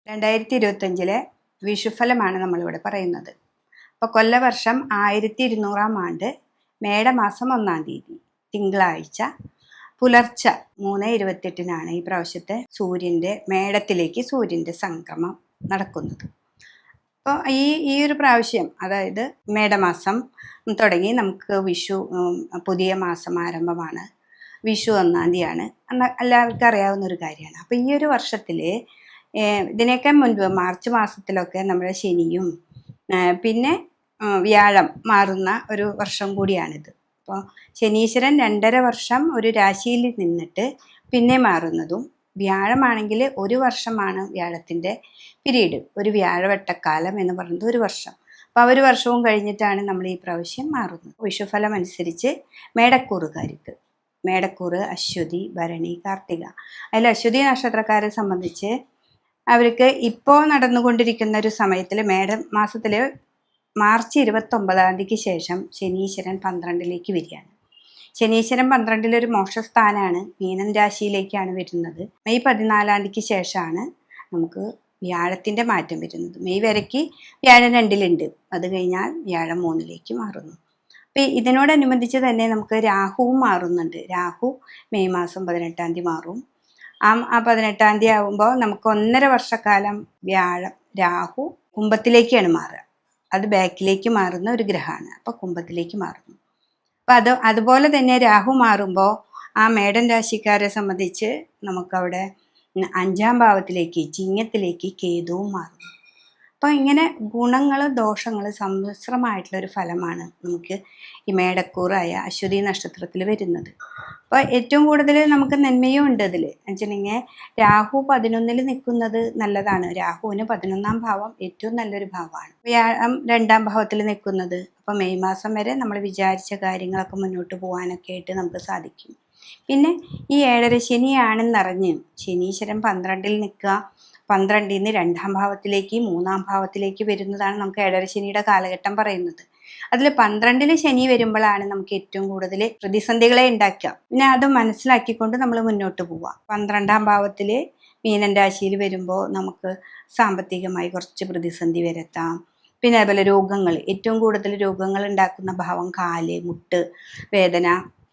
2025 വിഷുഫലമാണ് നമ്മളിവിടെ പറയുന്നത്. അപ്പോൾ കൊല്ലവർഷം 1200 ആണ്ട് മേടമാസം 1-ാം തീയതി തിങ്കളാഴ്ച പുലർച്ചെ 3:28 ഈ പ്രാവശ്യത്തെ മേടത്തിലേക്ക് സൂര്യൻ്റെ സംക്രമം നടക്കുന്നത്. അപ്പോൾ ഈ ഒരു പ്രാവശ്യം, അതായത് മേടമാസം തുടങ്ങി നമുക്ക് വിഷു, പുതിയ മാസം ആരംഭമാണ്. വിഷു 1-ാം തീയതിയാണ്, എല്ലാവർക്കും അറിയാവുന്ന ഒരു കാര്യമാണ്. അപ്പോൾ ഈ ഒരു വർഷത്തിൽ ഇതിനൊക്കെ മുൻപ് മാർച്ച് മാസത്തിലൊക്കെ നമ്മുടെ ശനിയും പിന്നെ വ്യാഴം മാറുന്ന ഒരു വർഷം കൂടിയാണിത്. അപ്പോൾ ശനീശ്വരൻ 2.5 വർഷം ഒരു രാശിയിൽ നിന്നിട്ട് പിന്നെ മാറുന്നതും, വ്യാഴമാണെങ്കിൽ 1 വർഷമാണ് വ്യാഴത്തിൻ്റെ പീരീഡ്. ഒരു വ്യാഴവട്ടക്കാലം എന്ന് പറയുന്നത് 1 വർഷം. അപ്പോൾ 1 വർഷവും കഴിഞ്ഞിട്ടാണ് നമ്മൾ ഈ പ്രാവശ്യം മാറുന്നത്. വിഷുഫലം അനുസരിച്ച് മേടക്കൂറ് അശ്വതി, ഭരണി, കാർത്തിക. അതിൽ അശ്വതി നക്ഷത്രക്കാരെ സംബന്ധിച്ച് അവർക്ക് ഇപ്പോൾ നടന്നുകൊണ്ടിരിക്കുന്ന ഒരു സമയത്തിൽ മേടമാസത്തിൽ മാർച്ച് 29-ാം തീയതിക്ക് ശേഷം ശനീശ്വരൻ 12-ലേക്ക് വരികയാണ്. ശനീശ്വരൻ 12-ൽ ഒരു മോക്ഷസ്ഥാനമാണ്, മീനൻ രാശിയിലേക്കാണ് വരുന്നത്. മെയ് 14-ാം തീയതിക്ക് ശേഷമാണ് നമുക്ക് വ്യാഴത്തിൻ്റെ മാറ്റം വരുന്നത്. മെയ് വരയ്ക്ക് വ്യാഴം 2-ലുണ്ട്, അത് കഴിഞ്ഞാൽ വ്യാഴം 3-ലേക്ക് മാറുന്നു. അപ്പോൾ ഇതിനോടനുബന്ധിച്ച് തന്നെ നമുക്ക് രാഹുവും മാറുന്നുണ്ട്. രാഹു മെയ് മാസം 18-ാം തീയതി മാറും. ആ 18-ാം തീയതി ആകുമ്പോൾ നമുക്ക് 1.5 വർഷക്കാലം രാഹു കുംഭത്തിലേക്കാണ് മാറുക. അത് ബാക്കിലേക്ക് മാറുന്ന ഒരു ഗ്രഹമാണ്. അപ്പോൾ കുംഭത്തിലേക്ക് മാറുന്നു. അപ്പോൾ അതുപോലെ തന്നെ രാഹു മാറുമ്പോൾ ആ മേടൻ രാശിക്കാരെ സംബന്ധിച്ച് നമുക്കവിടെ 5-ാം ഭാവത്തിലേക്ക്, ചിങ്ങത്തിലേക്ക് കേതുവും മാറുന്നു. അപ്പോൾ ഇങ്ങനെ ഗുണങ്ങളും ദോഷങ്ങളും സമ്മിശ്രമായിട്ടുള്ളൊരു ഫലമാണ് നമുക്ക് ഈ മേടക്കൂറായ അശ്വതി നക്ഷത്രത്തിൽ വരുന്നത്. അപ്പോൾ ഏറ്റവും കൂടുതൽ നമുക്ക് നന്മയും ഉണ്ട് ഇതിൽ. വെച്ചിട്ടുണ്ടെങ്കിൽ രാഹു 11-ൽ നിൽക്കുന്നത് നല്ലതാണ്. രാഹുവിന് 11-ാം ഭാവം ഏറ്റവും നല്ലൊരു ഭാവമാണ്. വ്യാഴം 2-ാം ഭാവത്തിൽ നിൽക്കുന്നത്, അപ്പോൾ മെയ് മാസം വരെ നമ്മൾ വിചാരിച്ച കാര്യങ്ങളൊക്കെ മുന്നോട്ട് പോകാനൊക്കെ ആയിട്ട് നമുക്ക് സാധിക്കും. പിന്നെ ഈ 7.5 ശനിയാണെന്നറിഞ്ഞ് ശനീശ്വരൻ 12-ൽ നിൽക്കുക, 12-ൽ നിന്ന് 2-ാം ഭാവത്തിലേക്ക് 3-ാം ഭാവത്തിലേക്ക് വരുന്നതാണ് നമുക്ക് 7.5 ശനിയുടെ കാലഘട്ടം പറയുന്നത്. അതിൽ 12-ൽ ശനി വരുമ്പോഴാണ് നമുക്ക് ഏറ്റവും കൂടുതൽ പ്രതിസന്ധികളെ ഉണ്ടാക്കുക. പിന്നെ അത് മനസ്സിലാക്കിക്കൊണ്ട് നമ്മൾ മുന്നോട്ട് പോവുക. 12-ാം ഭാവത്തിൽ മീനൻ രാശിയിൽ വരുമ്പോൾ നമുക്ക് സാമ്പത്തികമായി കുറച്ച് പ്രതിസന്ധി വരുത്താം. പിന്നെ അതുപോലെ രോഗങ്ങൾ, ഏറ്റവും കൂടുതൽ രോഗങ്ങൾ ഉണ്ടാക്കുന്ന ഭാവം കാല്, മുട്ട് വേദന,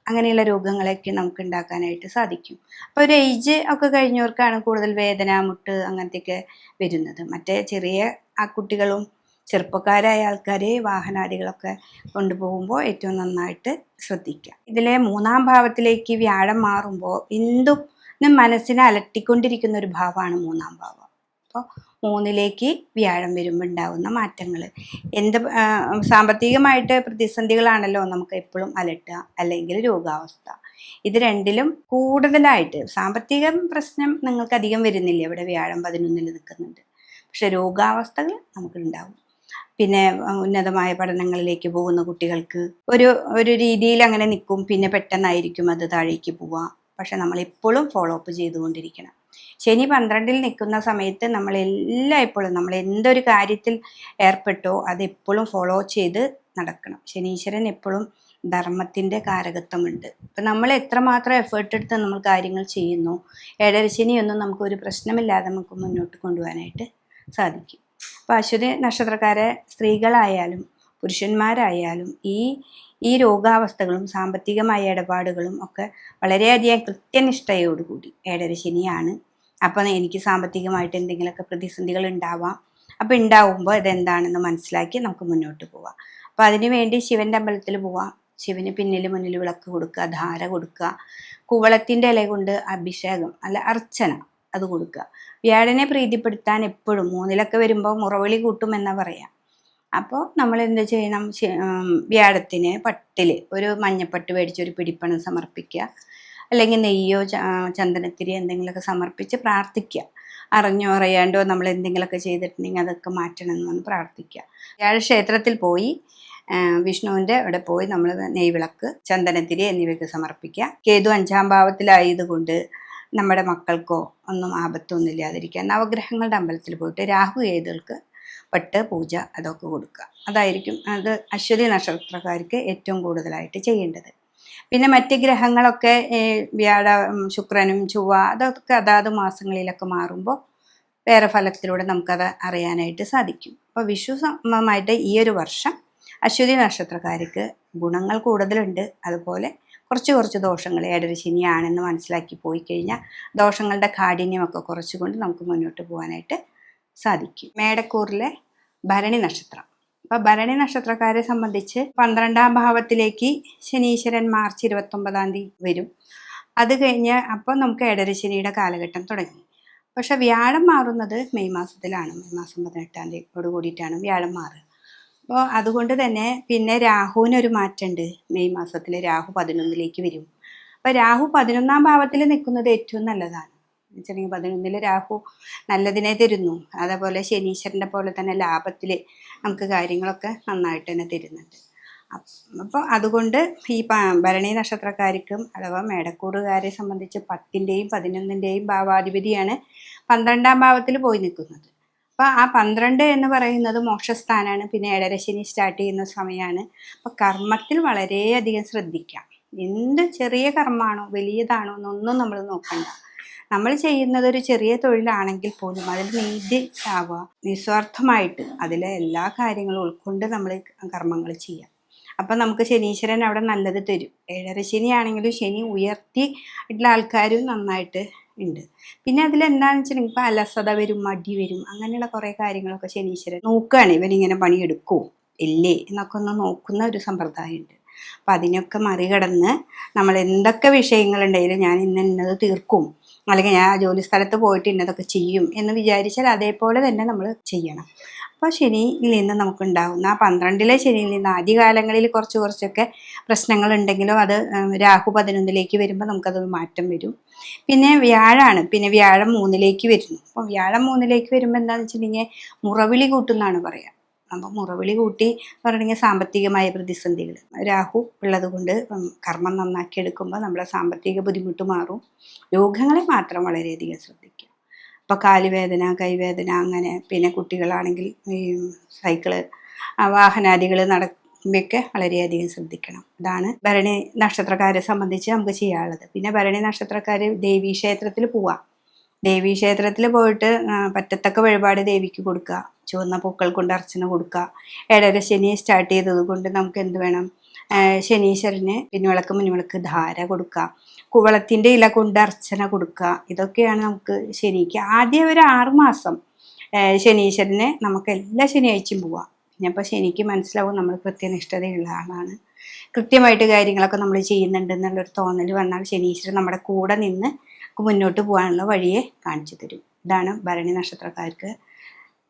അങ്ങനെയുള്ള രോഗങ്ങളൊക്കെ നമുക്ക് ഉണ്ടാക്കാനായിട്ട് സാധിക്കും. അപ്പോൾ ഒരു ഏജ് ഒക്കെ കഴിഞ്ഞവർക്കാണ് കൂടുതൽ വേദന, മുട്ട് അങ്ങനത്തെയൊക്കെ വരുന്നത്. മറ്റേ ചെറിയ കുട്ടികളും ചെറുപ്പക്കാരായ ആൾക്കാർ വാഹനാദികളൊക്കെ കൊണ്ടുപോകുമ്പോൾ ഏറ്റവും നന്നായിട്ട് ശ്രദ്ധിക്കുക. ഇതിലെ 3-ാം ഭാവത്തിലേക്ക് വ്യാഴം മാറുമ്പോൾ എന്തും മനസ്സിനെ അലട്ടിക്കൊണ്ടിരിക്കുന്ന ഒരു ഭാവമാണ് 3-ാം ഭാവം. അപ്പോൾ 3-ലേക്ക് വ്യാഴം വരുമ്പോൾ ഉണ്ടാകുന്ന മാറ്റങ്ങൾ, സാമ്പത്തികമായിട്ട് പ്രതിസന്ധികളാണല്ലോ നമുക്ക് എപ്പോഴും അലട്ടുക, അല്ലെങ്കിൽ രോഗാവസ്ഥ. ഇത് 2-ലും കൂടുതലായിട്ട് സാമ്പത്തിക പ്രശ്നം നിങ്ങൾക്ക് അധികം വരുന്നില്ല. ഇവിടെ വ്യാഴം 11-ൽ നിൽക്കുന്നുണ്ട്, പക്ഷെ രോഗാവസ്ഥകൾ നമുക്കുണ്ടാവും. പിന്നെ ഉന്നതമായ പഠനങ്ങളിലേക്ക് പോകുന്ന കുട്ടികൾക്ക് ഒരു രീതിയിൽ അങ്ങനെ നിൽക്കും, പിന്നെ പെട്ടെന്നായിരിക്കും അത് താഴേക്ക് പോവുക. പക്ഷെ നമ്മളെപ്പോഴും ഫോളോ അപ്പ് ചെയ്തുകൊണ്ടിരിക്കണം. ശനി 12-ൽ നിൽക്കുന്ന സമയത്ത് നമ്മൾ എന്തൊരു കാര്യത്തിൽ ഏർപ്പെട്ടോ അതെപ്പോഴും ഫോളോ ചെയ്ത് നടക്കണം. ശനീശ്വരൻ എപ്പോഴും ധർമ്മത്തിൻ്റെ കാരകത്വമുണ്ട്. ഇപ്പം നമ്മൾ എത്രമാത്രം എഫേർട്ട് എടുത്ത് നമ്മൾ കാര്യങ്ങൾ ചെയ്യുന്നു, 7.5 ശനിയൊന്നും നമുക്കൊരു പ്രശ്നമില്ലാതെ നമുക്ക് മുന്നോട്ട് കൊണ്ടുപോകാനായിട്ട് സാധിക്കും. അപ്പോൾ അശ്വതി നക്ഷത്രക്കാരെ സ്ത്രീകളായാലും പുരുഷന്മാരായാലും ഈ രോഗാവസ്ഥകളും സാമ്പത്തികമായ ഇടപാടുകളും ഒക്കെ വളരെയധികം കൃത്യനിഷ്ഠയോടുകൂടി, 7.5 ശനിയാണ്, അപ്പോൾ എനിക്ക് സാമ്പത്തികമായിട്ട് എന്തെങ്കിലുമൊക്കെ പ്രതിസന്ധികൾ ഉണ്ടാവാം. അപ്പോൾ ഉണ്ടാവുമ്പോൾ ഇതെന്താണെന്ന് മനസ്സിലാക്കി നമുക്ക് മുന്നോട്ട് പോവാം. അപ്പോൾ അതിനു വേണ്ടി ശിവൻ്റെ അമ്പലത്തിൽ പോവാം. ശിവന് മുന്നിൽ വിളക്ക് കൊടുക്കുക, ധാര കൊടുക്കുക, കുവളത്തിൻ്റെ ഇല കൊണ്ട് അഭിഷേകം അർച്ചന അത് കൊടുക്കുക. വ്യാഴനെ പ്രീതിപ്പെടുത്താൻ എപ്പോഴും 3-ലൊക്കെ വരുമ്പോൾ മുറവിളി കൂട്ടുമെന്നാ പറയാം. അപ്പോൾ നമ്മൾ എന്ത് ചെയ്യണം, വ്യാഴത്തിന് പട്ടിൽ ഒരു മഞ്ഞപ്പട്ട് മേടിച്ച് ഒരു പിടിപ്പണം സമർപ്പിക്കുക, അല്ലെങ്കിൽ നെയ്യോ ചന്ദനത്തിരി എന്തെങ്കിലുമൊക്കെ സമർപ്പിച്ച് പ്രാർത്ഥിക്കുക. അറിഞ്ഞോ അറിയാണ്ടോ നമ്മൾ എന്തെങ്കിലുമൊക്കെ ചെയ്തിട്ടുണ്ടെങ്കിൽ അതൊക്കെ മാറ്റണം എന്ന് പ്രാർത്ഥിക്കുക. വ്യാഴ ക്ഷേത്രത്തിൽ പോയി വിഷ്ണുവിൻ്റെ അവിടെ പോയി നമ്മൾ നെയ്വിളക്ക്, ചന്ദനത്തിരി എന്നിവയൊക്കെ സമർപ്പിക്കുക. കേതു 5-ാം ഭാവത്തിലായതുകൊണ്ട് നമ്മുടെ മക്കൾക്കോ ഒന്നും ആപത്തൊന്നും ഇല്ലാതിരിക്കുക. നവഗ്രഹങ്ങളുടെ അമ്പലത്തിൽ പോയിട്ട് രാഹു കേതുകൾക്ക് പട്ട് പൂജ അതൊക്കെ കൊടുക്കുക. അതായിരിക്കും അത് അശ്വതി നക്ഷത്രക്കാർക്ക് ഏറ്റവും കൂടുതലായിട്ട് ചെയ്യേണ്ടത്. പിന്നെ മറ്റ് ഗ്രഹങ്ങളൊക്കെ ശുക്രനും ചൊവ്വ അതൊക്കെ അതാത് മാസങ്ങളിലൊക്കെ മാറുമ്പോൾ വേറെ ഫലത്തിലൂടെ നമുക്കത് അറിയാനായിട്ട് സാധിക്കും. അപ്പോൾ വിഷു സംബന്ധമായിട്ട് ഈ ഒരു വർഷം അശ്വതി നക്ഷത്രക്കാർക്ക് ഗുണങ്ങൾ കൂടുതലുണ്ട്, അതുപോലെ കുറച്ച് ദോഷങ്ങൾ ഏഴര ശനിയാണെന്ന് മനസ്സിലാക്കി പോയി കഴിഞ്ഞാൽ ദോഷങ്ങളുടെ കാഠിന്യമൊക്കെ കുറച്ചുകൊണ്ട് നമുക്ക് മുന്നോട്ട് പോകാനായിട്ട് സാധിക്കും. മേടക്കൂറിലെ ഭരണി നക്ഷത്രം. അപ്പോൾ ഭരണി നക്ഷത്രക്കാരെ സംബന്ധിച്ച് 12ാം ഭാവത്തിലേക്ക് ശനീശ്വരൻ മാർച്ച് 29 വരും. അത് കഴിഞ്ഞ് അപ്പോൾ നമുക്ക് ഏഴര ശനിയുടെ കാലഘട്ടം തുടങ്ങി. പക്ഷെ വ്യാഴം മാറുന്നത് മെയ് മാസത്തിലാണ്. മെയ് മാസം 18 കൂടിയിട്ടാണ് വ്യാഴം മാറുക. അപ്പോൾ അതുകൊണ്ട് തന്നെ പിന്നെ രാഹുവിനൊരു മാറ്റമുണ്ട്. മെയ് മാസത്തിൽ രാഹു 11ലേക്ക് വരും. അപ്പോൾ രാഹു 11ാം ഭാവത്തിൽ നിൽക്കുന്നത് ഏറ്റവും നല്ലതാണ്. വെച്ചിട്ടുണ്ടെങ്കിൽ 11 രാഹു നല്ലതിനെ തരുന്നു. അതേപോലെ ശനീശ്വരൻ്റെ പോലെ തന്നെ ലാഭത്തിൽ നമുക്ക് കാര്യങ്ങളൊക്കെ നന്നായിട്ട് തന്നെ തരുന്നുണ്ട്. അപ്പോൾ അതുകൊണ്ട് ഈ ഭരണി നക്ഷത്രക്കാർക്കും അഥവാ മേടക്കൂറുകാരെ സംബന്ധിച്ച് 10ൻ്റെയും 11ൻ്റെയും ഭാവാധിപതിയാണ് 12ാം ഭാവത്തിൽ പോയി നിൽക്കുന്നത്. അപ്പോൾ ആ 12 എന്ന് പറയുന്നത് മോക്ഷസ്ഥാനാണ്. പിന്നെ ഏഴര ശനി സ്റ്റാർട്ട് ചെയ്യുന്ന സമയമാണ്. അപ്പോൾ കർമ്മത്തിൽ വളരെയധികം ശ്രദ്ധിക്കാം. എന്ത് ചെറിയ കർമ്മമാണോ വലിയതാണോ എന്നൊന്നും നമ്മൾ നോക്കണ്ട. നമ്മൾ ചെയ്യുന്നത് ഒരു ചെറിയ തൊഴിലാണെങ്കിൽ പോലും അതിൽ നീതി ആവുക, നിസ്വാർത്ഥമായിട്ട് അതിലെ എല്ലാ കാര്യങ്ങളും ഉൾക്കൊണ്ട് നമ്മൾ കർമ്മങ്ങൾ ചെയ്യാം. അപ്പം നമുക്ക് ശനീശ്വരൻ അവിടെ നല്ലത് തരും. ഏഴര ശനിയാണെങ്കിലും ശനി ഉയർത്തിയിട്ടുള്ള ആൾക്കാരും നന്നായിട്ട് ഉണ്ട്. പിന്നെ അതിലെന്താണെന്ന് വെച്ചിട്ടുണ്ടെങ്കിൽ ഇപ്പോൾ അലസത വരും, മടി വരും, അങ്ങനെയുള്ള കുറേ കാര്യങ്ങളൊക്കെ ശനീശ്വരൻ നോക്കുകയാണ്. ഇവനിങ്ങനെ പണിയെടുക്കുമോ ഇല്ലേ എന്നൊക്കെ ഒന്ന് നോക്കുന്ന ഒരു സമ്പ്രദായമുണ്ട്. അപ്പം അതിനൊക്കെ മറികടന്ന് നമ്മൾ എന്തൊക്കെ വിഷയങ്ങളുണ്ടെങ്കിലും ഞാൻ ഇന്നത് തീർക്കും, അല്ലെങ്കിൽ ഞാൻ ജോലി സ്ഥലത്ത് പോയിട്ട് ഇന്നതൊക്കെ ചെയ്യും എന്ന് വിചാരിച്ചാൽ അതേപോലെ തന്നെ നമ്മൾ ചെയ്യണം. അപ്പോൾ ശനിയിൽ നിന്ന് നമുക്കുണ്ടാകുന്ന ആ 12ലെ ശനിയിൽ നിന്ന് ആദ്യകാലങ്ങളിൽ കുറച്ചൊക്കെ പ്രശ്നങ്ങളുണ്ടെങ്കിലും അത് രാഹു 11ലേക്ക് വരുമ്പോൾ നമുക്കതൊരു മാറ്റം വരും. പിന്നെ വ്യാഴാണ്. പിന്നെ വ്യാഴം 3ലേക്ക് വരുന്നു. അപ്പോൾ വ്യാഴം 3ലേക്ക് വരുമ്പോൾ എന്താണെന്ന് വെച്ചിട്ടുണ്ടെങ്കിൽ മുറവിളി കൂട്ടുന്നാണ് പറയുക. അപ്പോൾ മുറവിളി കൂട്ടി പറഞ്ഞിട്ടുണ്ടെങ്കിൽ സാമ്പത്തികമായ പ്രതിസന്ധികൾ രാഹു ഉള്ളത് കൊണ്ട് കർമ്മം നന്നാക്കി എടുക്കുമ്പോൾ നമ്മളെ സാമ്പത്തിക ബുദ്ധിമുട്ട് മാറും. രോഗങ്ങളെ മാത്രം വളരെയധികം ശ്രദ്ധിക്കുക. അപ്പോൾ കാലുവേദന, കൈവേദന, അങ്ങനെ പിന്നെ കുട്ടികളാണെങ്കിൽ ഈ സൈക്കിള് വാഹനാദികൾ നടക്കുമ്പോഴൊക്കെ വളരെയധികം ശ്രദ്ധിക്കണം. ഇതാണ് ഭരണി നക്ഷത്രക്കാരെ സംബന്ധിച്ച് നമുക്ക് ചെയ്യാനുള്ളത്. പിന്നെ ഭരണി നക്ഷത്രക്കാർ ദേവീക്ഷേത്രത്തിൽ പോവാം. ദേവീക്ഷേത്രത്തിൽ പോയിട്ട് പറ്റത്തക്ക വഴിപാട് ദേവിക്ക് കൊടുക്കുക, ചുവന്ന പൂക്കൾ കൊണ്ട് അർച്ചന കൊടുക്കുക. ഏഴര ശനി സ്റ്റാർട്ട് ചെയ്തത് കൊണ്ട് നമുക്ക് എന്ത് വേണം, ശനീശ്വരന് പിൻവിളക്ക് ധാര കൊടുക്കുക, കുവളത്തിൻ്റെ ഇല കൊണ്ട് അർച്ചന കൊടുക്കുക. ഇതൊക്കെയാണ് നമുക്ക് ശനിക്ക് ആദ്യം ഒരു 6 മാസം ശനീശ്വരന് നമുക്ക് എല്ലാ ശനിയാഴ്ചയും പോവാം. പിന്നെ അപ്പോൾ ശനിക്ക് മനസ്സിലാവും നമ്മൾ കൃത്യനിഷ്ഠതയുള്ള ആളാണ്, കൃത്യമായിട്ട് കാര്യങ്ങളൊക്കെ നമ്മൾ ചെയ്യുന്നുണ്ട് എന്നുള്ളൊരു തോന്നൽ വന്നാൽ ശനീശ്വരൻ നമ്മുടെ കൂടെ നിന്ന് മുന്നോട്ട് പോകാനുള്ള വഴിയെ കാണിച്ചു തരും. ഇതാണ് ഭരണി നക്ഷത്രക്കാർക്ക്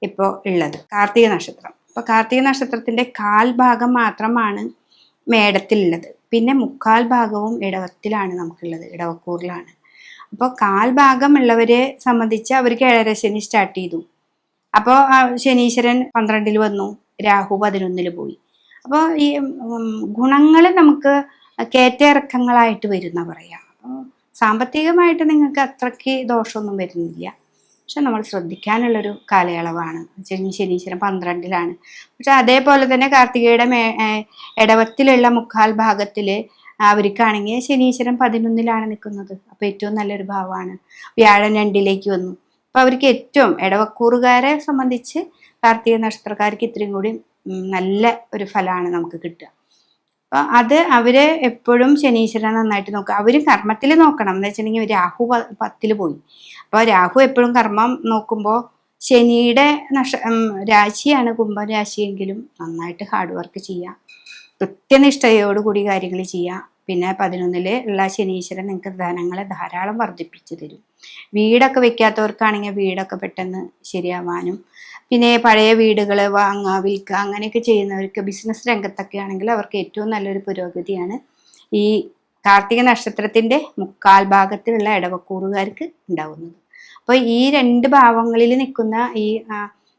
ഇപ്പോൾ ഉള്ളത്. കാർത്തിക നക്ഷത്രം. അപ്പോൾ കാർത്തിക നക്ഷത്രത്തിൻ്റെ 1/4 ഭാഗം മാത്രമാണ് മേടത്തിലുള്ളത്. പിന്നെ 3/4 ഭാഗവും ഇടവത്തിലാണ് നമുക്കുള്ളത്, ഇടവക്കൂറിലാണ്. അപ്പോൾ 1/4 ഭാഗം ഉള്ളവരെ സംബന്ധിച്ച് അവർക്ക് ഏഴര ശനി സ്റ്റാർട്ട് ചെയ്തു. അപ്പോൾ ശനീശ്വരൻ 12ൽ വന്നു, രാഹു 11ൽ പോയി. അപ്പോൾ ഈ ഗുണങ്ങൾ നമുക്ക് കയറ്റിറക്കങ്ങളായിട്ട് വരുന്ന പറയാം. സാമ്പത്തികമായിട്ട് നിങ്ങൾക്ക് അത്രയ്ക്ക് ദോഷമൊന്നും വരുന്നില്ല. പക്ഷെ നമ്മൾ ശ്രദ്ധിക്കാനുള്ളൊരു കാലയളവാണ്. ശനീശ്വരൻ 12ലാണ്. പക്ഷെ അതേപോലെ തന്നെ കാർത്തികയുടെ ഇടവത്തിലുള്ള 3/4 ഭാഗത്തിൽ അവർക്കാണെങ്കിൽ ശനീശ്വരൻ 11ലാണ് നിൽക്കുന്നത്. അപ്പോൾ ഏറ്റവും നല്ലൊരു ഭാവമാണ്. വ്യാഴം 2ലേക്ക് വന്നു. അപ്പോൾ അവർക്ക് ഏറ്റവും ഇടവക്കൂറുകാരെ സംബന്ധിച്ച് കാർത്തിക നക്ഷത്രക്കാർക്ക് ഇത്രയും കൂടി നല്ല ഒരു ഫലമാണ് നമുക്ക് കിട്ടുക. അപ്പോൾ അത് അവര് എപ്പോഴും ശനീശ്വരനെ നന്നായിട്ട് നോക്കുക. അവരും കർമ്മത്തിൽ നോക്കണം. എന്ന് വെച്ചിട്ടുണ്ടെങ്കിൽ രാഹു 10ൽ പോയി. അപ്പോൾ രാഹു എപ്പോഴും കർമ്മം നോക്കുമ്പോൾ ശനിയുടെ രാശിയാണ് കുംഭം രാശിയെങ്കിലും നന്നായിട്ട് ഹാർഡ് വർക്ക് ചെയ്യുക, കൃത്യനിഷ്ഠയോടുകൂടി കാര്യങ്ങൾ ചെയ്യുക. പിന്നെ 11ൽ ഉള്ള ശനീശ്വരൻ നിങ്ങൾക്ക് ധനങ്ങളെ ധാരാളം വർദ്ധിപ്പിച്ചു തരും. വീടൊക്കെ വെക്കാത്തവർക്കാണെങ്കിൽ വീടൊക്കെ പെട്ടെന്ന് ശരിയാവാനും, പിന്നെ പഴയ വീടുകൾ വാങ്ങുക, വിൽക്കുക, അങ്ങനെയൊക്കെ ചെയ്യുന്നവർക്ക് ബിസിനസ് രംഗത്തൊക്കെ ആണെങ്കിൽ അവർക്ക് ഏറ്റവും നല്ലൊരു പുരോഗതിയാണ് ഈ കാർത്തിക നക്ഷത്രത്തിൻ്റെ 3/4 ഭാഗത്തിലുള്ള ഇടവക്കൂറുകാർക്ക് ഉണ്ടാവുന്നത്. അപ്പോൾ ഈ 2 ഭാവങ്ങളിൽ നിൽക്കുന്ന ഈ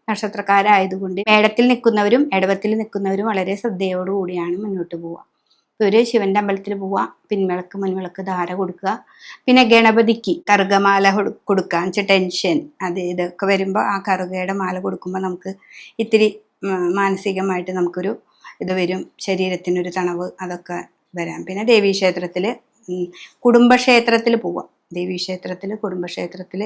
നക്ഷത്രക്കാരായതുകൊണ്ട് മേടത്തിൽ നിൽക്കുന്നവരും ഇടവത്തിൽ നിൽക്കുന്നവരും വളരെ ശ്രദ്ധയോടുകൂടിയാണ് മുന്നോട്ട് പോവുക. ഒരു ശിവന്റെ അമ്പലത്തിൽ പോവുക, മുൻവിളക്ക് ധാര കൊടുക്കുക. പിന്നെ ഗണപതിക്ക് കറുകമാല കൊടുക്കുക. എന്നുവെച്ചാൽ ടെൻഷൻ ഇതൊക്കെ വരുമ്പോൾ ആ കറുകയുടെ മാല കൊടുക്കുമ്പോൾ നമുക്ക് ഇത്തിരി മാനസികമായിട്ട് നമുക്കൊരു ഇത് വരും, ശരീരത്തിനൊരു തണവ് അതൊക്കെ വരാം. പിന്നെ ദേവീക്ഷേത്രത്തിൽ കുടുംബക്ഷേത്രത്തിൽ പോവുക. ദേവീക്ഷേത്രത്തിൽ, കുടുംബക്ഷേത്രത്തിൽ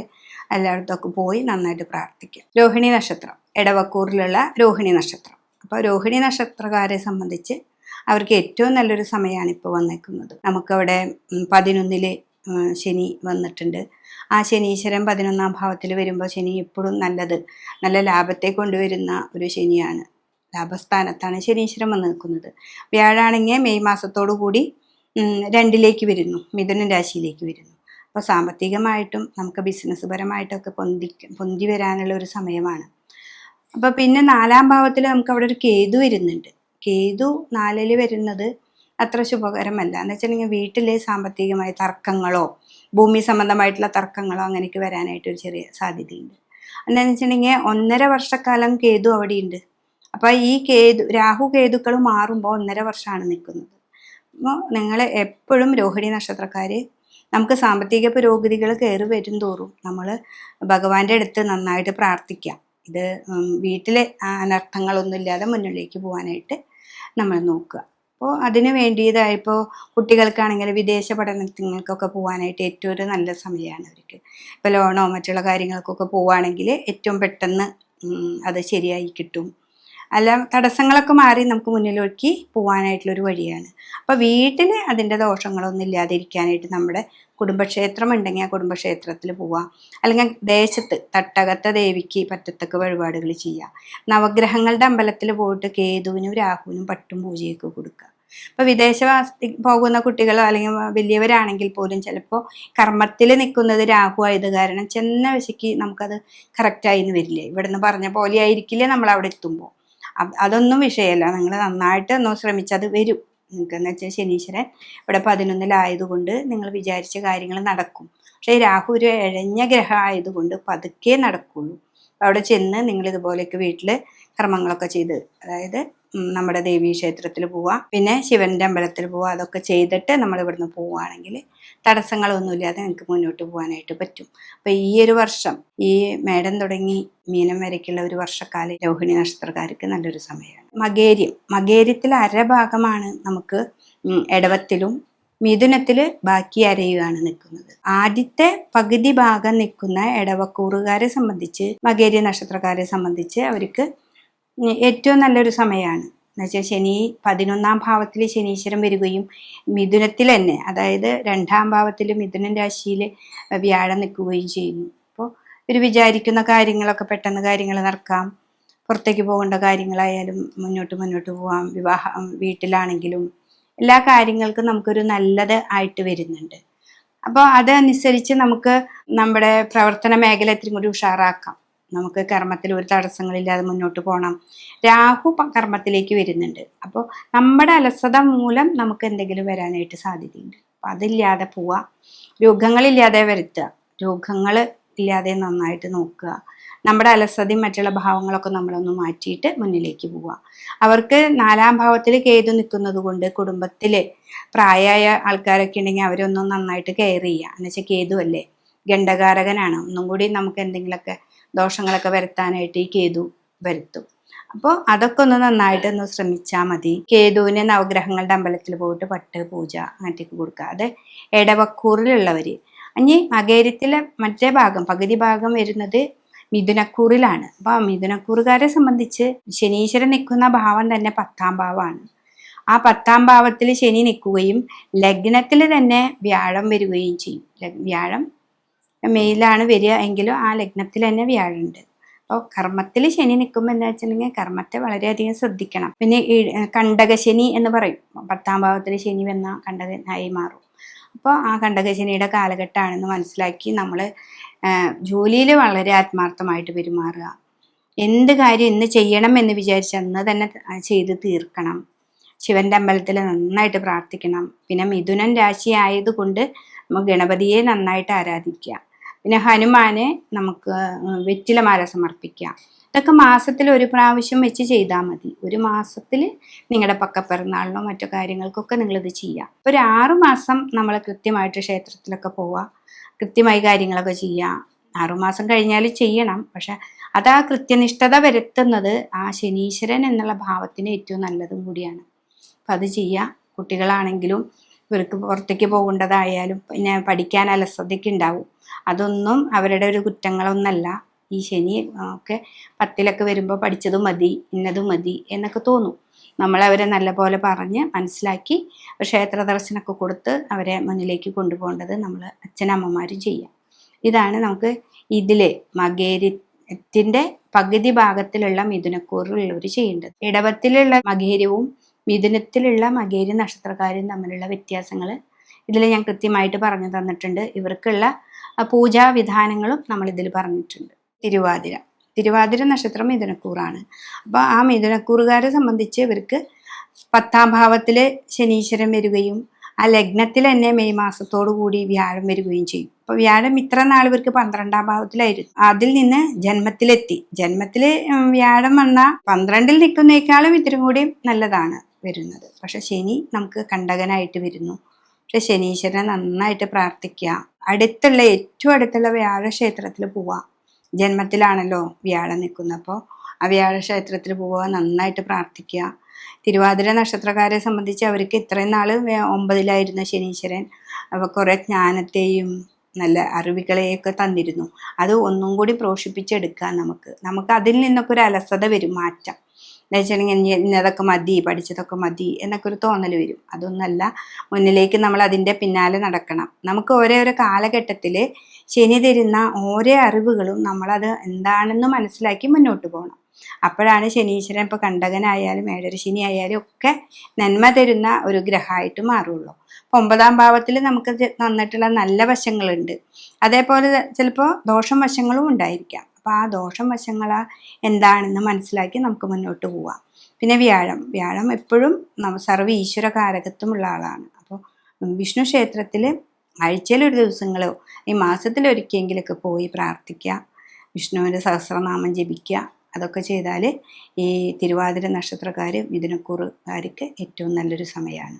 എല്ലായിടത്തൊക്കെ പോയി നന്നായിട്ട് പ്രാർത്ഥിക്കുക. രോഹിണി നക്ഷത്രം, എടവക്കൂറിലുള്ള രോഹിണി നക്ഷത്രം. അപ്പോൾ രോഹിണി നക്ഷത്രക്കാരെ സംബന്ധിച്ച് അവർക്ക് ഏറ്റവും നല്ലൊരു സമയമാണ് ഇപ്പോൾ വന്നേക്കുന്നത്. നമുക്കവിടെ 11 ശനി വന്നിട്ടുണ്ട്. ആ ശനീശ്വരൻ 11ാം ഭാവത്തിൽ വരുമ്പോൾ ശനി എപ്പോഴും നല്ല ലാഭത്തെ കൊണ്ടുവരുന്ന ഒരു ശനിയാണ്. ലാഭസ്ഥാനത്താണ് ശനീശ്വരൻ വന്ന് നിൽക്കുന്നത്. വ്യാഴാണെങ്കിൽ മെയ് മാസത്തോടു കൂടി 2ലേക്ക് വരുന്നു, മിഥുന രാശിയിലേക്ക് വരുന്നു. അപ്പോൾ സാമ്പത്തികമായിട്ടും നമുക്ക് ബിസിനസ് പരമായിട്ടൊക്കെ പൊന്തി വരാനുള്ള ഒരു സമയമാണ്. അപ്പോൾ പിന്നെ 4ാം ഭാവത്തിൽ നമുക്ക് അവിടെ ഒരു കേതു വരുന്നുണ്ട്. കേതു 4ൽ വരുന്നത് അത്ര ശുഭകരമല്ല. എന്ന് വെച്ചിട്ടുണ്ടെങ്കിൽ വീട്ടിലെ സാമ്പത്തികമായ തർക്കങ്ങളോ ഭൂമി സംബന്ധമായിട്ടുള്ള തർക്കങ്ങളോ അങ്ങനെയൊക്കെ വരാനായിട്ടൊരു ചെറിയ സാധ്യതയുണ്ട്. എന്താണെന്ന് വെച്ചിട്ടുണ്ടെങ്കിൽ 1.5 വർഷക്കാലം കേതു അവിടെയുണ്ട്. അപ്പോൾ ഈ രാഹു കേതുക്കൾ മാറുമ്പോൾ 1.5 വർഷമാണ് നിൽക്കുന്നത്. അപ്പോൾ നിങ്ങൾ എപ്പോഴും രോഹിണി നക്ഷത്രക്കാർ, നമുക്ക് സാമ്പത്തിക പുരോഗതികൾ കയറി വരും തോറും നമ്മൾ ഭഗവാന്റെ അടുത്ത് നന്നായിട്ട് പ്രാർത്ഥിക്കാം. ഇത് വീട്ടിലെ അനർത്ഥങ്ങളൊന്നും ഇല്ലാതെ മുന്നിലേക്ക് പോകാനായിട്ട് നമ്മൾ നോക്കുക. അപ്പോൾ അതിന് വേണ്ടിയതായിപ്പോൾ കുട്ടികൾക്കാണെങ്കിൽ വിദേശ പഠനങ്ങൾക്കൊക്കെ പോകാനായിട്ട് ഏറ്റവും ഒരു നല്ല സമയമാണ് അവർക്ക്. ഇപ്പോൾ ലോണോ മറ്റുള്ള കാര്യങ്ങൾക്കൊക്കെ പോവുകയാണെങ്കിൽ ഏറ്റവും പെട്ടെന്ന് അത് ശരിയായി കിട്ടും. അല്ല, തടസ്സങ്ങളൊക്കെ മാറി നമുക്ക് മുന്നിലേക്ക് പോകാനായിട്ടുള്ളൊരു വഴിയാണ്. അപ്പോൾ വീട്ടിൽ അതിൻ്റെ ദോഷങ്ങളൊന്നും ഇല്ലാതിരിക്കാനായിട്ട് നമ്മുടെ കുടുംബക്ഷേത്രം ഉണ്ടെങ്കിൽ ആ കുടുംബക്ഷേത്രത്തിൽ പോവാം. അല്ലെങ്കിൽ ദേശത്ത് തട്ടകത്തെ ദേവിക്ക് പറ്റത്തക്ക വഴിപാടുകൾ ചെയ്യാം. നവഗ്രഹങ്ങളുടെ അമ്പലത്തിൽ പോയിട്ട് കേതുവിനും രാഹുവിനും പട്ടും പൂജയൊക്കെ കൊടുക്കുക. ഇപ്പോൾ വിദേശവാസി പോകുന്ന കുട്ടികളോ അല്ലെങ്കിൽ വലിയവരാണെങ്കിൽ പോലും ചിലപ്പോൾ കർമ്മത്തിൽ നിൽക്കുന്നത് രാഹു ആയത് കാരണം ചെന്ന വശയ്ക്ക് നമുക്കത് കറക്റ്റായിന്ന് വരില്ലേ, ഇവിടുന്ന് പറഞ്ഞ പോലെ ആയിരിക്കില്ലേ നമ്മൾ അവിടെ എത്തുമ്പോൾ. അതൊന്നും വിഷയമല്ല, നിങ്ങൾ നന്നായിട്ട് ഒന്ന് ശ്രമിച്ചത് വരും. നിങ്ങൾക്ക് എന്ന് വെച്ചാൽ ശനീശ്വരൻ ഇവിടെ 11-ലായതുകൊണ്ട് നിങ്ങൾ വിചാരിച്ച കാര്യങ്ങൾ നടക്കും. പക്ഷേ രാഹു ഒരു ഇഴഞ്ഞ ഗ്രഹം ആയതുകൊണ്ട് പതുക്കെ നടക്കുള്ളൂ. അവിടെ ചെന്ന് നിങ്ങൾ ഇതുപോലെയൊക്കെ വീട്ടിൽ കർമ്മങ്ങളൊക്കെ ചെയ്ത്, അതായത് നമ്മുടെ ദേവീക്ഷേത്രത്തിൽ പോവുക, പിന്നെ ശിവൻ്റെ അമ്പലത്തിൽ പോവുക, അതൊക്കെ ചെയ്തിട്ട് നമ്മൾ ഇവിടുന്ന് പോവുകയാണെങ്കിൽ തടസ്സങ്ങളൊന്നുമില്ലാതെ നിങ്ങൾക്ക് മുന്നോട്ട് പോകാനായിട്ട് പറ്റും. അപ്പോൾ ഈ ഒരു വർഷം, ഈ മേടം തുടങ്ങി മീനം വരയ്ക്കുള്ള ഒരു വർഷക്കാലം രോഹിണി നക്ഷത്രക്കാർക്ക് നല്ലൊരു സമയമാണ്. മകേര്യത്തിൽ അരഭാഗമാണ് നമുക്ക് ഇടവത്തിലും മിഥുനത്തിൽ ബാക്കി അരയുകയാണ് നിൽക്കുന്നത്. ആദ്യത്തെ പകുതി ഭാഗം നിൽക്കുന്ന ഇടവക്കൂറുകാരെ സംബന്ധിച്ച്, മകേര്യ നക്ഷത്രക്കാരെ സംബന്ധിച്ച് അവർക്ക് ഏറ്റവും നല്ലൊരു സമയമാണ്. എന്നുവെച്ചാൽ ശനി 11ാം ഭാവത്തിൽ ശനീശ്വരൻ വരികയും മിഥുനത്തിൽ തന്നെ, അതായത് 2ാം ഭാവത്തിൽ മിഥുനൻ രാശിയിൽ വ്യാഴം നിൽക്കുകയും ചെയ്യുന്നു. അപ്പോൾ ഇവർ വിചാരിക്കുന്ന കാര്യങ്ങളൊക്കെ പെട്ടെന്ന് കാര്യങ്ങൾ നടക്കാം. പുറത്തേക്ക് പോകേണ്ട കാര്യങ്ങളായാലും മുന്നോട്ട് പോകാം. വീട്ടിലാണെങ്കിലും എല്ലാ കാര്യങ്ങൾക്കും നമുക്കൊരു നല്ലത് ആയിട്ട് വരുന്നുണ്ട്. അപ്പോൾ അതനുസരിച്ച് നമുക്ക് നമ്മുടെ പ്രവർത്തന മേഖല ഇത്തിരി കൂടി ഉഷാറാക്കാം. നമുക്ക് കർമ്മത്തിൽ ഒരു തടസ്സങ്ങളില്ലാതെ മുന്നോട്ട് പോകണം. രാഹു കർമ്മത്തിലേക്ക് വരുന്നുണ്ട്. അപ്പോൾ നമ്മുടെ അലസത മൂലം നമുക്ക് എന്തെങ്കിലും വരാനായിട്ട് സാധ്യതയുണ്ട്. അപ്പം അതില്ലാതെ പോവുക, രോഗങ്ങളില്ലാതെ വരുത്തുക, രോഗങ്ങൾ ഇല്ലാതെ നന്നായിട്ട് നോക്കുക. നമ്മുടെ അലസതയും മറ്റുള്ള ഭാവങ്ങളൊക്കെ നമ്മളൊന്ന് മാറ്റിയിട്ട് മുന്നിലേക്ക് പോവുക. അവർക്ക് 4ാം ഭാവത്തിൽ കേതു നിൽക്കുന്നത് കൊണ്ട് കുടുംബത്തിൽ പ്രായമായ ആൾക്കാരൊക്കെ ഉണ്ടെങ്കിൽ അവരൊന്നും നന്നായിട്ട് കെയർ ചെയ്യുക. എന്നുവെച്ചാൽ കേതു അല്ലേ, ഗണ്ഡകാരകനാണ്. ഒന്നും കൂടി നമുക്ക് എന്തെങ്കിലുമൊക്കെ ദോഷങ്ങളൊക്കെ വരുത്താനായിട്ട് ഈ കേതു വരുത്തും. അപ്പോൾ അതൊക്കെ ഒന്ന് നന്നായിട്ടൊന്ന് ശ്രമിച്ചാൽ മതി. കേതുവിന് നവഗ്രഹങ്ങളുടെ അമ്പലത്തിൽ പോയിട്ട് പട്ട് പൂജ അങ്ങനത്തേക്ക് കൊടുക്കുക. അത് ഇടവക്കൂറിലുള്ളവർ. ഇനി മകേര്യത്തിലെ മറ്റേ ഭാഗം, പകുതി ഭാഗം വരുന്നത് മിഥുനക്കൂറിലാണ്. അപ്പോൾ മിഥുനക്കൂറുകാരെ സംബന്ധിച്ച് ശനീശ്വരൻ നിൽക്കുന്ന ഭാവം തന്നെ 10ാം ഭാവമാണ്. ആ 10ാം ഭാവത്തിൽ ശനി നിൽക്കുകയും ലഗ്നത്തിൽ തന്നെ വ്യാഴം വരികയും ചെയ്യും. വ്യാഴം മെയിലാണ് വരിക എങ്കിലും ആ ലഗ്നത്തിൽ തന്നെ വ്യാഴമുണ്ട്. അപ്പോൾ കർമ്മത്തിൽ ശനി നിൽക്കുമ്പോൾ എന്താ വെച്ചിട്ടുണ്ടെങ്കിൽ കർമ്മത്തെ വളരെയധികം ശ്രദ്ധിക്കണം. പിന്നെ കണ്ടകശനി എന്ന് പറയും. 10ാം ഭാവത്തിൽ ശനി വന്ന കണ്ടകനായി മാറും. അപ്പോൾ ആ കണ്ടകശനിയുടെ കാലഘട്ടമാണെന്ന് മനസ്സിലാക്കി നമ്മൾ ജോലിയിൽ വളരെ ആത്മാർത്ഥമായിട്ട് പെരുമാറുക. എന്ത് കാര്യം ഇന്ന് ചെയ്യണം എന്ന് വിചാരിച്ച് അന്ന് തന്നെ ചെയ്ത് തീർക്കണം. ശിവൻ്റെ അമ്പലത്തിൽ നന്നായിട്ട് പ്രാർത്ഥിക്കണം. പിന്നെ മിഥുനൻ രാശി ആയതുകൊണ്ട് നമുക്ക് ഗണപതിയെ നന്നായിട്ട് ആരാധിക്കുക. പിന്നെ ഹനുമാനെ നമുക്ക് വെറ്റിലമാല സമർപ്പിക്കാം. ഇതൊക്കെ മാസത്തിൽ ഒരു പ്രാവശ്യം വെച്ച് ചെയ്താൽ മതി. ഒരു മാസത്തിൽ നിങ്ങളുടെ പക്കപ്പിറന്നാളിനോ മറ്റു കാര്യങ്ങൾക്കൊക്കെ നിങ്ങളിത് ചെയ്യാം. ഒരു 6 മാസം നമ്മൾ കൃത്യമായിട്ട് ക്ഷേത്രത്തിലൊക്കെ പോവുക, കൃത്യമായി കാര്യങ്ങളൊക്കെ ചെയ്യാം. 6 മാസം കഴിഞ്ഞാൽ ചെയ്യണം. പക്ഷെ അത് ആ കൃത്യനിഷ്ഠത വരുത്തുന്നത് ആ ശനീശ്വരൻ എന്നുള്ള ഭാവത്തിന് ഏറ്റവും നല്ലതും കൂടിയാണ്. അപ്പം അത് ചെയ്യുക. കുട്ടികളാണെങ്കിലും ഇവർക്ക് പുറത്തേക്ക് പോകേണ്ടതായാലും പിന്നെ പഠിക്കാൻ അലസതയ്ക്ക് ഉണ്ടാവും. അതൊന്നും അവരുടെ ഒരു കുറ്റങ്ങളൊന്നല്ല. ഈ ശനി ഒക്കെ 10ലൊക്കെ വരുമ്പോൾ പഠിച്ചത് മതി, ഇന്നതും മതി എന്നൊക്കെ തോന്നും. നമ്മളവരെ നല്ലപോലെ പറഞ്ഞ് മനസ്സിലാക്കി ക്ഷേത്ര ദർശനമൊക്കെ കൊടുത്ത് അവരെ മുന്നിലേക്ക് കൊണ്ടുപോകേണ്ടത് നമ്മൾ അച്ഛനമ്മമാരും ചെയ്യാം. ഇതാണ് നമുക്ക് ഇതിൽ മകേരത്തിൻ്റെ പകുതി ഭാഗത്തിലുള്ള മിഥുനക്കൂറിലുള്ളവർ ചെയ്യേണ്ടത്. ഇടവത്തിലുള്ള മകേരവും മിഥുനത്തിലുള്ള മകേരി നക്ഷത്രക്കാരും തമ്മിലുള്ള വ്യത്യാസങ്ങൾ ഇതിൽ ഞാൻ കൃത്യമായിട്ട് പറഞ്ഞു തന്നിട്ടുണ്ട്. ഇവർക്കുള്ള പൂജാവിധാനങ്ങളും നമ്മൾ ഇതിൽ പറഞ്ഞിട്ടുണ്ട്. തിരുവാതിര നക്ഷത്രം മിഥുനക്കൂറാണ്. അപ്പോൾ ആ മിഥുനക്കൂറുകാരെ സംബന്ധിച്ച് ഇവർക്ക് 10ാം ഭാവത്തിൽ ശനീശ്വരൻ വരികയും ആ ലഗ്നത്തിൽ തന്നെ മെയ് മാസത്തോടു കൂടി വ്യാഴം വരികയും ചെയ്യും. അപ്പോൾ വ്യാഴം ഇത്ര നാൾ ഇവർക്ക് 12ാം ഭാവത്തിലായിരുന്നു. അതിൽ നിന്ന് ജന്മത്തിലെത്തി. ജന്മത്തിൽ വ്യാഴം വന്നാൽ 12ൽ നിൽക്കുന്നേക്കാളും ഇത്തിരി കൂടി നല്ലതാണ് വരുന്നത്. പക്ഷെ ശനി നമുക്ക് കണ്ടകനായിട്ട് വരുന്നു. പക്ഷെ ശനീശ്വരനെ നന്നായിട്ട് പ്രാർത്ഥിക്കുക. ഏറ്റവും അടുത്തുള്ള വ്യാഴക്ഷേത്രത്തിൽ പോവുക. ജന്മത്തിലാണല്ലോ വ്യാഴം നിൽക്കുന്നത്. അപ്പോൾ ആ വ്യാഴക്ഷേത്രത്തിൽ പോവുക, നന്നായിട്ട് പ്രാർത്ഥിക്കുക. തിരുവാതിര നക്ഷത്രക്കാരെ സംബന്ധിച്ച് അവർക്ക് ഇത്രയും നാൾ 9ലായിരുന്ന ശനീശ്വരൻ അപ്പോൾ കുറേ ജ്ഞാനത്തെയും നല്ല അറിവുകളെയൊക്കെ തന്നിരുന്നു. അത് ഒന്നും കൂടി പോഷിപ്പിച്ചെടുക്കാൻ നമുക്ക് അതിൽ നിന്നൊക്കെ ഒരു അലസത വരും, മാറ്റം. എന്താ വെച്ചിട്ടുണ്ടെങ്കിൽ ഇന്നതൊക്കെ മതി, പഠിച്ചതൊക്കെ മതി എന്നൊക്കെ ഒരു തോന്നൽ വരും. അതൊന്നല്ല, മുന്നിലേക്ക് നമ്മൾ അതിൻ്റെ പിന്നാലെ നടക്കണം. നമുക്ക് ഓരോ കാലഘട്ടത്തിൽ ശനി തരുന്ന ഓരോ അറിവുകളും നമ്മളത് എന്താണെന്ന് മനസ്സിലാക്കി മുന്നോട്ട് പോകണം. അപ്പോഴാണ് ശനീശ്വരൻ ഇപ്പോൾ കണ്ടകനായാലും ഏഴര ശനി ആയാലും ഒക്കെ നന്മ തരുന്ന ഒരു ഗ്രഹമായിട്ട് മാറുള്ളൂ. അപ്പോൾ 9ാം ഭാവത്തിൽ നമുക്ക് തന്നിട്ടുള്ള നല്ല വശങ്ങളുണ്ട്, അതേപോലെ ചിലപ്പോൾ ദോഷം വശങ്ങളും ഉണ്ടായിരിക്കാം. അപ്പോൾ ആ ദോഷം വശങ്ങൾ എന്താണെന്ന് മനസ്സിലാക്കി നമുക്ക് മുന്നോട്ട് പോവാം. പിന്നെ വ്യാഴം എപ്പോഴും സർവ്വ ഈശ്വര കാരകത്വമുള്ള ആളാണ്. അപ്പോൾ വിഷ്ണു ക്ഷേത്രത്തിൽ ആഴ്ചയിലൊരു ദിവസങ്ങളോ ഈ മാസത്തിലൊരിക്കലെങ്കിലൊക്കെ പോയി പ്രാർത്ഥിക്കുക, വിഷ്ണുവിൻ്റെ സഹസ്രനാമം ജപിക്കുക. അതൊക്കെ ചെയ്താൽ ഈ തിരുവാതിര നക്ഷത്രക്കാർ മിഥുനക്കൂറുകാർക്ക് ഏറ്റവും നല്ലൊരു സമയമാണ്.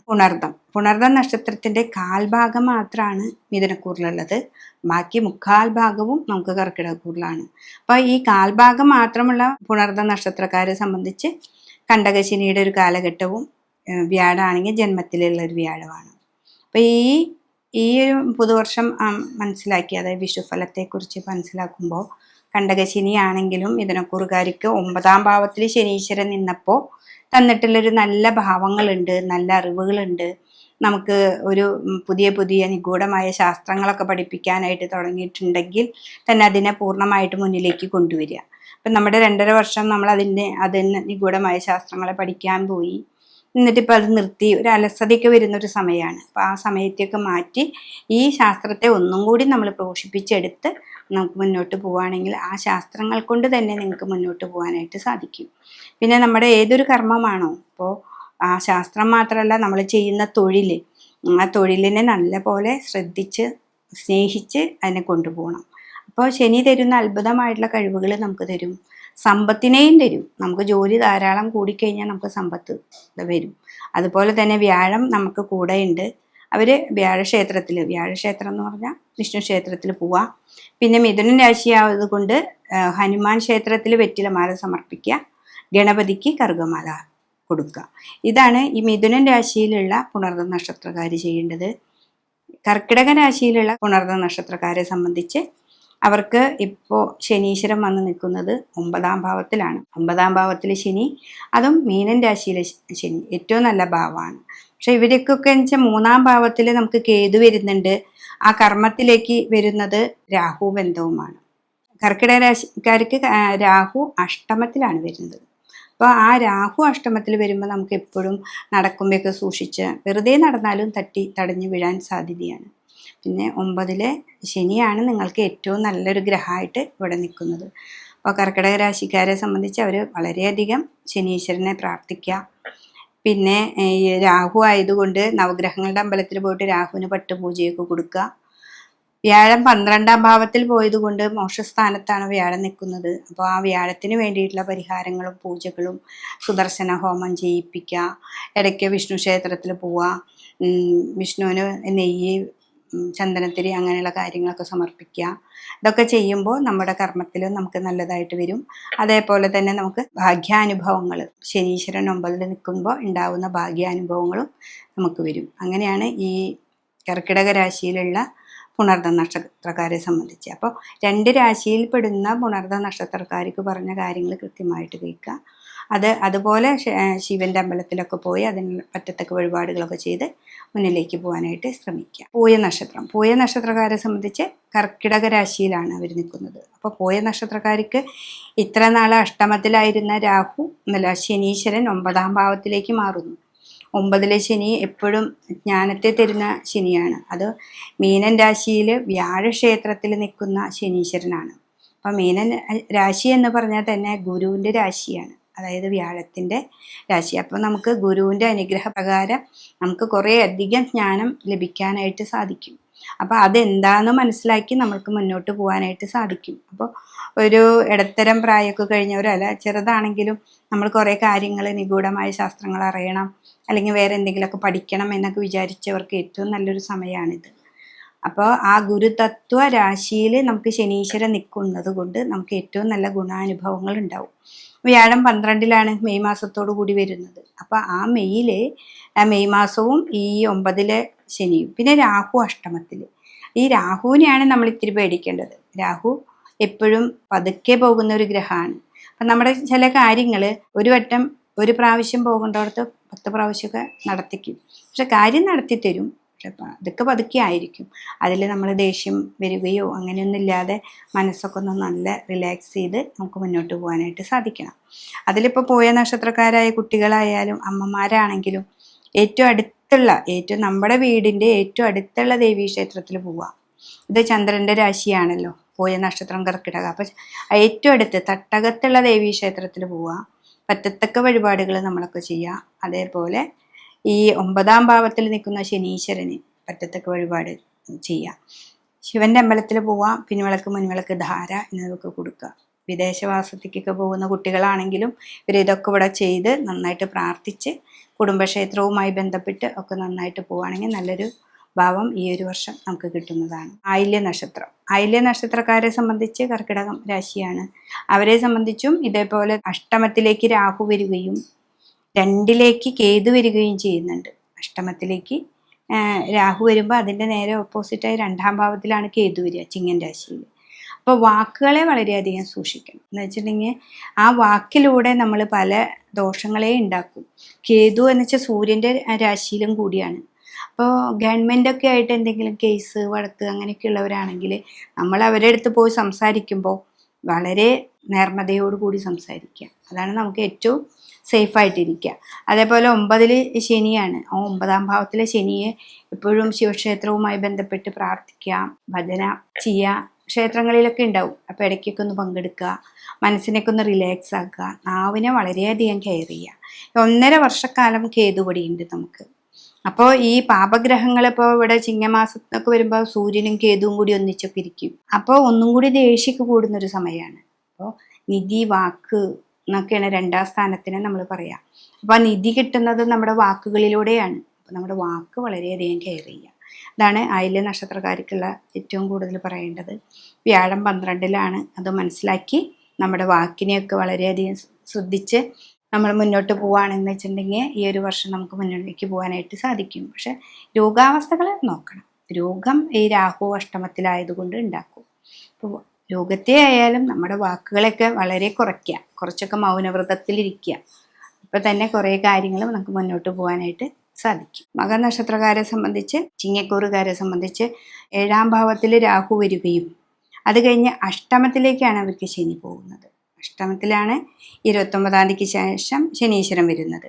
പുണർദം നക്ഷത്രത്തിൻ്റെ കാൽഭാഗം മാത്രമാണ് മിഥുനക്കൂറിലുള്ളത്. ബാക്കി 3/4 ഭാഗവും നമുക്ക് കർക്കിടകക്കൂറിലാണ്. അപ്പോൾ ഈ കാൽഭാഗം മാത്രമുള്ള പുണർദം നക്ഷത്രക്കാരെ സംബന്ധിച്ച് കണ്ടകശനിയുടെ ഒരു കാലഘട്ടവും വ്യാഴമാണെങ്കിൽ ജന്മത്തിലുള്ള ഒരു വ്യാഴമാണ്. അപ്പോൾ ഈ ഒരു പുതുവർഷം മനസ്സിലാക്കി, അതായത് വിഷുഫലത്തെക്കുറിച്ച് മനസ്സിലാക്കുമ്പോൾ കണ്ടകശനി ആണെങ്കിലും മിഥുനക്കൂറുകാർക്ക് 9ാം ഭാവത്തിൽ ശനീശ്വരൻ നിന്നപ്പോൾ തന്നിട്ടുള്ളൊരു നല്ല ഭാവങ്ങളുണ്ട്, നല്ല അറിവുകളുണ്ട്. നമുക്ക് ഒരു പുതിയ നിഗൂഢമായ ശാസ്ത്രങ്ങളൊക്കെ പഠിപ്പിക്കാനായിട്ട് തുടങ്ങിയിട്ടുണ്ടെങ്കിൽ തന്നെ അതിനെ പൂർണ്ണമായിട്ട് മുന്നിലേക്ക് കൊണ്ടുവരിക. അപ്പം നമ്മുടെ 2.5 വർഷം നമ്മൾ അതിന് നിഗൂഢമായ ശാസ്ത്രങ്ങളെ പഠിക്കാൻ പോയി, എന്നിട്ടിപ്പോൾ അത് നിർത്തി ഒരു അലസതയൊക്കെ വരുന്നൊരു സമയമാണ്. അപ്പോൾ ആ സമയത്തെയൊക്കെ മാറ്റി ഈ ശാസ്ത്രത്തെ ഒന്നും കൂടി നമ്മൾ പോഷിപ്പിച്ചെടുത്ത് നമുക്ക് മുന്നോട്ട് പോവുകയാണെങ്കിൽ ആ ശാസ്ത്രങ്ങൾ കൊണ്ട് തന്നെ നിങ്ങൾക്ക് മുന്നോട്ട് പോകാനായിട്ട് സാധിക്കും. പിന്നെ നമ്മുടെ ഏതൊരു കർമ്മമാണോ, ഇപ്പോൾ ആ ശാസ്ത്രം മാത്രമല്ല നമ്മൾ ചെയ്യുന്ന തൊഴിൽ, ആ തൊഴിലിനെ നല്ല പോലെ ശ്രദ്ധിച്ച് സ്നേഹിച്ച് അതിനെ കൊണ്ടുപോകണം. അപ്പോൾ ശനി തരുന്ന അത്ഭുതമായിട്ടുള്ള കഴിവുകൾ നമുക്ക് തരും, സമ്പത്തിനെയും തരും. നമുക്ക് ജോലി ധാരാളം കൂടിക്കഴിഞ്ഞാൽ നമുക്ക് സമ്പത്ത് വരും. അതുപോലെ തന്നെ വ്യാഴം നമുക്ക് കൂടെയുണ്ട്. അവർ വ്യാഴക്ഷേത്രം എന്ന് പറഞ്ഞാൽ വിഷ്ണു ക്ഷേത്രത്തിൽ പോവുക. പിന്നെ മിഥുനൻ രാശിയായത് കൊണ്ട് ഹനുമാൻ ക്ഷേത്രത്തിൽ വെറ്റിലമാല സമർപ്പിക്കുക, ഗണപതിക്ക് കറുകമാല കൊടുക്കുക. ഇതാണ് ഈ മിഥുനൻ രാശിയിലുള്ള പുണർദ നക്ഷത്രക്കാർ ചെയ്യേണ്ടത്. കർക്കിടക രാശിയിലുള്ള പുണർദ നക്ഷത്രക്കാരെ സംബന്ധിച്ച് അവർക്ക് ഇപ്പോൾ ശനീശ്വരൻ വന്ന് നിൽക്കുന്നത് 9ാം ഭാവത്തിലാണ്. 9ാം ഭാവത്തിൽ ശനി, അതും മീനൻ രാശിയിലെ ശനി ഏറ്റവും നല്ല ഭാവമാണ്. പക്ഷെ ഇവരൊക്കെ എന്ന് വെച്ചാൽ 3ാം ഭാവത്തിൽ നമുക്ക് കേതു വരുന്നുണ്ട്. ആ കർമ്മത്തിലേക്ക് വരുന്നത് രാഹു ബന്ധവുമാണ്. കർക്കിടക രാശിക്കാർക്ക് രാഹു അഷ്ടമത്തിലാണ് വരുന്നത്. അപ്പോൾ ആ രാഹു അഷ്ടമത്തിൽ വരുമ്പോൾ നമുക്ക് എപ്പോഴും നടക്കുമ്പോഴൊക്കെ സൂക്ഷിച്ച്, വെറുതെ നടന്നാലും തടഞ്ഞു വീഴാൻ സാധ്യതയാണ്. പിന്നെ 9ലെ ശനിയാണ് നിങ്ങൾക്ക് ഏറ്റവും നല്ലൊരു ഗ്രഹമായിട്ട് ഇവിടെ നിൽക്കുന്നത്. അപ്പോൾ കർക്കിടക രാശിക്കാരെ സംബന്ധിച്ച് അവർ വളരെയധികം ശനീശ്വരനെ പ്രാർത്ഥിക്കുക. പിന്നെ ഈ രാഹു ആയതുകൊണ്ട് നവഗ്രഹങ്ങളുടെ അമ്പലത്തിൽ പോയിട്ട് രാഹുവിന് പട്ടുപൂജയൊക്കെ കൊടുക്കുക. വ്യാഴം 12ാം ഭാവത്തിൽ പോയതുകൊണ്ട് മോക്ഷസ്ഥാനത്താണ് വ്യാഴം നിൽക്കുന്നത്. അപ്പോൾ ആ വ്യാഴത്തിന് വേണ്ടിയിട്ടുള്ള പരിഹാരങ്ങളും പൂജകളും സുദർശന ഹോമം ചെയ്യിപ്പിക്കുക. ഇടയ്ക്ക് വിഷ്ണു ക്ഷേത്രത്തിൽ പോവുക, വിഷ്ണുവിന് നെയ്യ് ചന്ദനത്തിരി അങ്ങനെയുള്ള കാര്യങ്ങളൊക്കെ സമർപ്പിക്കുക. ഇതൊക്കെ ചെയ്യുമ്പോൾ നമ്മുടെ കർമ്മത്തിലും നമുക്ക് നല്ലതായിട്ട് വരും. അതേപോലെ തന്നെ നമുക്ക് ഭാഗ്യാനുഭവങ്ങൾ, ശനീശ്വരൻ 9-ൽ നിൽക്കുമ്പോൾ ഉണ്ടാകുന്ന ഭാഗ്യാനുഭവങ്ങളും നമുക്ക് വരും. അങ്ങനെയാണ് ഈ കർക്കിടക രാശിയിലുള്ള പുണർദ നക്ഷത്രക്കാരെ സംബന്ധിച്ച്. അപ്പോൾ 2 രാശിയിൽ പെടുന്ന പുണർദ നക്ഷത്രക്കാർക്ക് പറഞ്ഞ കാര്യങ്ങൾ കൃത്യമായിട്ട് കേൾക്കുക. അതുപോലെ ശിവന്റെ അമ്പലത്തിലൊക്കെ പോയി അതിന് പറ്റത്തക്ക വഴിപാടുകളൊക്കെ ചെയ്ത് മുന്നിലേക്ക് പോകാനായിട്ട് ശ്രമിക്കുക. പൂയ നക്ഷത്രക്കാരെ സംബന്ധിച്ച് കർക്കിടക രാശിയിലാണ് അവർ നിൽക്കുന്നത്. അപ്പോൾ പൂയ നക്ഷത്രക്കാർക്ക് ഇത്ര നാൾ അഷ്ടമത്തിലായിരുന്ന രാഹു ശനീശ്വരൻ 9-ാം ഭാവത്തിലേക്ക് മാറുന്നു. 9-ലെ ശനി എപ്പോഴും ജ്ഞാനത്തെ തരുന്ന ശനിയാണ്. അത് മീനൻ രാശിയിൽ വ്യാഴക്ഷേത്രത്തിൽ നിൽക്കുന്ന ശനീശ്വരനാണ്. അപ്പം മീനൻ രാശി എന്ന് പറഞ്ഞാൽ തന്നെ ഗുരുവിൻ്റെ രാശിയാണ്, അതായത് വ്യാഴത്തിൻ്റെ രാശി. അപ്പോൾ നമുക്ക് ഗുരുവിൻ്റെ അനുഗ്രഹപ്രകാരം നമുക്ക് കുറേ അധികം ജ്ഞാനം ലഭിക്കാനായിട്ട് സാധിക്കും. അപ്പോൾ അതെന്താണെന്ന് മനസ്സിലാക്കി നമ്മൾക്ക് മുന്നോട്ട് പോകാനായിട്ട് സാധിക്കും. അപ്പോൾ ഒരു ഇടത്തരം പ്രായമൊക്കെ കഴിഞ്ഞവരല്ല, ചെറുതാണെങ്കിലും നമ്മൾ കുറേ കാര്യങ്ങൾ, നിഗൂഢമായ ശാസ്ത്രങ്ങൾ അറിയണം, അല്ലെങ്കിൽ വേറെ എന്തെങ്കിലുമൊക്കെ പഠിക്കണം എന്നൊക്കെ വിചാരിച്ചവർക്ക് ഏറ്റവും നല്ലൊരു സമയമാണിത്. അപ്പോൾ ആ ഗുരുതത്വ രാശിയിൽ നമുക്ക് ശനീശ്വരൻ നിൽക്കുന്നത് കൊണ്ട് നമുക്ക് ഏറ്റവും നല്ല ഗുണാനുഭവങ്ങൾ ഉണ്ടാവും. വ്യാഴം 12-ലാണ് മെയ് മാസത്തോടു കൂടി വരുന്നത്. അപ്പോൾ ആ മെയ് മാസവും ഈ 9-ലെ ശനിയും, പിന്നെ രാഹു അഷ്ടമത്തിൽ. ഈ രാഹുവിനെയാണ് നമ്മൾ ഇത്തിരി പേടിക്കേണ്ടത്. രാഹു എപ്പോഴും പതുക്കെ പോകുന്ന ഒരു ഗ്രഹമാണ്. അപ്പം നമ്മുടെ ചില കാര്യങ്ങൾ ഒരു പ്രാവശ്യം പോകേണ്ടടത്ത് 10 പ്രാവശ്യമൊക്കെ നടത്തിക്കും. പക്ഷെ കാര്യം നടത്തി തരും, പക്ഷെ അതൊക്കെ പതുക്കെ ആയിരിക്കും. അതിൽ നമ്മൾ ദേഷ്യം വരികയോ അങ്ങനെയൊന്നും ഇല്ലാതെ മനസ്സൊക്കെ ഒന്ന് നല്ല റിലാക്സ് ചെയ്ത് നമുക്ക് മുന്നോട്ട് പോകാനായിട്ട് സാധിക്കണം. അതിലിപ്പോൾ പോയ നക്ഷത്രക്കാരായ കുട്ടികളായാലും അമ്മമാരാണെങ്കിലും ഏറ്റവും നമ്മുടെ വീടിൻ്റെ ഏറ്റവും അടുത്തുള്ള ദേവീക്ഷേത്രത്തിൽ പോവുക. ഇത് ചന്ദ്രൻ്റെ രാശിയാണല്ലോ പോയ നക്ഷത്രം കർക്കിടക. അപ്പം ഏറ്റവും അടുത്ത് തട്ടകത്തുള്ള ദേവീക്ഷേത്രത്തിൽ പോവുക, പറ്റത്തക്ക വഴിപാടുകൾ നമ്മളൊക്കെ ചെയ്യുക. അതേപോലെ ഈ 9-ാം ഭാവത്തിൽ നിൽക്കുന്ന ശനീശ്വരന് പറ്റത്തക്ക വഴിപാട് ചെയ്യുക. ശിവന്റെ അമ്പലത്തിൽ പോവുക, പിൻവിളക്ക് മുൻവിളക്ക് ധാര എന്നിവയൊക്കെ കൊടുക്കുക. വിദേശവാസത്തിക്കൊക്കെ പോകുന്ന കുട്ടികളാണെങ്കിലും ഇതൊക്കെ ഇവിടെ ചെയ്ത് നന്നായിട്ട് പ്രാർത്ഥിച്ച് കുടുംബക്ഷേത്രവുമായി ബന്ധപ്പെട്ട് ഒക്കെ നന്നായിട്ട് പോവുകയാണെങ്കിൽ നല്ലൊരു ഭാവം ഈ ഒരു വർഷം നമുക്ക് കിട്ടുന്നതാണ്. ആയില്യ നക്ഷത്രക്കാരെ സംബന്ധിച്ച് കർക്കിടകം രാശിയാണ്. അവരെ സംബന്ധിച്ചും ഇതേപോലെ അഷ്ടമത്തിലേക്ക് രാഹു വരികയും 2-ലേക്ക് കേതു വരികയും ചെയ്യുന്നുണ്ട്. അഷ്ടമത്തിലേക്ക് രാഹു വരുമ്പോൾ അതിൻ്റെ നേരെ ഓപ്പോസിറ്റായി 2-ാം ഭാവത്തിലാണ് കേതു വരിക, ചിങ്ങൻ രാശിയിൽ. അപ്പോൾ വാക്കുകളെ വളരെയധികം സൂക്ഷിക്കണം. എന്ന് വെച്ചിട്ടുണ്ടെങ്കിൽ ആ വാക്കിലൂടെ നമ്മൾ പല ദോഷങ്ങളെ ഉണ്ടാക്കും. കേതു എന്ന് വെച്ചാൽ സൂര്യൻ്റെ രാശിയിലും കൂടിയാണ്. അപ്പോൾ ഗവൺമെൻറ്റൊക്കെ ആയിട്ട് എന്തെങ്കിലും കേസ് വഴക്ക് അങ്ങനെയൊക്കെ ഉള്ളവരാണെങ്കിൽ നമ്മൾ അവരുടെ അടുത്ത് പോയി സംസാരിക്കുമ്പോൾ വളരെ നേർമതയോടുകൂടി സംസാരിക്കുക. അതാണ് നമുക്ക് ഏറ്റവും സേഫായിട്ടിരിക്കുക. അതേപോലെ 9-ൽ ശനിയാണ്. 9-ാം ഭാവത്തിലെ ശനിയെ എപ്പോഴും ശിവക്ഷേത്രവുമായി ബന്ധപ്പെട്ട് പ്രാർത്ഥിക്കുക, ഭജന ചെയ്യുക. ക്ഷേത്രങ്ങളിലൊക്കെ ഉണ്ടാവും. അപ്പോൾ ഇടയ്ക്കൊക്കെ ഒന്ന് പങ്കെടുക്കുക, മനസ്സിനൊക്കെ ഒന്ന് റിലാക്സ് ആക്കുക, നാവിനെ വളരെയധികം കെയർ ചെയ്യുക. 1.5 വർഷക്കാലം കേതുപടിയുണ്ട് നമുക്ക്. അപ്പോൾ ഈ പാപഗ്രഹങ്ങൾ ഇപ്പോൾ ഇവിടെ ചിങ്ങമാസത്തൊക്കെ വരുമ്പോൾ സൂര്യനും കേതുവും കൂടി ഒന്നിച്ചൊക്കെ ഇരിക്കും. അപ്പോൾ ഒന്നും കൂടി ദേഷ്യക്ക് കൂടുന്നൊരു സമയമാണ്. അപ്പോൾ നിധി, വാക്ക് എന്നൊക്കെയാണ് 2-ാം സ്ഥാനത്തിന് നമ്മൾ പറയാം. അപ്പോൾ ആ നിധി കിട്ടുന്നത് നമ്മുടെ വാക്കുകളിലൂടെയാണ്. അപ്പോൾ നമ്മുടെ വാക്ക് വളരെയധികം കെയർ ചെയ്യുക. ഇതാണ് ആയില്യ നക്ഷത്രക്കാർക്കുള്ള ഏറ്റവും കൂടുതൽ പറയേണ്ടത്. വ്യാഴം 12-ലാണ്. അത് മനസ്സിലാക്കി നമ്മുടെ വാക്കിനെയൊക്കെ വളരെയധികം ശ്രദ്ധിച്ച് നമ്മൾ മുന്നോട്ട് പോവുകയാണെന്ന് വെച്ചിട്ടുണ്ടെങ്കിൽ ഈ ഒരു വർഷം നമുക്ക് മുന്നിലേക്ക് പോകാനായിട്ട് സാധിക്കും. പക്ഷെ രോഗാവസ്ഥകൾ നോക്കണം. രോഗം ഈ രാഹു അഷ്ടമത്തിലായതുകൊണ്ട് ഉണ്ടാക്കും. അപ്പോൾ രോഗത്തെ ആയാലും നമ്മുടെ വാക്കുകളൊക്കെ വളരെ കുറച്ചൊക്കെ മൗനവ്രതത്തിലിരിക്കുക. അപ്പോൾ തന്നെ കുറേ കാര്യങ്ങൾ നമുക്ക് മുന്നോട്ട് പോകാനായിട്ട് സാധിക്കും. മകനക്ഷത്രക്കാരെ സംബന്ധിച്ച്, ചിങ്ങക്കൂറുകാരെ സംബന്ധിച്ച് 7-ാം ഭാവത്തിൽ രാഹു വരികയും അത് കഴിഞ്ഞ് അഷ്ടമത്തിലേക്കാണ് അവർക്ക് ശനി പോകുന്നത്. അഷ്ടമത്തിലാണ് 29-ാം തീയതിക്ക് ശേഷം ശനീശ്വരൻ വരുന്നത്.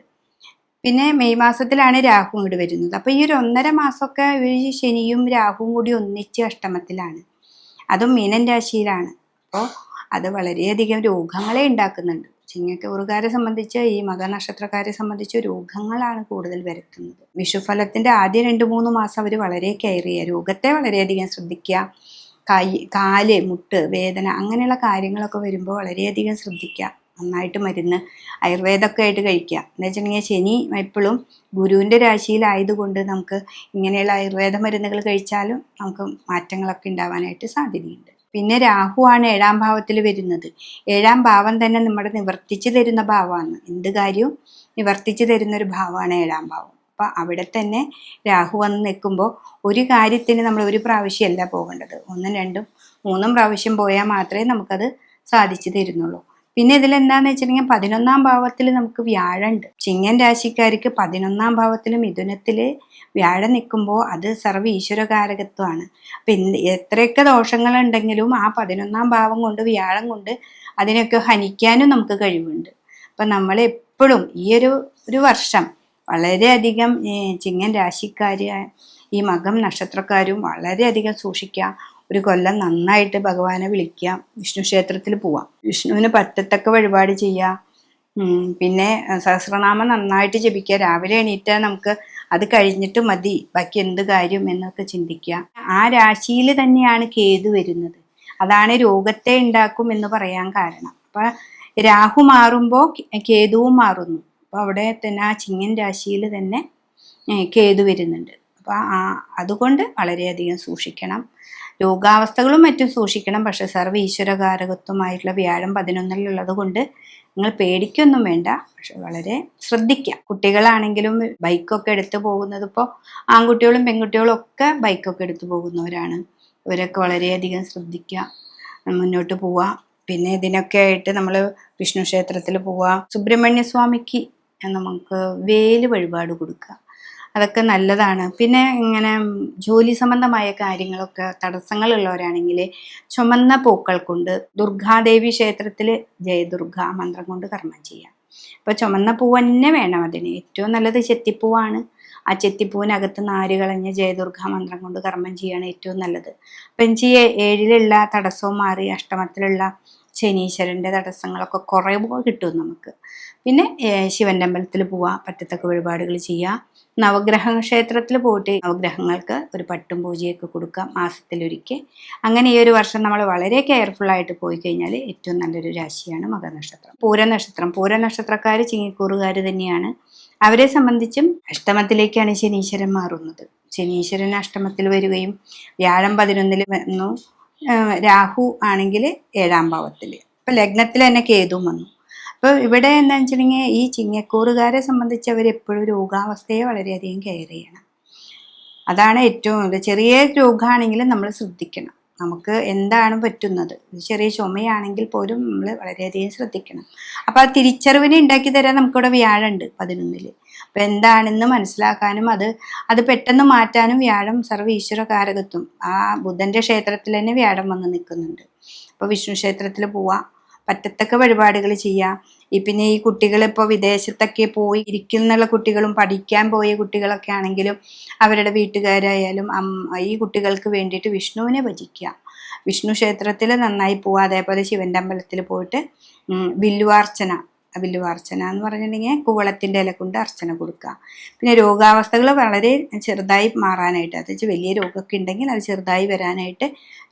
പിന്നെ മെയ് മാസത്തിലാണ് രാഹു ഇങ്ങോട്ട് വരുന്നത്. അപ്പോൾ ഈ ഒരു 1.5 മാസമൊക്കെ ഈ ശനിയും രാഹുവും കൂടി ഒന്നിച്ച് അഷ്ടമത്തിലാണ്. അതും മീനൻ രാശിയിലാണ്. അപ്പോൾ അത് വളരെയധികം രോഗങ്ങളെ ഉണ്ടാക്കുന്നുണ്ട്. ചിങ്ങക്കൂറുകാരെ സംബന്ധിച്ച്, ഈ മകനക്ഷത്രക്കാരെ സംബന്ധിച്ച് രോഗങ്ങളാണ് കൂടുതൽ വരുത്തുന്നത്. വിഷുഫലത്തിൻ്റെ ആദ്യ 2-3 മാസം അവർ വളരെ കെയർ ചെയ്യുക, രോഗത്തെ വളരെയധികം ശ്രദ്ധിക്കുക. കാല്, മുട്ട് വേദന അങ്ങനെയുള്ള കാര്യങ്ങളൊക്കെ വരുമ്പോൾ വളരെയധികം ശ്രദ്ധിക്കുക. നന്നായിട്ട് മരുന്ന് ആയുർവേദമൊക്കെ ആയിട്ട് കഴിക്കുക. എന്ന് വെച്ചിട്ടുണ്ടെങ്കിൽ ശനി എപ്പോഴും ഗുരുവിൻ്റെ രാശിയിലായതുകൊണ്ട് നമുക്ക് ഇങ്ങനെയുള്ള ആയുർവേദ മരുന്നുകൾ കഴിച്ചാലും നമുക്ക് മാറ്റങ്ങളൊക്കെ ഉണ്ടാവാനായിട്ട് സാധ്യതയുണ്ട്. പിന്നെ രാഹുവാണ് 7ാം ഭാവത്തിൽ വരുന്നത്. 7ാം ഭാവം തന്നെ നമ്മുടെ നിവർത്തിച്ചു തരുന്ന ഭാവമാണ്. എന്ത് കാര്യവും നിവർത്തിച്ചു തരുന്നൊരു ഭാവമാണ് 7ാം ഭാവം. അപ്പം അവിടെ തന്നെ രാഹു വന്ന് നിൽക്കുമ്പോൾ ഒരു കാര്യത്തിന് നമ്മൾ ഒരു പ്രാവശ്യമല്ല പോകേണ്ടത്, 1, 2, 3 പ്രാവശ്യം പോയാൽ മാത്രമേ നമുക്കത് സാധിച്ചു തരുന്നുള്ളൂ. പിന്നെ ഇതിലെന്താന്ന് വെച്ചിട്ടുണ്ടെങ്കിൽ 11ാം ഭാവത്തിൽ നമുക്ക് വ്യാഴമുണ്ട്. ചിങ്ങൻ രാശിക്കാർക്ക് 11ാം ഭാവത്തിൽ മിഥുനത്തിൽ വ്യാഴം നിൽക്കുമ്പോൾ അത് സർവ്വ ഈശ്വരകാരകത്വമാണ്. അപ്പം എത്രയൊക്കെ ദോഷങ്ങളുണ്ടെങ്കിലും ആ 11ാം ഭാവം കൊണ്ട് വ്യാഴം കൊണ്ട് അതിനൊക്കെ ഹനിക്കാനും നമുക്ക് കഴിവുണ്ട്. അപ്പം നമ്മൾ എപ്പോഴും ഈ ഒരു വർഷം വളരെയധികം ചിങ്ങൻ രാശിക്കാർ, ഈ മകം നക്ഷത്രക്കാരും വളരെയധികം സൂക്ഷിക്കുക. ഒരു കൊല്ലം നന്നായിട്ട് ഭഗവാനെ വിളിക്കുക, വിഷ്ണു ക്ഷേത്രത്തിൽ പോവാം, വിഷ്ണുവിന് പറ്റത്തക്ക വഴിപാട് ചെയ്യുക, പിന്നെ സഹസ്രനാമം നന്നായിട്ട് ജപിക്കുക. രാവിലെ എണീറ്റാൽ നമുക്ക് അത് കഴിഞ്ഞിട്ട് മതി ബാക്കി എന്ത് കാര്യം എന്നൊക്കെ ചിന്തിക്കുക. ആ രാശിയിൽ തന്നെയാണ് കേതു വരുന്നത്. അതാണ് രോഗത്തെ ഉണ്ടാക്കും എന്ന് പറയാൻ കാരണം. അപ്പം രാഹു മാറുമ്പോൾ കേതുവും മാറുന്നു. അപ്പോൾ അവിടെ തന്നെ ആ ചിങ്ങൻ രാശിയിൽ തന്നെ കേതു വരുന്നുണ്ട്. അപ്പോൾ അതുകൊണ്ട് വളരെയധികം സൂക്ഷിക്കണം. രോഗാവസ്ഥകളും മറ്റും സൂക്ഷിക്കണം. പക്ഷെ സർവ്വ ഈശ്വരകാരകത്വമായിട്ടുള്ള വ്യാഴം 11-ലുള്ളത് കൊണ്ട് നിങ്ങൾ പേടിക്കൊന്നും വേണ്ട. പക്ഷെ വളരെ ശ്രദ്ധിക്കുക. കുട്ടികളാണെങ്കിലും ബൈക്കൊക്കെ എടുത്തു പോകുന്നത്, ഇപ്പോൾ ആൺകുട്ടികളും പെൺകുട്ടികളും ഒക്കെ ബൈക്കൊക്കെ എടുത്തു പോകുന്നവരാണ്. ഇവരൊക്കെ വളരെയധികം ശ്രദ്ധിക്കുക, മുന്നോട്ട് പോവുക. പിന്നെ ഇതിനൊക്കെ ആയിട്ട് നമ്മൾ വിഷ്ണു ക്ഷേത്രത്തിൽ പോവുക. സുബ്രഹ്മണ്യ സ്വാമിക്ക് നമുക്ക് വേല് വഴിപാട് കൊടുക്കുക, അതൊക്കെ നല്ലതാണ്. പിന്നെ ഇങ്ങനെ ജോലി സംബന്ധമായ കാര്യങ്ങളൊക്കെ തടസ്സങ്ങളുള്ളവരാണെങ്കിൽ ചുമന്ന പൂക്കൾ കൊണ്ട് ദുർഗാദേവി ക്ഷേത്രത്തിൽ ജയദുർഗ മന്ത്രം കൊണ്ട് കർമ്മം ചെയ്യാം. അപ്പോൾ ചുമന്ന പൂവ് തന്നെ വേണം അതിന്. ഏറ്റവും നല്ലത് ചെത്തിപ്പൂവാണ്. ആ ചെത്തിപ്പൂവിനകത്ത് നാര് കളഞ്ഞ് ജയദുർഗ മന്ത്രം കൊണ്ട് കർമ്മം ചെയ്യാണ് ഏറ്റവും നല്ലത്. അപ്പം എനിക്ക് 7-ലുള്ള തടസ്സവും മാറി അഷ്ടമത്തിലുള്ള ശനീശ്വരൻ്റെ തടസ്സങ്ങളൊക്കെ കുറേ കിട്ടും നമുക്ക്. പിന്നെ ശിവൻ്റെ അമ്പലത്തിൽ പോവുക, പറ്റത്തക്ക വഴിപാടുകൾ ചെയ്യുക. നവഗ്രഹ ക്ഷേത്രത്തിൽ പോയിട്ട് നവഗ്രഹങ്ങൾക്ക് ഒരു പട്ടും പൂജയൊക്കെ കൊടുക്കാം മാസത്തിലൊരിക്കൽ. അങ്ങനെ ഈ ഒരു വർഷം നമ്മൾ വളരെ കെയർഫുള്ളായിട്ട് പോയി കഴിഞ്ഞാൽ ഏറ്റവും നല്ലൊരു രാശിയാണ് മകനക്ഷത്രം. പൂരനക്ഷത്രക്കാർ ചിങ്ങിക്കൂറുകാർ തന്നെയാണ്. അവരെ സംബന്ധിച്ചും അഷ്ടമത്തിലേക്കാണ് ശനീശ്വരൻ മാറുന്നത്. ശനീശ്വരൻ അഷ്ടമത്തിൽ വരികയും വ്യാഴം 11-ൽ വന്നു, രാഹു ആണെങ്കിൽ 7ാം ഭാവത്തിൽ, ഇപ്പം ലഗ്നത്തിൽ തന്നെ കേതുവും വന്നു. അപ്പോൾ ഇവിടെ എന്താണെന്ന് വെച്ചിട്ടുണ്ടെങ്കിൽ ഈ ചിങ്ങക്കൂറുകാരെ സംബന്ധിച്ച് അവരെപ്പോഴും രോഗാവസ്ഥയെ വളരെയധികം കെയർ ചെയ്യണം. അതാണ് ഏറ്റവും ചെറിയ രോഗമാണെങ്കിലും നമ്മൾ ശ്രദ്ധിക്കണം. നമുക്ക് എന്താണ് പറ്റുന്നത്, ചെറിയ ചുമയാണെങ്കിൽ പോലും നമ്മൾ വളരെയധികം ശ്രദ്ധിക്കണം. അപ്പോൾ ആ തിരിച്ചറിവിനെ ഉണ്ടാക്കി തരാൻ നമുക്കിവിടെ വ്യാഴമുണ്ട് 11-ൽ. അപ്പോൾ എന്താണെന്ന് മനസ്സിലാക്കാനും അത് പെട്ടെന്ന് മാറ്റാനും വ്യാഴം സർവ്വ ഈശ്വരകാരകത്വം. ആ ബുധൻ്റെ ക്ഷേത്രത്തിൽ തന്നെ വ്യാഴം വന്ന് നിൽക്കുന്നുണ്ട്. അപ്പോൾ വിഷ്ണു ക്ഷേത്രത്തിൽ പോവാം, പറ്റത്തക്ക വഴിപാടുകൾ ചെയ്യാം. പിന്നെ ഈ കുട്ടികളിപ്പോൾ വിദേശത്തൊക്കെ പോയി ഇരിക്കുന്നുള്ള കുട്ടികളും പഠിക്കാൻ പോയ കുട്ടികളൊക്കെ ആണെങ്കിലും അവരുടെ വീട്ടുകാരായാലും ഈ കുട്ടികൾക്ക് വേണ്ടിയിട്ട് വിഷ്ണുവിനെ ഭജിക്കുക. വിഷ്ണു ക്ഷേത്രത്തിൽ നന്നായി പോവുക. അതേപോലെ ശിവൻ്റെ അമ്പലത്തിൽ പോയിട്ട് വില്ലുവാർച്ചന എന്ന് പറഞ്ഞിട്ടുണ്ടെങ്കിൽ കൂവളത്തിൻ്റെ ഇല കൊണ്ട് അർച്ചന കൊടുക്കുക. പിന്നെ രോഗാവസ്ഥകൾ വളരെ ചെറുതായി മാറാനായിട്ട്, അത് വലിയ രോഗമൊക്കെ ഉണ്ടെങ്കിൽ അത് ചെറുതായി വരാനായിട്ട്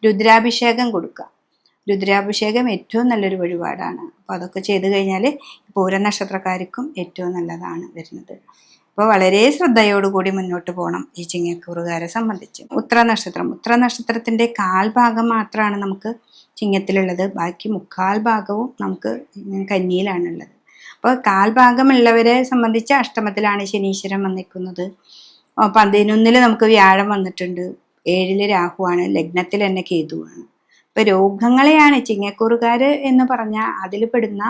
രുദ്രാഭിഷേകം കൊടുക്കുക. രുദ്രാഭിഷേകം ഏറ്റവും നല്ലൊരു വഴിപാടാണ്. അപ്പോൾ അതൊക്കെ ചെയ്തു കഴിഞ്ഞാൽ പൂരനക്ഷത്രക്കാർക്കും ഏറ്റവും നല്ലതാണ് വരുന്നത്. അപ്പോൾ വളരെ ശ്രദ്ധയോടുകൂടി മുന്നോട്ട് പോകണം ഈ ചിങ്ങക്കൂറുകാരെ സംബന്ധിച്ച്. ഉത്രനക്ഷത്രത്തിൻ്റെ കാൽഭാഗം മാത്രമാണ് നമുക്ക് ചിങ്ങത്തിലുള്ളത്. ബാക്കി 3/4 ഭാഗവും നമുക്ക് കന്നിയിലാണുള്ളത്. അപ്പോൾ കാൽഭാഗമുള്ളവരെ സംബന്ധിച്ച് അഷ്ടമത്തിലാണ് ശനീശ്വരൻ വന്നിരിക്കുന്നത്. 11-ൽ നമുക്ക് വ്യാഴം വന്നിട്ടുണ്ട്, 7-ൽ രാഹുവാണ്, ലഗ്നത്തിൽ തന്നെ കേതുവാണ്. ഇപ്പൊ രോഗങ്ങളെയാണ് ചിങ്ങക്കൂറുകാർ എന്ന് പറഞ്ഞാൽ അതിൽ പെടുന്ന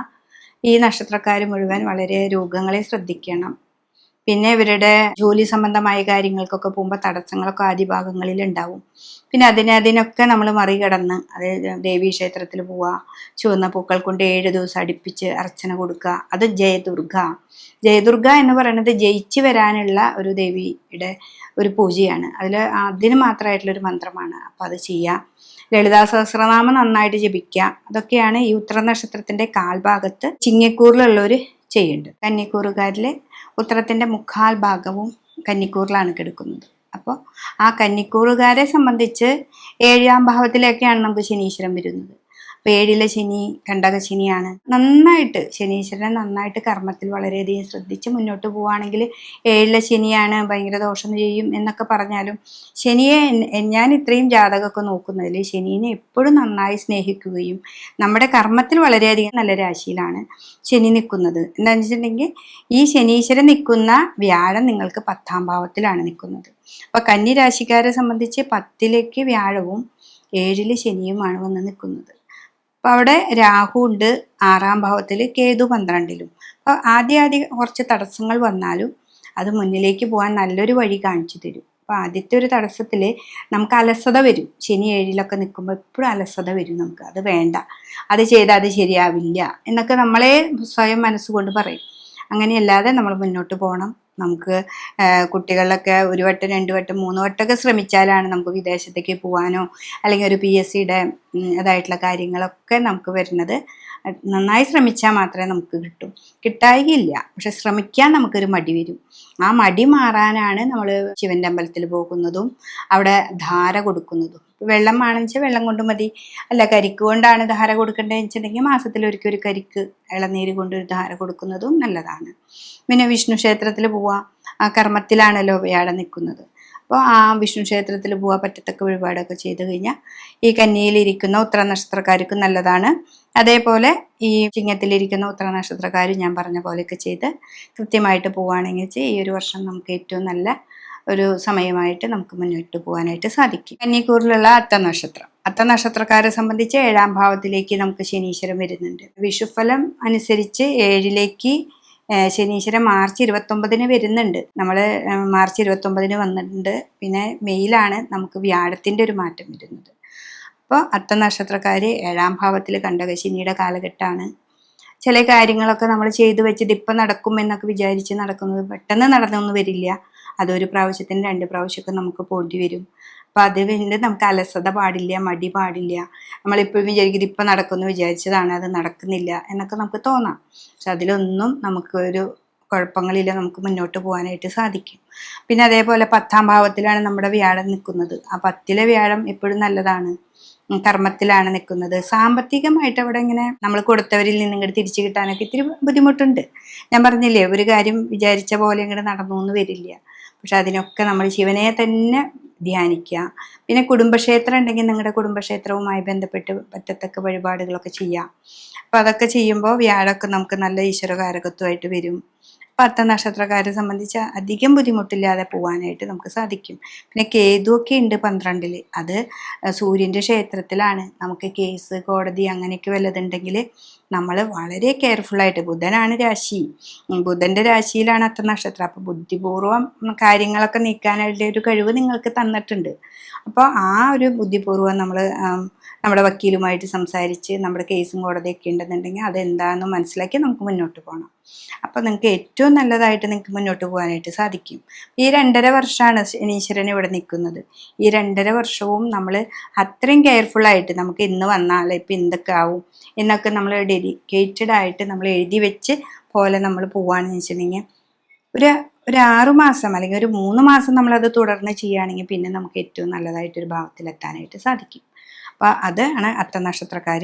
ഈ നക്ഷത്രക്കാർ മുഴുവൻ വളരെ രോഗങ്ങളെ ശ്രദ്ധിക്കണം. പിന്നെ ഇവരുടെ ജോലി സംബന്ധമായ കാര്യങ്ങൾക്കൊക്കെ പോകുമ്പോൾ തടസ്സങ്ങളൊക്കെ ആദ്യ ഭാഗങ്ങളിൽ ഉണ്ടാവും. പിന്നെ അതിനൊക്കെ നമ്മൾ മറികടന്ന് അതായത് ദേവീക്ഷേത്രത്തിൽ പോവുക, ചുവന്ന പൂക്കൾ കൊണ്ട് 7 ദിവസം അടുപ്പിച്ച് അർച്ചന കൊടുക്കുക. അത് ജയദുർഗ എന്ന് പറയുന്നത് ജയിച്ചു വരാനുള്ള ഒരു ദേവിയുടെ ഒരു പൂജയാണ്. അതിന് മാത്രമായിട്ടുള്ളൊരു മന്ത്രമാണ്. അപ്പോൾ അത് ചെയ്യുക. ലളിതാ സഹസ്രനാമം നന്നായിട്ട് ജപിക്കുക. അതൊക്കെയാണ് ഈ ഉത്തരനക്ഷത്രത്തിന്റെ കാൽഭാഗത്ത് ചിങ്ങക്കൂറിലുള്ളവർ ചെയ്യേണ്ടത്. കന്നിക്കൂറുകാരിൽ ഉത്തരത്തിന്റെ 3/4 ഭാഗവും കന്നിക്കൂറിലാണ് കിടക്കുന്നത്. അപ്പോൾ ആ കന്നിക്കൂറുകാരെ സംബന്ധിച്ച് 7ാം ഭാവത്തിലേക്കാണ് നമുക്ക് ശനീശ്വരൻ വരുന്നത്. അപ്പോൾ 7-ലെ ശനി കണ്ടകശനിയാണ്. നന്നായിട്ട് ശനീശ്വരനെ നന്നായിട്ട് കർമ്മത്തിൽ വളരെയധികം ശ്രദ്ധിച്ച് മുന്നോട്ട് പോവുകയാണെങ്കിൽ 7-ലെ ശനിയാണ് ഭയങ്കര ദോഷം ചെയ്യും എന്നൊക്കെ പറഞ്ഞാലും ശനിയെ ഞാൻ ഇത്രയും ജാതകമൊക്കെ നോക്കുന്നതിൽ ശനീനെ എപ്പോഴും നന്നായി സ്നേഹിക്കുകയും നമ്മുടെ കർമ്മത്തിൽ വളരെയധികം നല്ല രാശിയിലാണ് ശനി നിൽക്കുന്നത്. എന്താണെന്ന് വെച്ചിട്ടുണ്ടെങ്കിൽ ഈ ശനീശ്വരൻ നിൽക്കുന്ന വ്യാഴം നിങ്ങൾക്ക് 10-ാം ഭാവത്തിലാണ് നിൽക്കുന്നത്. അപ്പോൾ കന്നി രാശിക്കാരെ സംബന്ധിച്ച് 10-ലേക്ക് വ്യാഴവും 7-ല് ശനിയുമാണ് വന്ന് നിൽക്കുന്നത്. അപ്പോൾ അവിടെ രാഹു ഉണ്ട് 6-ാം ഭാവത്തിൽ, കേതു 12-ലും. അപ്പോൾ ആദ്യം കുറച്ച് തടസ്സങ്ങൾ വന്നാലും അത് മുന്നിലേക്ക് പോകാൻ നല്ലൊരു വഴി കാണിച്ചു തരും. അപ്പോൾ ആദ്യത്തെ ഒരു തടസ്സത്തിൽ നമുക്ക് അലസത വരും. ശനി 7-ലൊക്കെ നിൽക്കുമ്പോൾ എപ്പോഴും അലസത വരും. നമുക്ക് അത് വേണ്ട, അത് ചെയ്താൽ അത് ശരിയാവില്ല എന്നൊക്കെ നമ്മളെ സ്വയം മനസ്സുകൊണ്ട് പറയും. അങ്ങനെയല്ലാതെ നമ്മൾ മുന്നോട്ട് പോകണം. നമുക്ക് കുട്ടികളിലൊക്കെ 1 വട്ടം 2 വട്ടം 3 വട്ടമൊക്കെ ശ്രമിച്ചാലാണ് നമുക്ക് വിദേശത്തേക്ക് പോകാനോ അല്ലെങ്കിൽ ഒരു PSCയുടെ അതായിട്ടുള്ള കാര്യങ്ങളൊക്കെ നമുക്ക് വരുന്നത്. നന്നായി ശ്രമിച്ചാൽ മാത്രമേ നമുക്ക് കിട്ടും. കിട്ടായികയില്ല, പക്ഷെ ശ്രമിക്കാൻ നമുക്കൊരു മടി വരും. ആ മടി മാറാനാണ് നമ്മൾ ശിവൻ്റെ അമ്പലത്തിൽ പോകുന്നതും അവിടെ ധാര കൊടുക്കുന്നതും. വെള്ളം ആണെന്ന് വെച്ചാൽ വെള്ളം കൊണ്ട് മതി. അല്ല, കരിക്ക് കൊണ്ടാണ് ധാര കൊടുക്കേണ്ടതെന്ന് വെച്ചിട്ടുണ്ടെങ്കിൽ മാസത്തിലൊരിക്കൽ ഒരു കരിക്ക് ഇളനീര് കൊണ്ട് ഒരു ധാര കൊടുക്കുന്നതും നല്ലതാണ്. പിന്നെ വിഷ്ണു ക്ഷേത്രത്തിൽ പോവുക, ആ കർമ്മത്തിലാണല്ലോ വ്യാഴം നിൽക്കുന്നത്. അപ്പോൾ ആ വിഷ്ണു ക്ഷേത്രത്തിൽ പോവുക, പറ്റത്തക്ക വഴിപാടൊക്കെ ചെയ്ത് കഴിഞ്ഞാൽ ഈ കന്നിയിലിരിക്കുന്ന ഉത്തര നക്ഷത്രക്കാർക്ക് നല്ലതാണ്. അതേപോലെ ഈ ചിങ്ങത്തിലിരിക്കുന്ന ഉത്തര നക്ഷത്രക്കാർ ഞാൻ പറഞ്ഞ പോലെയൊക്കെ ചെയ്ത് കൃത്യമായിട്ട് പോവുകയാണെങ്കിൽ ഈ ഒരു വർഷം നമുക്ക് ഏറ്റവും നല്ല ഒരു സമയമായിട്ട് നമുക്ക് മുന്നോട്ട് പോകാനായിട്ട് സാധിക്കും. കന്നിക്കൂറിലുള്ള അത്ത നക്ഷത്രക്കാരെ സംബന്ധിച്ച് 7-ാം ഭാവത്തിലേക്ക് നമുക്ക് ശനീശ്വരൻ വരുന്നുണ്ട്. വിഷുഫലം അനുസരിച്ച് 7-ലേക്ക് ശനീശ്വരൻ മാർച്ച് 29-ന് വരുന്നുണ്ട്. നമ്മൾ മാർച്ച് 29-ന് വന്നിട്ടുണ്ട്. പിന്നെ മെയിലാണ് നമുക്ക് വ്യാഴത്തിൻ്റെ ഒരു മാറ്റം വരുന്നത്. അപ്പോൾ അത്ത നക്ഷത്രക്കാർ 7-ാം ഭാവത്തിൽ കണ്ടകശനിയുടെ കാലഘട്ടമാണ്. ചില കാര്യങ്ങളൊക്കെ നമ്മൾ ചെയ്തു വെച്ചിട്ട് ഇപ്പം നടക്കും എന്നൊക്കെ വിചാരിച്ച് നടക്കുന്നത് പെട്ടെന്ന് നടന്നൊന്നും വരില്ല. അതൊരു പ്രാവശ്യത്തിന് 2 പ്രാവശ്യമൊക്കെ നമുക്ക് പോണ്ടി വരും. അപ്പോൾ അതുകൊണ്ട് നമുക്ക് അലസത പാടില്ല, മടി പാടില്ല. നമ്മളിപ്പോഴും വിചാരിക്കുന്നത് ഇപ്പം നടക്കുമെന്ന് വിചാരിച്ചതാണ്, അത് നടക്കുന്നില്ല എന്നൊക്കെ നമുക്ക് തോന്നാം. പക്ഷെ അതിലൊന്നും നമുക്കൊരു കുഴപ്പങ്ങളില്ല, നമുക്ക് മുന്നോട്ട് പോകാനായിട്ട് സാധിക്കും. പിന്നെ അതേപോലെ 10-ാം ഭാവത്തിലാണ് നമ്മുടെ വ്യാഴം നിൽക്കുന്നത്. ആ 10-ലെ വ്യാഴം എപ്പോഴും നല്ലതാണ്, കർമ്മത്തിലാണ് നിൽക്കുന്നത്. സാമ്പത്തികമായിട്ട് അവിടെ ഇങ്ങനെ നമ്മൾ കൊടുത്തവരിൽ നിന്ന് ഇങ്ങോട്ട് തിരിച്ചു കിട്ടാനൊക്കെ ഇത്തിരി ബുദ്ധിമുട്ടുണ്ട്. ഞാൻ പറഞ്ഞില്ലേ, ഒരു കാര്യം വിചാരിച്ച പോലെ ഇങ്ങോട്ട് നടന്നൊന്നും വരില്ല. പക്ഷെ അതിനൊക്കെ നമ്മൾ ശിവനെ തന്നെ ധ്യാനിക്കുക. പിന്നെ കുടുംബക്ഷേത്രം ഉണ്ടെങ്കിൽ നിങ്ങളുടെ കുടുംബക്ഷേത്രവുമായി ബന്ധപ്പെട്ട് പറ്റത്തക്ക വഴിപാടുകളൊക്കെ ചെയ്യാം. അപ്പം അതൊക്കെ ചെയ്യുമ്പോൾ വ്യാഴമൊക്കെ നമുക്ക് നല്ല ഈശ്വരകാരകത്വമായിട്ട് വരും. 10 നക്ഷത്രക്കാരെ സംബന്ധിച്ച് അധികം ബുദ്ധിമുട്ടില്ലാതെ പോകാനായിട്ട് നമുക്ക് സാധിക്കും. പിന്നെ കേതുവൊക്കെ ഉണ്ട് 12-ൽ. അത് സൂര്യൻ്റെ ക്ഷേത്രത്തിലാണ്. നമുക്ക് കേസ്, കോടതി അങ്ങനെയൊക്കെ വല്ലതുണ്ടെങ്കിൽ നമ്മൾ വളരെ കെയർഫുള്ളായിട്ട്, ബുധനാണ് രാശി, ബുധൻ്റെ രാശിയിലാണ് അത്ത നക്ഷത്രം. അപ്പോൾ ബുദ്ധിപൂർവ്വം കാര്യങ്ങളൊക്കെ നീക്കാനായിട്ട് ഒരു കഴിവ് നിങ്ങൾക്ക് തന്നിട്ടുണ്ട്. അപ്പോൾ ആ ഒരു ബുദ്ധിപൂർവ്വം നമ്മൾ നമ്മുടെ വക്കീലുമായിട്ട് സംസാരിച്ച് നമ്മുടെ കേസും കോടതിയൊക്കെ ഉണ്ടെന്നുണ്ടെങ്കിൽ അതെന്താണെന്ന് മനസ്സിലാക്കി നമുക്ക് മുന്നോട്ട് പോകണം. അപ്പോൾ നിങ്ങൾക്ക് ഏറ്റവും നല്ലതായിട്ട് നിങ്ങൾക്ക് മുന്നോട്ട് പോകാനായിട്ട് സാധിക്കും. ഈ 2.5 വർഷമാണ് ശനീശ്വരൻ ഇവിടെ നിൽക്കുന്നത്. ഈ 2.5 വർഷവും നമ്മൾ അത്രയും കെയർഫുള്ളായിട്ട് നമുക്ക് ഇന്ന് വന്നാൽ ഇപ്പം എന്തൊക്കെ ആവും എന്നൊക്കെ നമ്മൾ ഡെഡിക്കേറ്റഡ് ആയിട്ട് നമ്മൾ എഴുതി വെച്ച് പോലെ നമ്മൾ പോവുകയാണെന്ന് വെച്ചിട്ടുണ്ടെങ്കിൽ ഒരു 6 മാസം അല്ലെങ്കിൽ ഒരു 3 മാസം നമ്മളത് തുടർന്ന് ചെയ്യുകയാണെങ്കിൽ പിന്നെ നമുക്ക് ഏറ്റവും നല്ലതായിട്ടൊരു ഭാവത്തിലെത്താനായിട്ട് സാധിക്കും. അപ്പോൾ അതാണ് അത്ത നക്ഷത്രക്കാർ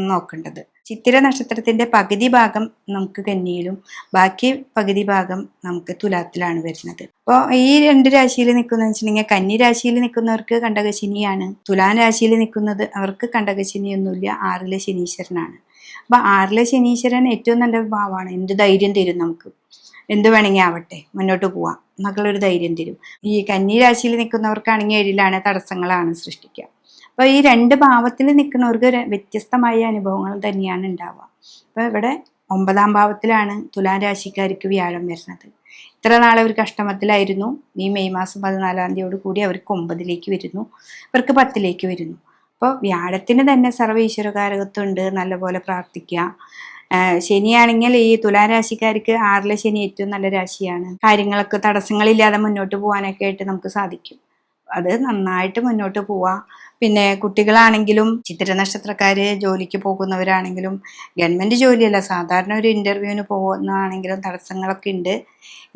നോക്കേണ്ടത്. ചിത്തിര നക്ഷത്രത്തിൻ്റെ പകുതി ഭാഗം നമുക്ക് കന്നിയിലും ബാക്കി പകുതി ഭാഗം നമുക്ക് തുലാത്തിലാണ് വരുന്നത്. അപ്പോൾ ഈ 2 രാശിയിൽ നിൽക്കുന്ന വെച്ചിട്ടുണ്ടെങ്കിൽ കന്നി രാശിയിൽ നിൽക്കുന്നവർക്ക് കണ്ടകശനിയാണ്. തുലാൻ രാശിയിൽ നിൽക്കുന്നത് അവർക്ക് കണ്ടകശനിയൊന്നുമില്ല, 6-ലെ ശനീശ്വരനാണ്. അപ്പോൾ 6-ലെ ശനീശ്വരൻ ഏറ്റവും നല്ല ഭാവമാണ്. എന്ത് ധൈര്യം തരും, നമുക്ക് എന്ത് വേണമെങ്കിൽ ആവട്ടെ മുന്നോട്ട് പോവാം എന്നൊക്കെയുള്ളൊരു ധൈര്യം തരും. ഈ കന്നി രാശിയിൽ നിൽക്കുന്നവർക്കാണെങ്കിൽ 7-ലാണ് തടസ്സങ്ങളാണ് സൃഷ്ടിക്കുക. അപ്പോൾ ഈ 2 ഭാവത്തിൽ നിൽക്കുന്നവർക്ക് വ്യത്യസ്തമായ അനുഭവങ്ങൾ തന്നെയാണ് ഉണ്ടാവുക. അപ്പോൾ ഇവിടെ 9-ാം ഭാവത്തിലാണ് തുലാം രാശിക്കാർക്ക് വ്യാഴം വരുന്നത്. ഇത്ര നാളെ അവർക്ക് അഷ്ടമത്തിലായിരുന്നു. ഈ മെയ് മാസം 14-ാം തീയതിയോട് കൂടി അവർക്ക് 9-ലേക്ക് വരുന്നു, ഇവർക്ക് 10-ലേക്ക് വരുന്നു. അപ്പോൾ വ്യാഴത്തിന് തന്നെ സർവ്വ ഈശ്വരകാരകത്വം ഉണ്ട്, നല്ലപോലെ പ്രാർത്ഥിക്കുക. ശനിയാണെങ്കിൽ ഈ തുലാരാശിക്കാർക്ക് 6-ലെ ശനി ഏറ്റവും നല്ല രാശിയാണ്. കാര്യങ്ങളൊക്കെ തടസ്സങ്ങളില്ലാതെ മുന്നോട്ട് പോകാനൊക്കെ ആയിട്ട് നമുക്ക് സാധിക്കും. അത് നന്നായിട്ട് മുന്നോട്ട് പോവാം. പിന്നെ കുട്ടികളാണെങ്കിലും ചിത്തിര നക്ഷത്രക്കാര് ജോലിക്ക് പോകുന്നവരാണെങ്കിലും ഗവൺമെൻറ് ജോലിയല്ല, സാധാരണ ഒരു ഇൻ്റർവ്യൂവിന് പോകുന്നതാണെങ്കിലും തടസ്സങ്ങളൊക്കെ ഉണ്ട്.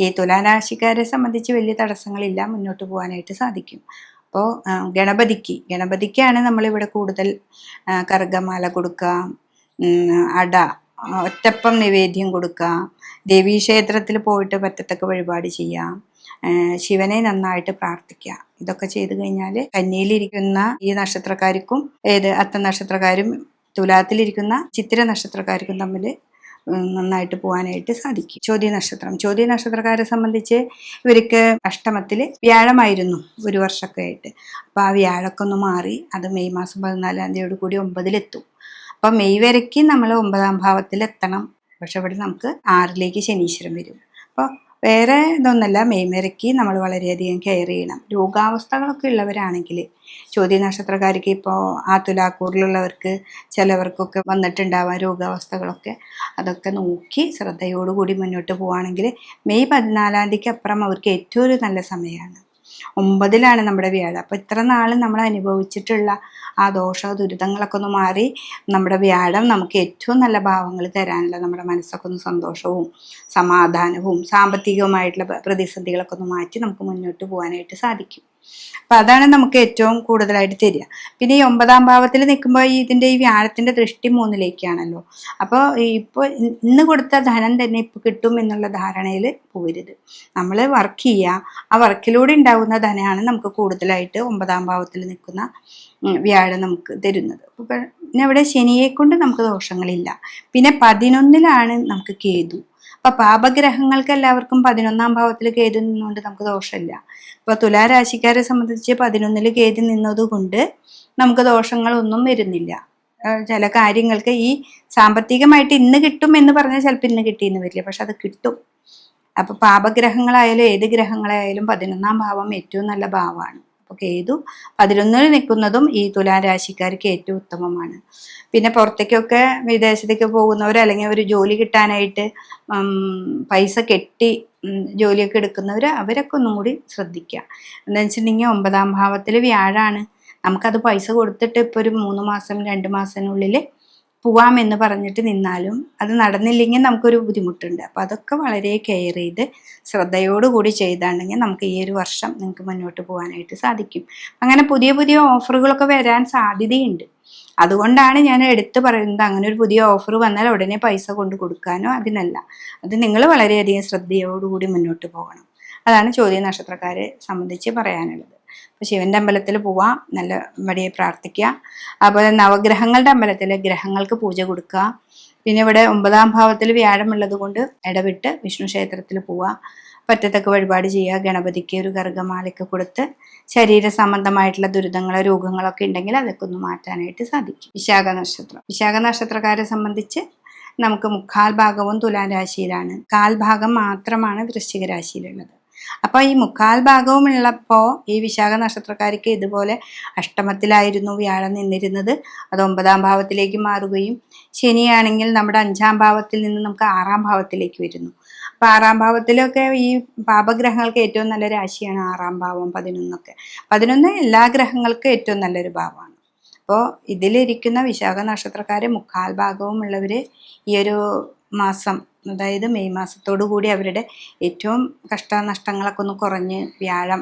ഈ തുലാരാശിക്കാരെ സംബന്ധിച്ച് വലിയ തടസ്സങ്ങളില്ല, മുന്നോട്ട് പോകാനായിട്ട് സാധിക്കും. അപ്പോൾ ഗണപതിക്കാണ് നമ്മളിവിടെ കൂടുതൽ കറുകമാല കൊടുക്കുക, അട, ഒറ്റപ്പം നിവേദ്യം കൊടുക്കുക, ദേവീക്ഷേത്രത്തിൽ പോയിട്ട് പറ്റത്തക്ക വഴിപാട് ചെയ്യാം, ശിവനെ നന്നായിട്ട് പ്രാർത്ഥിക്കുക. ഇതൊക്കെ ചെയ്തു കഴിഞ്ഞാൽ കന്നിയിലിരിക്കുന്ന ഈ നക്ഷത്രക്കാർക്കും അത്ത നക്ഷത്രക്കാരും തുലാത്തിലിരിക്കുന്ന ചിത്തിര നക്ഷത്രക്കാർക്കും തമ്മിൽ നന്നായിട്ട് പോകാനായിട്ട് സാധിക്കും. ചോദ്യ നക്ഷത്രക്കാരെ സംബന്ധിച്ച് ഇവർക്ക് അഷ്ടമത്തിൽ വ്യാഴമായിരുന്നു ഒരു വർഷമൊക്കെ ആയിട്ട്. അപ്പോൾ ആ വ്യാഴമൊക്കെ ഒന്ന് മാറി അത് മെയ് മാസം 14-ാം തീയതിയോട് കൂടി 9-ലെത്തും. അപ്പം മെയ് വരയ്ക്ക് നമ്മൾ 9-ാം ഭാവത്തിലെത്തണം. പക്ഷെ ഇവിടെ നമുക്ക് 6-ലേക്ക് ശനീശ്വരൻ വരും. അപ്പോൾ വേറെ ഇതൊന്നല്ല, മെയ് വരയ്ക്ക് നമ്മൾ വളരെയധികം കെയർ ചെയ്യണം. രോഗാവസ്ഥകളൊക്കെ ഉള്ളവരാണെങ്കിൽ, ചോദ്യ നക്ഷത്രക്കാർക്ക് ഇപ്പോൾ ആ തുലാക്കൂറിലുള്ളവർക്ക് ചിലവർക്കൊക്കെ വന്നിട്ടുണ്ടാവാം രോഗാവസ്ഥകളൊക്കെ, അതൊക്കെ നോക്കി ശ്രദ്ധയോടുകൂടി മുന്നോട്ട് പോവുകയാണെങ്കിൽ മെയ് 14-ാം തീയതിക്ക് അപ്പുറം അവർക്ക് ഏറ്റവും ഒരു നല്ല സമയമാണ്. 9-ലാണ് നമ്മുടെ വ്യാഴം. അപ്പോൾ ഇത്ര നാൾ നമ്മൾ അനുഭവിച്ചിട്ടുള്ള ആ ദോഷ ദുരിതങ്ങളൊക്കെ ഒന്ന് മാറി നമ്മുടെ വ്യാഴം നമുക്ക് ഏറ്റവും നല്ല ഭാവങ്ങൾ തരാനുള്ള, നമ്മുടെ മനസ്സൊക്കെ ഒന്ന് സന്തോഷവും സമാധാനവും സാമ്പത്തികവുമായിട്ടുള്ള പ്രതിസന്ധികളൊക്കെ ഒന്ന് മാറ്റി നമുക്ക് മുന്നോട്ട് പോകാനായിട്ട് സാധിക്കും. അപ്പം അതാണ് നമുക്ക് ഏറ്റവും കൂടുതലായിട്ട് തരിക. പിന്നെ ഈ 9-ാം ഭാവത്തിൽ നിൽക്കുമ്പോൾ ഇതിൻ്റെ ഈ വ്യാഴത്തിൻ്റെ ദൃഷ്ടി 3-ലേക്കാണല്ലോ. അപ്പോൾ ഇപ്പോൾ ഇന്ന് കൊടുത്ത ധനം തന്നെ ഇപ്പോൾ കിട്ടും എന്നുള്ള ധാരണയിൽ പോരുത്. നമ്മൾ വർക്ക് ചെയ്യുക, ആ വർക്കിലൂടെ ഉണ്ടാകുന്ന ധനമാണ് നമുക്ക് കൂടുതലായിട്ട് 9-ാം ഭാവത്തിൽ നിൽക്കുന്ന വ്യാഴം നമുക്ക് തരുന്നത്. പിന്നെ അവിടെ ശനിയെ കൊണ്ട് നമുക്ക് ദോഷങ്ങളില്ല. പിന്നെ 11-ലാണ് നമുക്ക് കേതു. അപ്പൊ പാപഗ്രഹങ്ങൾക്ക് എല്ലാവർക്കും 11-ാം ഭാവത്തിൽ കേതു നിന്നുകൊണ്ട് നമുക്ക് ദോഷമില്ല. ഇപ്പൊ തുലാരാശിക്കാരെ സംബന്ധിച്ച് 11-ൽ കേതു നിന്നതുകൊണ്ട് നമുക്ക് ദോഷങ്ങളൊന്നും വരുന്നില്ല. ചില കാര്യങ്ങൾക്ക് ഈ സാമ്പത്തികമായിട്ട് ഇന്ന് കിട്ടും എന്ന് പറഞ്ഞാൽ ചിലപ്പോൾ ഇന്ന് കിട്ടിയെന്ന് വരില്ല, പക്ഷെ അത് കിട്ടും. അപ്പൊ പാപഗ്രഹങ്ങളായാലും ഏത് ഗ്രഹങ്ങളായാലും 11-ാം ഭാവം ഏറ്റവും നല്ല ഭാവമാണ്. അപ്പോൾ കേതു 11-ൽ നിൽക്കുന്നതും ഈ തുലാരാശിക്കാർക്ക് ഏറ്റവും ഉത്തമമാണ്. പിന്നെ പുറത്തേക്കൊക്കെ വിദേശത്തേക്ക് പോകുന്നവർ, അല്ലെങ്കിൽ ഒരു ജോലി കിട്ടാനായിട്ട് പൈസ കെട്ടി ജോലിയൊക്കെ എടുക്കുന്നവർ, അവരൊക്കെ ഒന്നും കൂടി ശ്രദ്ധിക്കുക. എന്താ വെച്ചിട്ടുണ്ടെങ്കിൽ 9-ാം ഭാവത്തിൽ വ്യാഴാണ്. നമുക്കത് പൈസ കൊടുത്തിട്ട് ഇപ്പോൾ ഒരു 3 മാസം 2 മാസത്തിനുള്ളിൽ പോവാമെന്ന് പറഞ്ഞിട്ട് നിന്നാലും അത് നടന്നില്ലെങ്കിൽ നമുക്കൊരു ബുദ്ധിമുട്ടുണ്ട്. അപ്പോൾ അതൊക്കെ വളരെ കെയർ ചെയ്ത് ശ്രദ്ധയോടുകൂടി ചെയ്താണെങ്കിൽ നമുക്ക് ഈ ഒരു വർഷം നിങ്ങൾക്ക് മുന്നോട്ട് പോകാനായിട്ട് സാധിക്കും. അങ്ങനെ പുതിയ പുതിയ ഓഫറുകളൊക്കെ വരാൻ സാധ്യതയുണ്ട്. അതുകൊണ്ടാണ് ഞാൻ എടുത്തു പറയുന്നത്, അങ്ങനെ ഒരു പുതിയ ഓഫർ വന്നാൽ ഉടനെ പൈസ കൊണ്ട് കൊടുക്കാനോ അതിനല്ല. അത് നിങ്ങൾ വളരെയധികം ശ്രദ്ധയോടുകൂടി മുന്നോട്ട് പോകണം. അതാണ് ചോദ്യ നക്ഷത്രക്കാരെ സംബന്ധിച്ച് പറയാനുള്ളത്. അപ്പോൾ ശിവന്റെ അമ്പലത്തിൽ പോവാം, നല്ല വടിയെ പ്രാർത്ഥിക്കുക. അതുപോലെ നവഗ്രഹങ്ങളുടെ അമ്പലത്തിൽ ഗ്രഹങ്ങൾക്ക് പൂജ കൊടുക്കുക. പിന്നെ ഇവിടെ 9-ാം ഭാവത്തിൽ വ്യാഴമുള്ളത് കൊണ്ട് ഇടവിട്ട് വിഷ്ണു ക്ഷേത്രത്തിൽ പോവുക, പറ്റത്തക്ക വഴിപാട് ചെയ്യുക, ഗണപതിക്ക് ഒരു കറുകമാലയൊക്കെ കൊടുത്ത് ശരീര സംബന്ധമായിട്ടുള്ള ദുരിതങ്ങളോ രോഗങ്ങളൊക്കെ ഉണ്ടെങ്കിൽ അതൊക്കെ ഒന്ന് മാറ്റാനായിട്ട് സാധിക്കും. വിശാഖ നക്ഷത്രക്കാരെ സംബന്ധിച്ച് നമുക്ക് 1/4 ഭാഗവും തുലാം രാശിയിലാണ്, 1/4 ഭാഗം മാത്രമാണ് വൃശ്ചിക രാശിയിലുള്ളത്. അപ്പോൾ ഈ 1/4 ഭാഗവും ഉള്ളപ്പോൾ ഈ വിശാഖ നക്ഷത്രക്കാർക്ക് ഇതുപോലെ അഷ്ടമത്തിലായിരുന്നു വ്യാഴം നിന്നിരുന്നത്, അത് 9-ാം ഭാവത്തിലേക്ക് മാറുകയും ശനിയാണെങ്കിൽ നമ്മുടെ 5-ാം ഭാവത്തിൽ നിന്ന് നമുക്ക് 6-ാം ഭാവത്തിലേക്ക് വരുന്നു. അപ്പോൾ 6-ാം ഭാവത്തിലൊക്കെ ഈ പാപഗ്രഹങ്ങൾക്ക് ഏറ്റവും നല്ല രാശിയാണ് 6-ാം ഭാവം, 11 11 എല്ലാ ഗ്രഹങ്ങൾക്കും ഏറ്റവും നല്ലൊരു ഭാവമാണ്. അപ്പോൾ ഇതിലിരിക്കുന്ന വിശാഖ നക്ഷത്രക്കാരെ 1/4 ഭാഗവും ഉള്ളവർ ഈ ഒരു മാസം, അതായത് മെയ് മാസത്തോടു കൂടി അവരുടെ ഏറ്റവും കഷ്ടനഷ്ടങ്ങളൊക്കെ ഒന്ന് കുറഞ്ഞ് വ്യാഴം,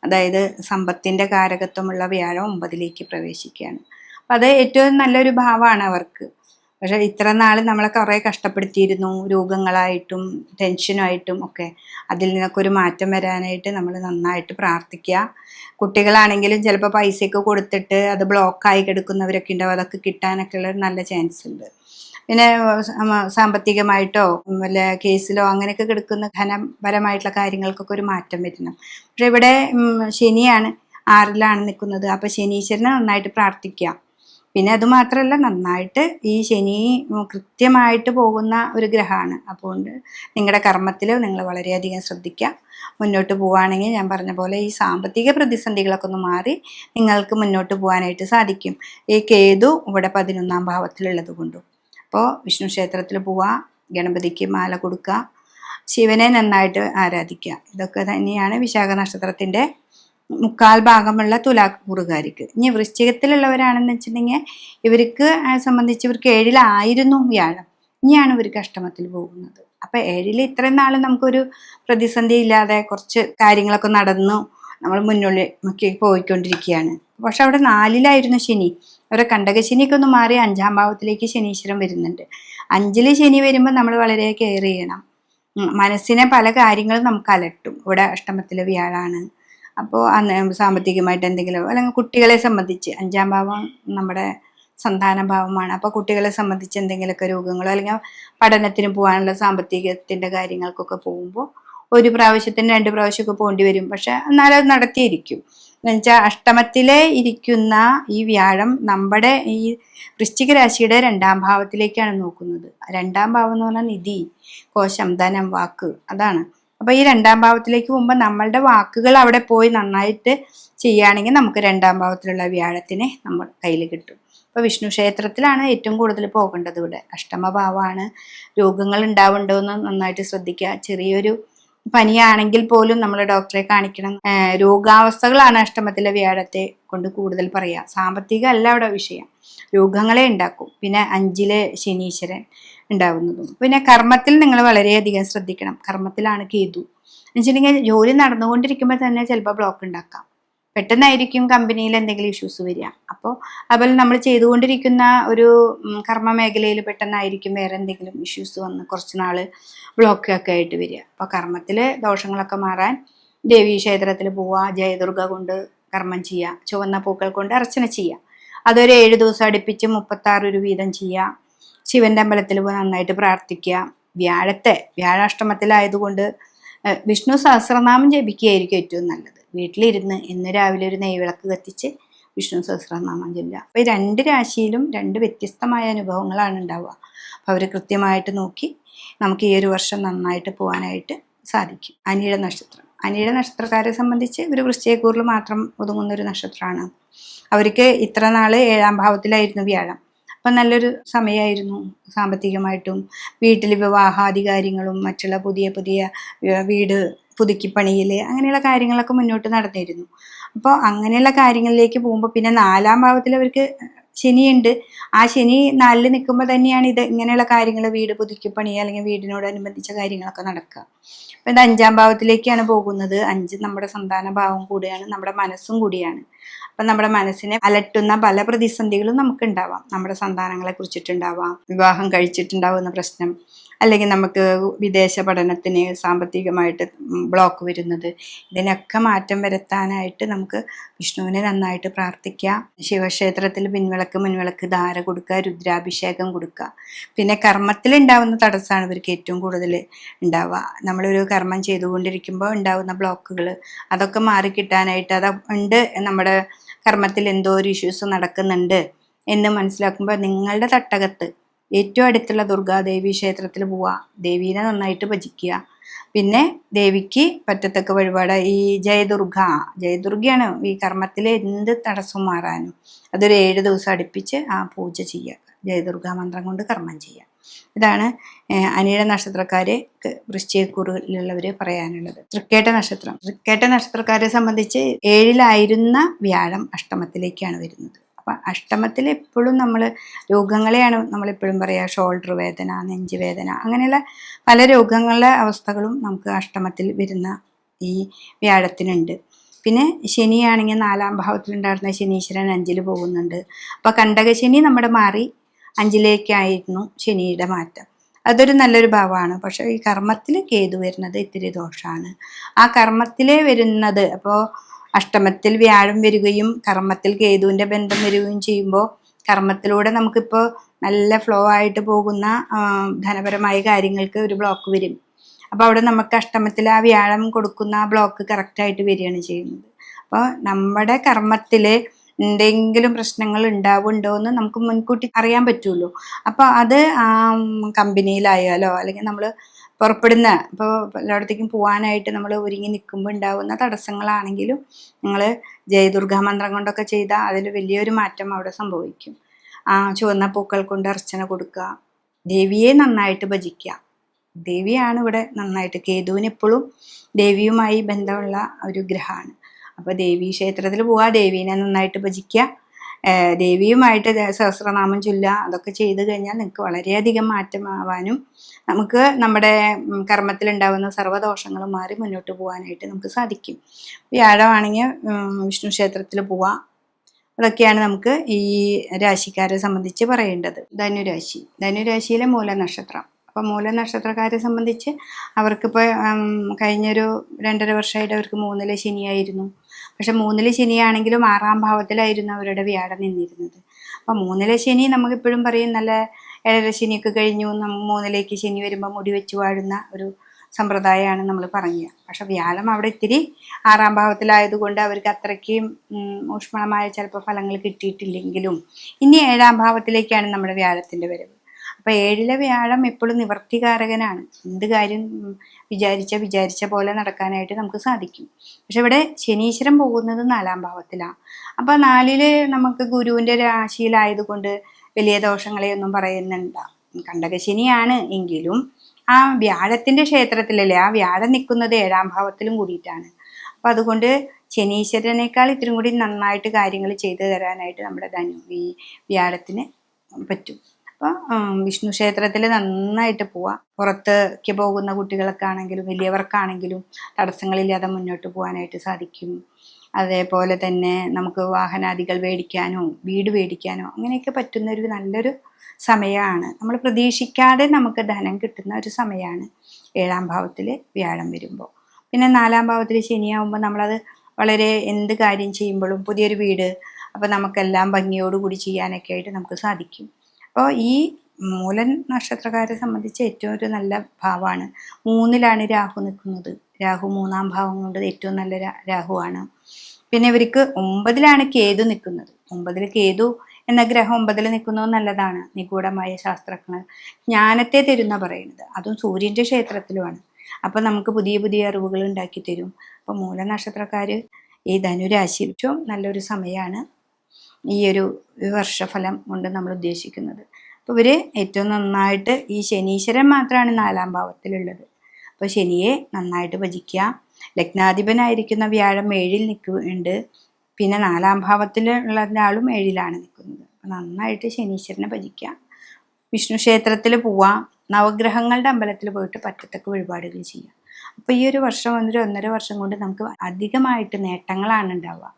അതായത് സമ്പത്തിൻ്റെ കാരകത്വമുള്ള വ്യാഴം 9-ലേക്ക് പ്രവേശിക്കുകയാണ്. അപ്പം അത് ഏറ്റവും നല്ലൊരു ഭാവമാണ് അവർക്ക്. പക്ഷെ ഇത്ര നാൾ നമ്മളെ കുറേ കഷ്ടപ്പെടുത്തിയിരുന്നു, രോഗങ്ങളായിട്ടും ടെൻഷനായിട്ടും ഒക്കെ. അതിൽ നിന്നൊക്കെ ഒരു മാറ്റം വരാനായിട്ട് നമ്മൾ നന്നായിട്ട് പ്രാർത്ഥിക്കുക. കുട്ടികളാണെങ്കിലും ചിലപ്പോൾ പൈസയൊക്കെ കൊടുത്തിട്ട് അത് ബ്ലോക്കായി കിടക്കുന്നവരൊക്കെ ഉണ്ടാവും, അതൊക്കെ കിട്ടാനൊക്കെ ഉള്ള നല്ല ചാൻസ് ഉണ്ട്. പിന്നെ സാമ്പത്തികമായിട്ടോ വല്ല കേസിലോ അങ്ങനെയൊക്കെ കിടക്കുന്ന ധനപരമായിട്ടുള്ള കാര്യങ്ങൾക്കൊക്കെ ഒരു മാറ്റം വരണം. പക്ഷെ ഇവിടെ ശനിയാണ് 6-ലാണ് നിൽക്കുന്നത്. അപ്പോൾ ശനീശ്വരനെ നന്നായിട്ട് പ്രാർത്ഥിക്കുക. പിന്നെ അതുമാത്രമല്ല, നന്നായിട്ട് ഈ ശനി കൃത്യമായിട്ട് പോകുന്ന ഒരു ഗ്രഹമാണ്. അതുകൊണ്ട് നിങ്ങളുടെ കർമ്മത്തിൽ നിങ്ങൾ വളരെയധികം ശ്രദ്ധിക്കുക. മുന്നോട്ട് പോവുകയാണെങ്കിൽ ഞാൻ പറഞ്ഞ പോലെ ഈ സാമ്പത്തിക പ്രതിസന്ധികളൊക്കെ ഒന്ന് മാറി നിങ്ങൾക്ക് മുന്നോട്ട് പോകാനായിട്ട് സാധിക്കും. ഈ കേതു ഇവിടെ 11-ാം ഭാവത്തിലുള്ളത് കൊണ്ടും. അപ്പോൾ വിഷ്ണു ക്ഷേത്രത്തിൽ പോവുക, ഗണപതിക്ക് മാല കൊടുക്കുക, ശിവനെ നന്നായിട്ട് ആരാധിക്കുക. ഇതൊക്കെ തന്നെയാണ് വിശാഖ നക്ഷത്രത്തിൻ്റെ 1/4 ഭാഗമുള്ള തുലാക്കൂറുകാർക്ക്. ഇനി വൃശ്ചികത്തിലുള്ളവരാണെന്ന് വെച്ചിട്ടുണ്ടെങ്കിൽ ഇവർക്ക് സംബന്ധിച്ച് ഇവർക്ക് 7-ലായിരുന്നു വ്യാഴം, ഇനിയാണ് ഇവർക്ക് അഷ്ടമത്തിൽ പോകുന്നത്. അപ്പം 7-ൽ ഇത്രയും നാൾ നമുക്കൊരു പ്രതിസന്ധി ഇല്ലാതെ കുറച്ച് കാര്യങ്ങളൊക്കെ നടന്നു, നമ്മൾ മുന്നോട്ട് പോയിക്കൊണ്ടിരിക്കുകയാണ്. പക്ഷെ അവിടെ 4-ലായിരുന്നു ശനി. അവരെ കണ്ടകശനിയൊക്കെ ഒന്ന് മാറി 5-ാം ഭാവത്തിലേക്ക് ശനീശ്വരൻ വരുന്നുണ്ട്. 5-ല് ശനി വരുമ്പോൾ നമ്മൾ വളരെ കെയർ ചെയ്യണം. മനസ്സിനെ പല കാര്യങ്ങളും നമുക്ക് അലട്ടും. ഇവിടെ അഷ്ടമത്തിലെ വ്യാഴാണ്. അപ്പോൾ അന്ന് സാമ്പത്തികമായിട്ട് എന്തെങ്കിലും, അല്ലെങ്കിൽ കുട്ടികളെ സംബന്ധിച്ച് 5-ാം ഭാവം നമ്മുടെ സന്താന ഭാവമാണ്. അപ്പോൾ കുട്ടികളെ സംബന്ധിച്ച് എന്തെങ്കിലുമൊക്കെ രോഗങ്ങളോ അല്ലെങ്കിൽ പഠനത്തിന് പോകാനുള്ള സാമ്പത്തികത്തിൻ്റെ കാര്യങ്ങൾക്കൊക്കെ പോകുമ്പോൾ 1 പ്രാവശ്യത്തിന് 2 പ്രാവശ്യമൊക്കെ പോകേണ്ടി വരും. പക്ഷെ എന്നാലും അത് നടത്തിയിരിക്കും. എന്നുവെച്ചാൽ അഷ്ടമത്തിലെ ഇരിക്കുന്ന ഈ വ്യാഴം നമ്മുടെ ഈ വൃശ്ചിക രാശിയുടെ 2-ാം ഭാവത്തിലേക്കാണ് നോക്കുന്നത്. 2-ാം ഭാവം എന്ന് പറഞ്ഞാൽ നിധി, കോശം, ധനം, വാക്ക്, അതാണ്. അപ്പോൾ ഈ 2-ാം ഭാവത്തിലേക്ക് പോകുമ്പോൾ നമ്മളുടെ വാക്കുകൾ അവിടെ പോയി നന്നായിട്ട് ചെയ്യുകയാണെങ്കിൽ നമുക്ക് 2-ാം ഭാവത്തിലുള്ള വ്യാഴത്തിനെ നമ്മൾ കയ്യിൽ കിട്ടും. അപ്പോൾ വിഷ്ണു ക്ഷേത്രത്തിലാണ് ഏറ്റവും കൂടുതൽ പോകേണ്ടത്. ഇവിടെ അഷ്ടമഭാവമാണ്. രോഗങ്ങൾ ഉണ്ടാവുന്നുണ്ടോ എന്ന് നന്നായിട്ട് ശ്രദ്ധിക്കുക. ചെറിയൊരു പനിയാണെങ്കിൽ പോലും നമ്മൾ ഡോക്ടറെ കാണിക്കണം. രോഗാവസ്ഥകളാണ് അഷ്ടമത്തിലെ വ്യാഴത്തെ കൊണ്ട് കൂടുതൽ പറയുക. സാമ്പത്തിക അല്ല അവിടെ വിഷയം, രോഗങ്ങളെ ഉണ്ടാക്കും. പിന്നെ 5-ലെ ശനീശ്വരൻ ഉണ്ടാവുന്നതും. പിന്നെ കർമ്മത്തിൽ നിങ്ങൾ വളരെയധികം ശ്രദ്ധിക്കണം. കർമ്മത്തിലാണ് കേതു എന്ന് വെച്ചിട്ടുണ്ടെങ്കിൽ ജോലി നടന്നുകൊണ്ടിരിക്കുമ്പോൾ തന്നെ ചിലപ്പോൾ ബ്ലോക്ക് ഉണ്ടാക്കാം. പെട്ടെന്നായിരിക്കും കമ്പനിയിൽ എന്തെങ്കിലും ഇഷ്യൂസ് വരിക. അപ്പോൾ അതുപോലെ നമ്മൾ ചെയ്തുകൊണ്ടിരിക്കുന്ന ഒരു കർമ്മ മേഖലയിൽ പെട്ടെന്നായിരിക്കും വേറെ എന്തെങ്കിലും ഇഷ്യൂസ് വന്ന് കുറച്ച് നാൾ ബ്ലോക്കൊക്കെ ആയിട്ട് വരിക. അപ്പോൾ കർമ്മത്തിൽ ദോഷങ്ങളൊക്കെ മാറാൻ ദേവീക്ഷേത്രത്തിൽ പോവുക, ജയദുർഗ കൊണ്ട് കർമ്മം ചെയ്യുക, ചുവന്ന പൂക്കൾ കൊണ്ട് അർച്ചന ചെയ്യുക. അതൊരു 7 ദിവസം അടുപ്പിച്ച് 36 വീതം ചെയ്യുക. ശിവന്റെ അമ്പലത്തിൽ പോയി നന്നായിട്ട് പ്രാർത്ഥിക്കുക. വ്യാഴാഷ്ടമത്തിലായതുകൊണ്ട് വിഷ്ണു സഹസ്രനാമം ജപിക്കുകയായിരിക്കും ഏറ്റവും നല്ലത്. വീട്ടിലിരുന്ന് ഇന്ന് രാവിലെ ഒരു നെയ്വിളക്ക് കത്തിച്ച് വിഷ്ണു സഹസ്രനാമം ചൊല്ലുക. അപ്പോൾ ഈ 2 രാശിയിലും 2 വ്യത്യസ്തമായ അനുഭവങ്ങളാണ് ഉണ്ടാവുക. അപ്പോൾ അവർ കൃത്യമായിട്ട് നോക്കി നമുക്ക് ഈ ഒരു വർഷം നന്നായിട്ട് പോകാനായിട്ട് സാധിക്കും. അനിഴ നക്ഷത്രം. അനിഴ നക്ഷത്രക്കാരെ സംബന്ധിച്ച് ഒരു വൃശ്ചികക്കൂറിൽ മാത്രം ഒതുങ്ങുന്നൊരു നക്ഷത്രമാണ്. അവർക്ക് ഇത്ര നാൾ 7-ാം ഭാവത്തിലായിരുന്നു വ്യാഴം. അപ്പം നല്ലൊരു സമയമായിരുന്നു സാമ്പത്തികമായിട്ടും. വീട്ടിൽ വിവാഹാധികാര്യങ്ങളും മറ്റുള്ള പുതിയ വീട് പുതുക്കിപ്പണിയിൽ അങ്ങനെയുള്ള കാര്യങ്ങളൊക്കെ മുന്നോട്ട് നടന്നിരുന്നു. അപ്പോൾ അങ്ങനെയുള്ള കാര്യങ്ങളിലേക്ക് പോകുമ്പോൾ പിന്നെ 4-ാം ഭാവത്തിൽ അവർക്ക് ശനിയുണ്ട്. ആ ശനി 4-ൽ നിൽക്കുമ്പോൾ തന്നെയാണ് ഇത് ഇങ്ങനെയുള്ള കാര്യങ്ങൾ, വീട് പുതുക്കിപ്പണി അല്ലെങ്കിൽ വീടിനോടനുബന്ധിച്ച കാര്യങ്ങളൊക്കെ നടക്കുക. അപ്പം ഇത് 5-ാം ഭാവത്തിലേക്കാണ് പോകുന്നത്. 5 നമ്മുടെ സന്താന ഭാവം കൂടിയാണ്, നമ്മുടെ മനസ്സും കൂടിയാണ്. അപ്പം നമ്മുടെ മനസ്സിനെ അലട്ടുന്ന പല പ്രതിസന്ധികളും നമുക്ക് ഉണ്ടാവാം. നമ്മുടെ സന്താനങ്ങളെ കുറിച്ചിട്ടുണ്ടാവാം, വിവാഹം കഴിച്ചിട്ടുണ്ടാവുന്ന പ്രശ്നം, അല്ലെങ്കിൽ നമുക്ക് വിദേശ പഠനത്തിന് സാമ്പത്തികമായിട്ട് ബ്ലോക്ക് വരുന്നത്, ഇതിനൊക്കെ മാറ്റം വരുത്താനായിട്ട് നമുക്ക് വിഷ്ണുവിനെ നന്നായിട്ട് പ്രാർത്ഥിക്കുക. ശിവക്ഷേത്രത്തിൽ മുൻവിളക്ക് ധാര കൊടുക്കുക, രുദ്രാഭിഷേകം കൊടുക്കുക. പിന്നെ കർമ്മത്തിലുണ്ടാവുന്ന തടസ്സമാണ് ഇവർക്ക് ഏറ്റവും കൂടുതൽ ഉണ്ടാവുക. നമ്മളൊരു കർമ്മം ചെയ്തുകൊണ്ടിരിക്കുമ്പോൾ ഉണ്ടാവുന്ന ബ്ലോക്കുകൾ അതൊക്കെ മാറിക്കിട്ടാനായിട്ട്, അത് ഉണ്ട് നമ്മുടെ കർമ്മത്തിൽ എന്തോ ഒരു ഇഷ്യൂസ് നടക്കുന്നുണ്ട് എന്ന് മനസ്സിലാക്കുമ്പോൾ നിങ്ങളുടെ തട്ടകത്ത് ഏറ്റവും അടുത്തുള്ള ദുർഗാദേവി ക്ഷേത്രത്തിൽ പോവുക, ദേവീനെ നന്നായിട്ട് ഭജിക്കുക. പിന്നെ ദേവിക്ക് പറ്റത്തക്ക വഴിപാട് ഈ ജയദുർഗയാണ് ഈ കർമ്മത്തിലെ എന്ത് തടസ്സം മാറാനും. അതൊരു 7 ദിവസം അടുപ്പിച്ച് ആ പൂജ ചെയ്യുക, ജയദുർഗാ മന്ത്രം കൊണ്ട് കർമ്മം ചെയ്യുക. ഇതാണ് അനിഴ നക്ഷത്രക്കാരെ വൃശ്ചികക്കൂറിലുള്ളവർ പറയാനുള്ളത്. തൃക്കേട്ട നക്ഷത്രക്കാരെ സംബന്ധിച്ച് 7-ലായിരുന്ന വ്യാഴം അഷ്ടമത്തിലേക്കാണ് വരുന്നത്. അപ്പം അഷ്ടമത്തിൽ എപ്പോഴും നമ്മൾ രോഗങ്ങളെയാണ് നമ്മളെപ്പോഴും പറയുക. ഷോൾഡർ വേദന, നെഞ്ചുവേദന, അങ്ങനെയുള്ള പല രോഗങ്ങളുടെ അവസ്ഥകളും നമുക്ക് അഷ്ടമത്തിൽ വരുന്ന ഈ വ്യാഴത്തിനുണ്ട്. പിന്നെ ശനിയാണെങ്കിൽ 4-ാം ഭാവത്തിലുണ്ടായിരുന്ന ശനീശ്വരൻ 5-ൽ പോകുന്നുണ്ട്. അപ്പോൾ കണ്ടകശനി നമ്മുടെ മാറി 5-ലേക്കായിരുന്നു ശനിയുടെ മാറ്റം. അതൊരു നല്ലൊരു ഭാവമാണ്. പക്ഷേ ഈ കർമ്മത്തിൽ കേതു വരുന്നത് ഇത്തിരി ദോഷമാണ്. ആ കർമ്മത്തിലേ വരുന്നത്, അപ്പോൾ അഷ്ടമത്തിൽ വ്യാഴം വരികയും കർമ്മത്തിൽ കേതുവിൻ്റെ ബന്ധം വരികയും ചെയ്യുമ്പോൾ കർമ്മത്തിലൂടെ നമുക്കിപ്പോൾ നല്ല ഫ്ലോ ആയിട്ട് പോകുന്ന ധനപരമായ കാര്യങ്ങൾക്ക് ഒരു ബ്ലോക്ക് വരും. അപ്പോൾ അവിടെ നമുക്ക് അഷ്ടമത്തിൽ ആ വ്യാഴം കൊടുക്കുന്ന ആ ബ്ലോക്ക് കറക്റ്റായിട്ട് വരികയാണ് ചെയ്യുന്നത്. അപ്പോൾ നമ്മുടെ കർമ്മത്തിൽ എന്തെങ്കിലും പ്രശ്നങ്ങൾ ഉണ്ടാവുന്നുണ്ടോ എന്ന് നമുക്ക് മുൻകൂട്ടി അറിയാൻ പറ്റുമല്ലോ. അപ്പോൾ അത് കമ്പനിയിലായാലോ അല്ലെങ്കിൽ നമ്മൾ പുറപ്പെടുന്ന ഇപ്പോൾ എല്ലായിടത്തേക്കും പോകാനായിട്ട് നമ്മൾ ഒരുങ്ങി നിൽക്കുമ്പോൾ ഉണ്ടാകുന്ന തടസ്സങ്ങളാണെങ്കിലും നിങ്ങൾ ജയദുർഗാ മന്ത്രം കൊണ്ടൊക്കെ ചെയ്താൽ അതിൽ വലിയൊരു മാറ്റം അവിടെ സംഭവിക്കും. ചുവന്ന പൂക്കൾ കൊണ്ട് അർച്ചന കൊടുക്കുക, ദേവിയെ നന്നായിട്ട് ഭജിക്കുക. ദേവിയാണ് ഇവിടെ നന്നായിട്ട്, കേതുവിന് എപ്പോഴും ദേവിയുമായി ബന്ധമുള്ള ഒരു ഗ്രഹമാണ്. അപ്പോൾ ദേവീ ക്ഷേത്രത്തിൽ പോവുക, ദേവീനെ നന്നായിട്ട് ഭജിക്കുക. ദേവിയുമായിട്ട് സഹസ്രനാമം ചൊല്ലുക, അതൊക്കെ ചെയ്തു കഴിഞ്ഞാൽ നിങ്ങൾക്ക് വളരെയധികം മാറ്റമാവാനും നമുക്ക് നമ്മുടെ കർമ്മത്തിലുണ്ടാകുന്ന സർവ്വദോഷങ്ങളും മാറി മുന്നോട്ട് പോകാനായിട്ട് നമുക്ക് സാധിക്കും. വ്യാഴമാണെങ്കിൽ വിഷ്ണു ക്ഷേത്രത്തിൽ പോവാം. അതൊക്കെയാണ് നമുക്ക് ഈ രാശിക്കാരെ സംബന്ധിച്ച് പറയേണ്ടത്. ധനുരാശിയിലെ മൂലനക്ഷത്രം. അപ്പോൾ മൂലനക്ഷത്രക്കാരെ സംബന്ധിച്ച് അവർക്കിപ്പോൾ കഴിഞ്ഞൊരു 2.5 വർഷമായിട്ട് അവർക്ക് 3-ലെ ശനിയായിരുന്നു. പക്ഷെ 3-ലെ ശനിയാണെങ്കിലും 6-ാം ഭാവത്തിലായിരുന്നു അവരുടെ വ്യാഴം നിന്നിരുന്നത്. അപ്പം 3-ലെ ശനി നമുക്കിപ്പോഴും പറയും നല്ല 7-ര ശനിയൊക്കെ കഴിഞ്ഞു, 3-ലേക്ക് ശനി വരുമ്പോൾ മുടി വെച്ച് വാഴുന്ന ഒരു സമ്പ്രദായമാണ് നമ്മൾ പറയുക. പക്ഷെ വ്യാഴം അവിടെ ഇത്തിരി 6-ാം ഭാവത്തിലായതുകൊണ്ട് അവർക്ക് അത്രയ്ക്കും ഊഷ്മളമായ ചിലപ്പോൾ ഫലങ്ങൾ കിട്ടിയിട്ടില്ലെങ്കിലും ഇനി 7-ാം ഭാവത്തിലേക്കാണ് നമ്മുടെ വ്യാഴത്തിൻ്റെ വരവ്. അപ്പോൾ 7-ലെ വ്യാഴം എപ്പോഴും നിവർത്തികാരകനാണ്. എന്ത് കാര്യം വിചാരിച്ച പോലെ നടക്കാനായിട്ട് നമുക്ക് സാധിക്കും. പക്ഷെ ഇവിടെ ശനീശ്വരൻ പോകുന്നത് 4-ാം ഭാവത്തിലാണ്. അപ്പോൾ 4-ല് നമുക്ക് ഗുരുവിൻ്റെ രാശിയിലായതുകൊണ്ട് വലിയ ദോഷങ്ങളെയൊന്നും പറയുന്നുണ്ട. കണ്ടകശനിയാണ് എങ്കിലും ആ വ്യാഴത്തിൻ്റെ ക്ഷേത്രത്തിലല്ലേ, ആ വ്യാഴം നിൽക്കുന്നത് 7-ാം ഭാവത്തിലും കൂടിയിട്ടാണ്. അപ്പം അതുകൊണ്ട് ശനീശ്വരനേക്കാൾ ഇത്തിരി കൂടി നന്നായിട്ട് കാര്യങ്ങൾ ചെയ്തു തരാനായിട്ട് നമ്മുടെ ഈ വ്യാഴത്തിന് പറ്റും. അപ്പോൾ വിഷ്ണു ക്ഷേത്രത്തിൽ നന്നായിട്ട് പോവാം. പുറത്തേക്ക് പോകുന്ന കുട്ടികൾക്ക് ആണെങ്കിലും വലിയവർക്കാണെങ്കിലും തടസ്സങ്ങളില്ലാതെ മുന്നോട്ട് പോകാനായിട്ട് സാധിക്കും. അതേപോലെ തന്നെ നമുക്ക് വാഹനാദികൾ മേടിക്കാനോ വീട് മേടിക്കാനോ അങ്ങനെയൊക്കെ പറ്റുന്ന ഒരു നല്ലൊരു സമയമാണ്. നമ്മൾ പ്രതീക്ഷിക്കാതെ നമുക്ക് ധനം കിട്ടുന്ന ഒരു സമയമാണ് 7-ാം ഭാവത്തിൽ വ്യാഴം വരുമ്പോൾ. പിന്നെ 4-ാം ഭാവത്തിൽ ശനിയാവുമ്പോൾ നമ്മളത് വളരെ എന്ത് കാര്യം ചെയ്യുമ്പോഴും പുതിയൊരു വീട്, അപ്പോൾ നമുക്കെല്ലാം ഭംഗിയോടുകൂടി ചെയ്യാനൊക്കെ ആയിട്ട് നമുക്ക് സാധിക്കും. അപ്പോൾ ഈ മൂലൻ നക്ഷത്രക്കാരെ സംബന്ധിച്ച് ഏറ്റവും ഒരു നല്ല ഭാവമാണ്. 3-ലാണ് രാഹു നിൽക്കുന്നത്. രാഹു 3-ാം ഭാവം കൊണ്ട് ഏറ്റവും നല്ല രാഹുവാണ്. പിന്നെ ഇവർക്ക് 9-ലാണ് കേതു നിൽക്കുന്നത്. 9-ൽ കേതു എന്ന ഗ്രഹം 9-ൽ നിൽക്കുന്നത് നല്ലതാണ്. നിഗൂഢമായ ശാസ്ത്രജ്ഞർ ജ്ഞാനത്തെ തരുന്ന പറയുന്നത്, അതും സൂര്യൻ്റെ ക്ഷേത്രത്തിലുമാണ്. അപ്പം നമുക്ക് പുതിയ പുതിയ അറിവുകൾ ഉണ്ടാക്കി തരും. അപ്പം മൂലനക്ഷത്രക്കാർ ഈ ധനുരാശി ഏറ്റവും നല്ലൊരു സമയമാണ് ഈ ഒരു വർഷഫലം കൊണ്ട് നമ്മൾ ഉദ്ദേശിക്കുന്നത്. അപ്പോൾ ഇവർ ഏറ്റവും നന്നായിട്ട് ഈ ശനീശ്വരൻ മാത്രമാണ് 4-ാം ഭാവത്തിലുള്ളത്. അപ്പോൾ ശനിയെ നന്നായിട്ട് ഭജിക്കുക. ലഗ്നാധിപനായിരിക്കുന്ന വ്യാഴം 7-ൽ നിൽക്കുന്നുണ്ട്. പിന്നെ 4-ാം ഭാവത്തിലുള്ള ആളും 7-ലാണ് നിൽക്കുന്നത്. അപ്പോൾ നന്നായിട്ട് ശനീശ്വരനെ ഭജിക്കുക. വിഷ്ണു ക്ഷേത്രത്തിൽ പോവാം. നവഗ്രഹങ്ങളുടെ അമ്പലത്തിൽ പോയിട്ട് പറ്റത്തക്ക വഴിപാടുകൾ ചെയ്യുക. അപ്പോൾ ഈ ഒരു വർഷം 1.5 വർഷം കൊണ്ട് നമുക്ക് അധികമായിട്ട് നേട്ടങ്ങളാണ് ഉണ്ടാവുക.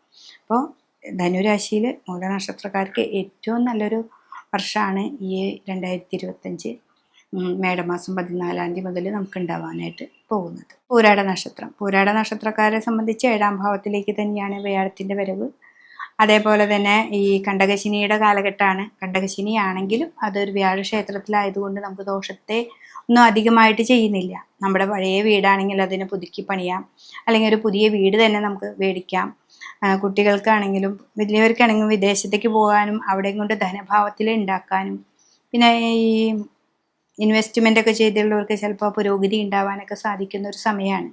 അപ്പോൾ ധനുരാശിയിൽ മൂലനക്ഷത്രക്കാർക്ക് ഏറ്റവും നല്ലൊരു വർഷമാണ് ഈ 2025 മേടമാസം 14-ാം തീയതി മുതൽ നമുക്ക് ഉണ്ടാവാനായിട്ട് പോകുന്നത്. പൂരാട നക്ഷത്രക്കാരെ സംബന്ധിച്ച് 7-ാം ഭാവത്തിലേക്ക് തന്നെയാണ് വ്യാഴത്തിൻ്റെ വരവ്. അതേപോലെ തന്നെ ഈ കണ്ടകശനിയുടെ കാലഘട്ടമാണ്. കണ്ടകശനിയാണെങ്കിലും അതൊരു വ്യാഴക്ഷേത്രത്തിലായതുകൊണ്ട് നമുക്ക് ദോഷത്തെ ഒന്നും അധികമായിട്ട് ചെയ്യുന്നില്ല. നമ്മുടെ പഴയ വീടാണെങ്കിൽ അതിനെ പുതുക്കി പണിയാം, അല്ലെങ്കിൽ ഒരു പുതിയ വീട് തന്നെ നമുക്ക് മേടിക്കാം. കുട്ടികൾക്കാണെങ്കിലും വലിയവർക്കാണെങ്കിലും വിദേശത്തേക്ക് പോകാനും അവിടെയും കൊണ്ട് ധനഭാവത്തിൽ ഉണ്ടാക്കാനും പിന്നെ ഈ ഇൻവെസ്റ്റ്മെൻ്റ് ഒക്കെ ചെയ്തുള്ളവർക്ക് ചിലപ്പോൾ പുരോഗതി ഉണ്ടാവാനൊക്കെ സാധിക്കുന്ന ഒരു സമയമാണ്.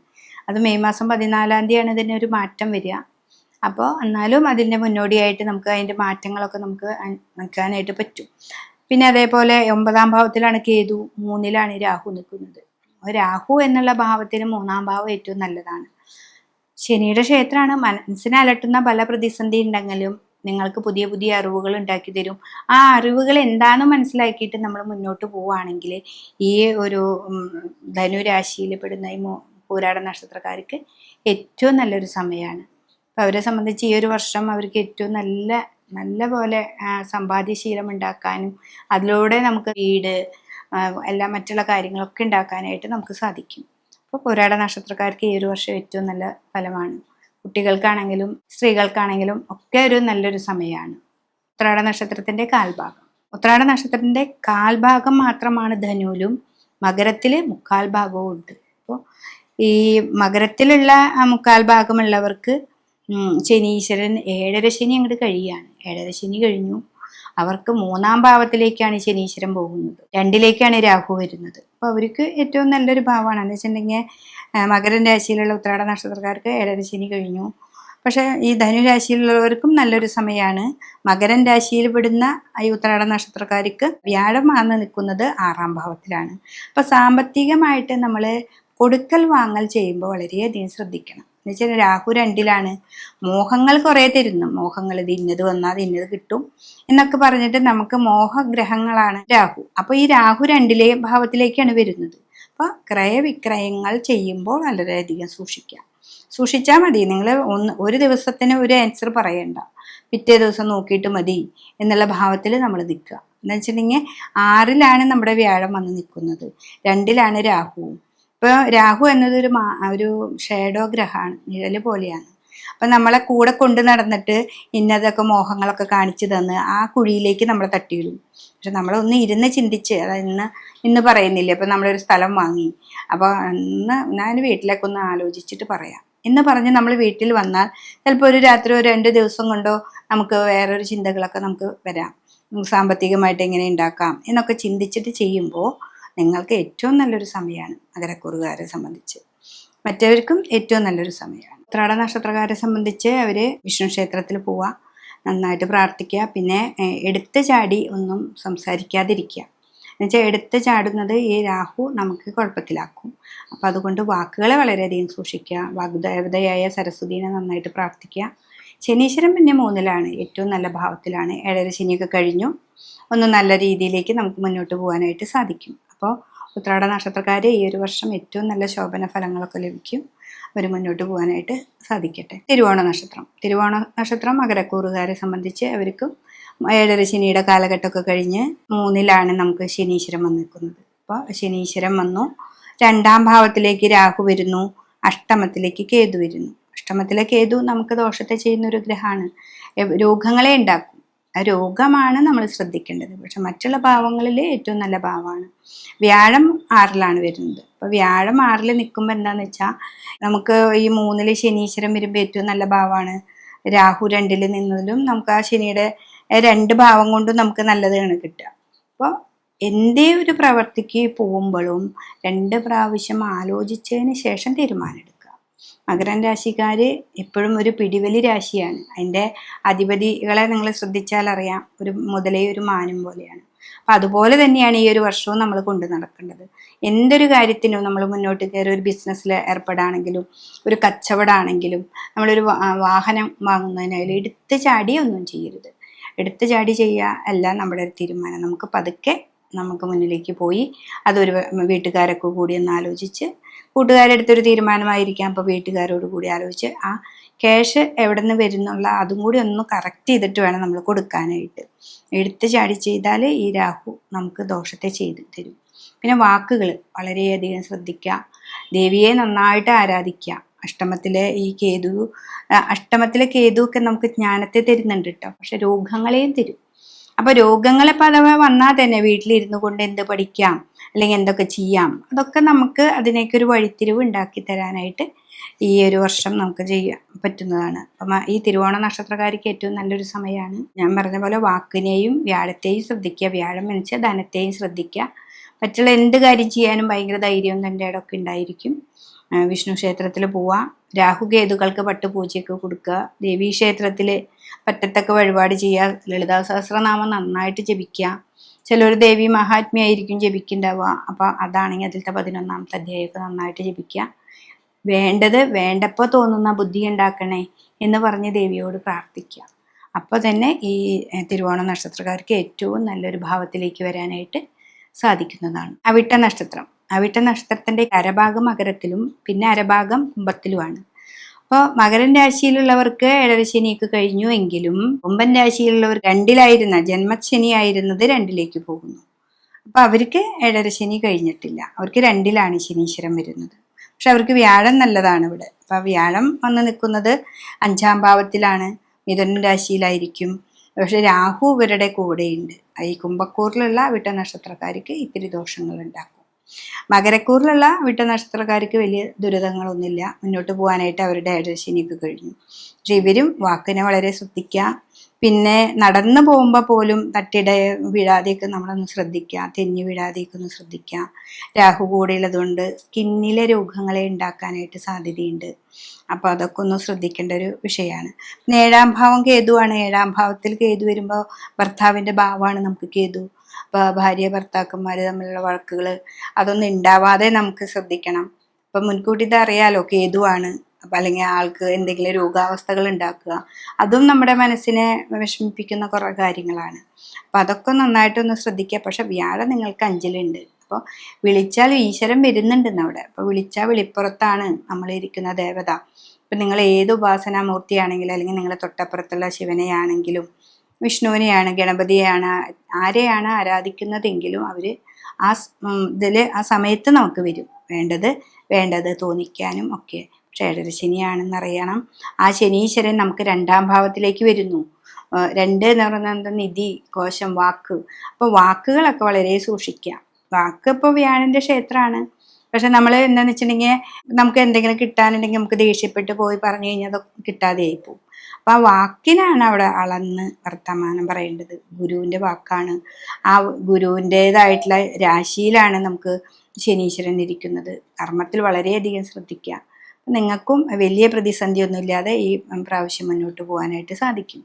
അത് മെയ് മാസം 14-ാം തീയതിയാണ് ഇതിന് ഒരു മാറ്റം വരിക. അപ്പോൾ എന്നാലും അതിൻ്റെ മുന്നോടിയായിട്ട് നമുക്ക് അതിൻ്റെ മാറ്റങ്ങളൊക്കെ നമുക്ക് നിൽക്കാനായിട്ട് പറ്റും. പിന്നെ അതേപോലെ 9-ാം ഭാവത്തിലാണ് കേതു, 3-ലാണ് രാഹു നിൽക്കുന്നത്. രാഹു എന്നുള്ള ഭാവത്തിന് 3-ാം ഭാവം ഏറ്റവും നല്ലതാണ്. ശനിയുടെ ക്ഷേത്രമാണ്. മനസ്സിനെ അലട്ടുന്ന പല പ്രതിസന്ധി ഉണ്ടെങ്കിലും നിങ്ങൾക്ക് പുതിയ പുതിയ അറിവുകൾ ഉണ്ടാക്കി തരും. ആ അറിവുകൾ എന്താണെന്ന് മനസ്സിലാക്കിയിട്ട് നമ്മൾ മുന്നോട്ട് പോവുകയാണെങ്കിൽ ഈ ഒരു ധനുരാശിയിൽ പെടുന്ന ഈ പൂരാട നക്ഷത്രക്കാർക്ക് ഏറ്റവും നല്ലൊരു സമയമാണ്. അപ്പോൾ അവരെ സംബന്ധിച്ച് ഈ ഒരു വർഷം അവർക്ക് ഏറ്റവും നല്ല പോലെ സമ്പാദ്യശീലം ഉണ്ടാക്കാനും അതിലൂടെ നമുക്ക് വീട് എല്ലാ മറ്റുള്ള കാര്യങ്ങളൊക്കെ ഉണ്ടാക്കാനായിട്ട് നമുക്ക് സാധിക്കും. അപ്പോൾ പൂരാട നക്ഷത്രക്കാർക്ക് ഈ ഒരു വർഷം ഏറ്റവും നല്ല ഫലമാണ്. കുട്ടികൾക്കാണെങ്കിലും സ്ത്രീകൾക്കാണെങ്കിലും ഒക്കെ ഒരു നല്ലൊരു സമയമാണ്. ഉത്രാട നക്ഷത്രത്തിൻ്റെ കാൽഭാഗം. ഉത്രാട നക്ഷത്രത്തിൻ്റെ കാൽഭാഗം മാത്രമാണ് ധനുവിലും, മകരത്തിൽ 1/4 ഭാഗവും ഉണ്ട്. അപ്പോൾ ഈ മകരത്തിലുള്ള 1/4 ഭാഗമുള്ളവർക്ക് ശനീശ്വരൻ 7-ര ശനി അങ്ങോട്ട് കഴിയുകയാണ്. 7-ര ശനി കഴിഞ്ഞു. അവർക്ക് 3-ാം ഭാവത്തിലേക്കാണ് ശനീശ്വരൻ പോകുന്നത്. 2-ലേക്കാണ് രാഹു വരുന്നത്. അപ്പോൾ അവർക്ക് ഏറ്റവും നല്ലൊരു ഭാവമാണ്. എന്ന് വെച്ചിട്ടുണ്ടെങ്കിൽ മകരൻ രാശിയിലുള്ള ഉത്രാട നക്ഷത്രക്കാർക്ക് 7-ര ശനി കഴിഞ്ഞു. പക്ഷേ ഈ ധനുരാശിയിലുള്ളവർക്കും നല്ലൊരു സമയമാണ്. മകരൻ രാശിയിൽ പെടുന്ന ഈ ഉത്രാട നക്ഷത്രക്കാർക്ക് വ്യാഴം വന്ന് നിൽക്കുന്നത് 6-ാം ഭാവത്തിലാണ്. അപ്പോൾ സാമ്പത്തികമായിട്ട് നമ്മൾ കൊടുക്കൽ വാങ്ങൽ ചെയ്യുമ്പോൾ വളരെയധികം ശ്രദ്ധിക്കണം. എന്നുവെച്ചാൽ രാഹു 2-ലാണ്. മോഹങ്ങൾ കുറേ തരുന്നു. മോഹങ്ങൾ ഇത് ഇന്നത് വന്നാൽ അത് ഇന്നത് കിട്ടും എന്നൊക്കെ പറഞ്ഞിട്ട് നമുക്ക് മോഹഗ്രഹങ്ങളാണ് രാഹു. അപ്പോൾ ഈ രാഹു 2-ലെ ഭാവത്തിലേക്കാണ് വരുന്നത്. അപ്പോൾ ക്രയവിക്രയങ്ങൾ ചെയ്യുമ്പോൾ വളരെയധികം സൂക്ഷിച്ചാൽ മതി. നിങ്ങൾ ഒരു ദിവസത്തിന് ഒരു ആൻസർ പറയണ്ട, പിറ്റേ ദിവസം നോക്കിയിട്ട് മതി എന്നുള്ള ഭാവത്തിൽ നമ്മൾ നിൽക്കുക. എന്ന് വെച്ചിട്ടുണ്ടെങ്കിൽ 6-ലാണ് നമ്മുടെ വ്യാഴം വന്ന് നിൽക്കുന്നത്, 2-ലാണ് രാഹുവും. ഇപ്പോൾ രാഹു എന്നത് ഒരു ഷേഡോ ഗ്രഹമാണ്, നിഴല് പോലെയാണ്. അപ്പം നമ്മളെ കൂടെ കൊണ്ട് നടന്നിട്ട് ഇന്നതൊക്കെ മോഹങ്ങളൊക്കെ കാണിച്ചു തന്ന് ആ കുഴിയിലേക്ക് നമ്മളെ തട്ടിയിടും. പക്ഷെ നമ്മളൊന്ന് ഇരുന്ന് ചിന്തിച്ച്, അതായത് ഇന്ന് പറയുന്നില്ലേ, അപ്പം നമ്മളൊരു സ്ഥലം വാങ്ങി, അപ്പോൾ ഞാൻ വീട്ടിലേക്ക് ഒന്ന് ആലോചിച്ചിട്ട് പറയാം എന്ന് പറഞ്ഞ് നമ്മൾ വീട്ടിൽ വന്നാൽ ചിലപ്പോൾ ഒരു രാത്രി 2 ദിവസം കൊണ്ടോ നമുക്ക് വേറൊരു ചിന്തകളൊക്കെ നമുക്ക് വരാം. സാമ്പത്തികമായിട്ട് എങ്ങനെ ഉണ്ടാക്കാം എന്നൊക്കെ ചിന്തിച്ചിട്ട് ചെയ്യുമ്പോൾ നിങ്ങൾക്ക് ഏറ്റവും നല്ലൊരു സമയമാണ് മകരക്കൂറുകാരെ സംബന്ധിച്ച്. മറ്റവർക്കും ഏറ്റവും നല്ലൊരു സമയമാണ്. ഉത്രാട നക്ഷത്രക്കാരെ സംബന്ധിച്ച് അവർ വിഷ്ണു ക്ഷേത്രത്തിൽ പോവുക, നന്നായിട്ട് പ്രാർത്ഥിക്കുക. പിന്നെ എടുത്ത് ചാടി ഒന്നും സംസാരിക്കാതിരിക്കുക. എന്നുവെച്ചാൽ എടുത്ത് ചാടുന്നത് ഈ രാഹു നമുക്ക് കുഴപ്പത്തിലാക്കും. അപ്പം അതുകൊണ്ട് വാക്കുകളെ വളരെയധികം സൂക്ഷിക്കുക. വാഗ്ദേവതയായ സരസ്വതീനെ നന്നായിട്ട് പ്രാർത്ഥിക്കുക. ശനീശ്വരൻ പിന്നെ 3-ലാണ്, ഏറ്റവും നല്ല ഭാവത്തിലാണ്. 7-ര ശനിയൊക്കെ കഴിഞ്ഞു, ഒന്ന് നല്ല രീതിയിലേക്ക് നമുക്ക് മുന്നോട്ട് പോകാനായിട്ട് സാധിക്കും. അപ്പോൾ ഉത്രാട നക്ഷത്രക്കാർ ഈ ഒരു വർഷം ഏറ്റവും നല്ല ശോഭന ഫലങ്ങളൊക്കെ ലഭിക്കും. അവർ മുന്നോട്ട് പോകാനായിട്ട് സാധിക്കട്ടെ. തിരുവോണ നക്ഷത്രം മകരക്കൂറുകാരെ സംബന്ധിച്ച് അവർക്കും 7-ര ശനിയുടെ കാലഘട്ടമൊക്കെ കഴിഞ്ഞ് 3-ലാണ് നമുക്ക് ശനീശ്വരൻ വന്ന് നിൽക്കുന്നത്. അപ്പോൾ ശനീശ്വരൻ വന്നു, 2-ാം ഭാവത്തിലേക്ക് രാഹു വരുന്നു, അഷ്ടമത്തിലേക്ക് കേതു വരുന്നു. അഷ്ടമത്തിലെ കേതു നമുക്ക് ദോഷത്തെ ചെയ്യുന്ന ഒരു ഗ്രഹമാണ്, രോഗങ്ങളെ ഉണ്ടാക്കും. ആ രോഗമാണ് നമ്മൾ ശ്രദ്ധിക്കേണ്ടത്. പക്ഷെ മറ്റുള്ള ഭാവങ്ങളിൽ ഏറ്റവും നല്ല ഭാവമാണ്. വ്യാഴം 6-ലാണ് വരുന്നത്. അപ്പോൾ വ്യാഴം 6-ൽ നിൽക്കുമ്പോൾ എന്താണെന്ന് വെച്ചാൽ നമുക്ക് ഈ 3-ൽ ശനീശ്വരൻ വരുമ്പോൾ ഏറ്റവും നല്ല ഭാവമാണ്. രാഹു 2-ൽ നിന്നതിലും നമുക്ക് ആ ശനിയുടെ 2 ഭാവം കൊണ്ടും നമുക്ക് നല്ലതാണ് കിട്ടുക. അപ്പോൾ എന്തേ ഒരു പ്രവർത്തിക്ക് പോകുമ്പോഴും 2 പ്രാവശ്യം ആലോചിച്ചതിന് ശേഷം തീരുമാനമെടുക്കുക. മകരം രാശിക്കാർ എപ്പോഴും ഒരു പിടിവലി രാശിയാണ്. അതിൻ്റെ അധിപതികളെ നിങ്ങൾ ശ്രദ്ധിച്ചാൽ അറിയാം, ഒരു മുതലേ ഒരു മാനും പോലെയാണ്. അപ്പം അതുപോലെ തന്നെയാണ് ഈ ഒരു വർഷവും നമ്മൾ കൊണ്ടു നടക്കേണ്ടത്. എന്തൊരു കാര്യത്തിനും നമ്മൾ മുന്നോട്ട് കയറി ഒരു ബിസിനസ്സിൽ ഏർപ്പെടാണെങ്കിലും ഒരു കച്ചവടമാണെങ്കിലും നമ്മളൊരു വാഹനം വാങ്ങുന്നതിനായാലും എടുത്ത് ചാടി ഒന്നും ചെയ്യരുത്. എടുത്ത് ചാടി ചെയ്യുക അല്ല നമ്മുടെ ഒരു തീരുമാനം. നമുക്ക് പതുക്കെ നമുക്ക് മുന്നിലേക്ക് പോയി അതൊരു വീട്ടുകാരൊക്കെ കൂടി ഒന്ന് ആലോചിച്ച്, കൂട്ടുകാരുടെ അടുത്തൊരു തീരുമാനമായിരിക്കാം, അപ്പോൾ വീട്ടുകാരോട് കൂടി ആലോചിച്ച് ആ ക്യാഷ് എവിടെ നിന്ന് വരുന്നുള്ള അതും കൂടി ഒന്ന് കറക്റ്റ് ചെയ്തിട്ട് വേണം നമ്മൾ കൊടുക്കാനായിട്ട്. എടുത്ത് ചാടി ചെയ്താൽ ഈ രാഹു നമുക്ക് ദോഷത്തെ ചെയ്ത് തരും. പിന്നെ വാക്കുകൾ വളരെയധികം ശ്രദ്ധിക്കുക. ദേവിയെ നന്നായിട്ട് ആരാധിക്കുക. അഷ്ടമത്തിലെ കേതു ഒക്കെ നമുക്ക് ജ്ഞാനത്തെ തരുന്നുണ്ട് കേട്ടോ, പക്ഷെ രോഗങ്ങളെയും തരും. അപ്പോൾ രോഗങ്ങളെ പലവ വന്നാൽ തന്നെ വീട്ടിലിരുന്നു കൊണ്ട് എന്ത് പഠിക്കാം അല്ലെങ്കിൽ എന്തൊക്കെ ചെയ്യാം, അതൊക്കെ നമുക്ക് അതിനേക്ക് ഒരു വഴിത്തിരിവ് ഉണ്ടാക്കി തരാനായിട്ട് ഈ ഒരു വർഷം നമുക്ക് ചെയ്യാൻ പറ്റുന്നതാണ്. അപ്പം ഈ തിരുവോണ നക്ഷത്രക്കാർക്ക് ഏറ്റവും നല്ലൊരു സമയമാണ്. ഞാൻ പറഞ്ഞ പോലെ വാക്കിനെയും വ്യാഴത്തെയും ശ്രദ്ധിക്കുക. വ്യാഴം വെച്ചാൽ ധനത്തെയും ശ്രദ്ധിക്കുക. മറ്റുള്ള എന്ത് കാര്യം ചെയ്യാനും ഭയങ്കര ധൈര്യവും തൻ്റെ ഇടമൊക്കെ ഉണ്ടായിരിക്കും. വിഷ്ണു ക്ഷേത്രത്തിൽ പോവുക, രാഹുകേതുക്കൾക്ക് പട്ടുപൂജയൊക്കെ കൊടുക്കുക, ദേവീക്ഷേത്രത്തിൽ പറ്റത്തക്ക വഴിപാട് ചെയ്യുക, ലളിതാ സഹസ്രനാമം നന്നായിട്ട് ജപിക്കുക. ചിലർ ദേവി മഹാത്മ്യായിരിക്കും ജപിക്കുന്നുണ്ടാവുക, അപ്പോൾ അതാണെങ്കിൽ അതിലത്തെ 11ാമത്തെ അധ്യായമൊക്കെ നന്നായിട്ട് ജപിക്കുക. വേണ്ടപ്പോൾ തോന്നുന്ന ബുദ്ധി ഉണ്ടാക്കണേ എന്ന് പറഞ്ഞ് ദേവിയോട് പ്രാർത്ഥിക്കുക. അപ്പോൾ തന്നെ ഈ തിരുവോണ നക്ഷത്രക്കാർക്ക് ഏറ്റവും നല്ലൊരു ഭാവത്തിലേക്ക് വരാനായിട്ട് സാധിക്കുന്നതാണ്. അവിട്ട നക്ഷത്രത്തിൻ്റെ അരഭാഗം മകരത്തിലും പിന്നെ അരഭാഗം കുംഭത്തിലുമാണ്. അപ്പോൾ മകരൻ രാശിയിലുള്ളവർക്ക് 7-ര ശനിയൊക്കെ കഴിഞ്ഞു എങ്കിലും കുംഭൻ രാശിയിലുള്ളവർ 2-ലായിരുന്ന ജന്മശനി ആയിരുന്നത് 2-ലേക്ക് പോകുന്നു. അപ്പോൾ അവർക്ക് 7-ര ശനി കഴിഞ്ഞിട്ടില്ല, അവർക്ക് 2-ലാണ് ശനീശ്വരൻ വരുന്നത്. പക്ഷെ അവർക്ക് വ്യാഴം നല്ലതാണ് ഇവിടെ. അപ്പോൾ വ്യാഴം വന്ന് നിൽക്കുന്നത് 5-ാം ഭാവത്തിലാണ്, മിഥുന രാശിയിലായിരിക്കും. പക്ഷെ രാഹു ഇവരുടെ കൂടെയുണ്ട്. ഈ കുംഭക്കൂറിലുള്ള വിട്ട നക്ഷത്രക്കാർക്ക് ഇത്തിരി ദോഷങ്ങൾ ഉണ്ടാക്കും. മകരക്കൂറിലുള്ള വിട്ട നക്ഷത്രക്കാർക്ക് വലിയ ദുരിതങ്ങളൊന്നുമില്ല, മുന്നോട്ട് പോകാനായിട്ട് അവരുടെ 7-ര ശനിയൊക്കെ കഴിഞ്ഞു. പക്ഷെ ഇവരും വാക്കിനെ വളരെ ശ്രദ്ധിക്കുക. പിന്നെ നടന്നു പോകുമ്പോൾ പോലും തട്ടിട വീഴാതെയൊക്കെ നമ്മളൊന്ന് ശ്രദ്ധിക്കുക, തെന്നി വീഴാതെയൊക്കെ ഒന്ന് ശ്രദ്ധിക്കുക. രാഹു കൂടെയുള്ളതുകൊണ്ട് സ്കിന്നിലെ രോഗങ്ങളെ ഉണ്ടാക്കാനായിട്ട് സാധ്യതയുണ്ട്. അപ്പോൾ അതൊക്കെ ഒന്ന് ശ്രദ്ധിക്കേണ്ട ഒരു വിഷയമാണ്. പിന്നെ 7-ാം ഭാവം കേതുവാണ്. 7-ാം ഭാവത്തിൽ കേതു വരുമ്പോൾ ഭർത്താവിൻ്റെ ഭാവമാണ് നമുക്ക് കേതു. അപ്പോൾ ഭാര്യ ഭർത്താക്കന്മാർ തമ്മിലുള്ള വഴക്കുകൾ അതൊന്നും ഉണ്ടാവാതെ നമുക്ക് ശ്രദ്ധിക്കണം. അപ്പം മുൻകൂട്ടി ഇത് അറിയാലോ കേതുവാണ്, അപ്പം അല്ലെങ്കിൽ ആൾക്ക് എന്തെങ്കിലും രോഗാവസ്ഥകൾ ഉണ്ടാക്കുക, അതും നമ്മുടെ മനസ്സിനെ വിഷമിപ്പിക്കുന്ന കുറേ കാര്യങ്ങളാണ്. അപ്പം അതൊക്കെ നന്നായിട്ടൊന്ന് ശ്രദ്ധിക്കുക. പക്ഷെ വ്യാഴം നിങ്ങൾക്ക് 5-ലുണ്ട്. അപ്പോൾ വിളിച്ചാൽ ഈശ്വരൻ വരുന്നുണ്ടെന്ന് അവിടെ. അപ്പോൾ വിളിച്ചാൽ വിളിപ്പുറത്താണ് നമ്മളിരിക്കുന്ന ദേവത. ഇപ്പം നിങ്ങൾ ഏത് ഉപാസനാമൂർത്തിയാണെങ്കിലും, അല്ലെങ്കിൽ നിങ്ങളെ തൊട്ടപ്പുറത്തുള്ള ശിവനെയാണെങ്കിലും വിഷ്ണുവിനെയാണ് ഗണപതിയെയാണ് ആരെയാണ് ആരാധിക്കുന്നതെങ്കിലും അവർ ഇതിൽ ആ സമയത്ത് നമുക്ക് വരും, വേണ്ടത് തോന്നിക്കാനും ഒക്കെ. പക്ഷെ ഏഴരശനിയാണെന്നറിയണം. ആ ശനീശ്വരൻ നമുക്ക് 2-ാം ഭാവത്തിലേക്ക് വരുന്നു. 2 എന്ന് പറയുന്നത് നിധി, കോശം, വാക്ക്. അപ്പോൾ വാക്കുകളൊക്കെ വളരെ സൂക്ഷിക്കുക. വാക്ക് ഇപ്പോൾ വ്യാഴൻ്റെ ക്ഷേത്രമാണ്. പക്ഷെ നമ്മൾ എന്താണെന്ന് വെച്ചിട്ടുണ്ടെങ്കിൽ നമുക്ക് എന്തെങ്കിലും കിട്ടാനുണ്ടെങ്കിൽ നമുക്ക് ദേഷ്യപ്പെട്ട് പോയി പറഞ്ഞു കഴിഞ്ഞാൽ അത് കിട്ടാതെ ആയിപ്പോവും. അപ്പം ആ വാക്കിനാണ് അവിടെ അളന്ന് വർത്തമാനം പറയേണ്ടത്. ഗുരുവിൻ്റെ വാക്കാണ്. ആ ഗുരുവിൻ്റേതായിട്ടുള്ള രാശിയിലാണ് നമുക്ക് ശനീശ്വരൻ ഇരിക്കുന്നത്. കർമ്മത്തിൽ വളരെയധികം ശ്രദ്ധിക്കുക. നിങ്ങൾക്കും വലിയ പ്രതിസന്ധിയൊന്നുമില്ലാതെ ഈ പ്രാവശ്യം മുന്നോട്ട് പോകാനായിട്ട് സാധിക്കും.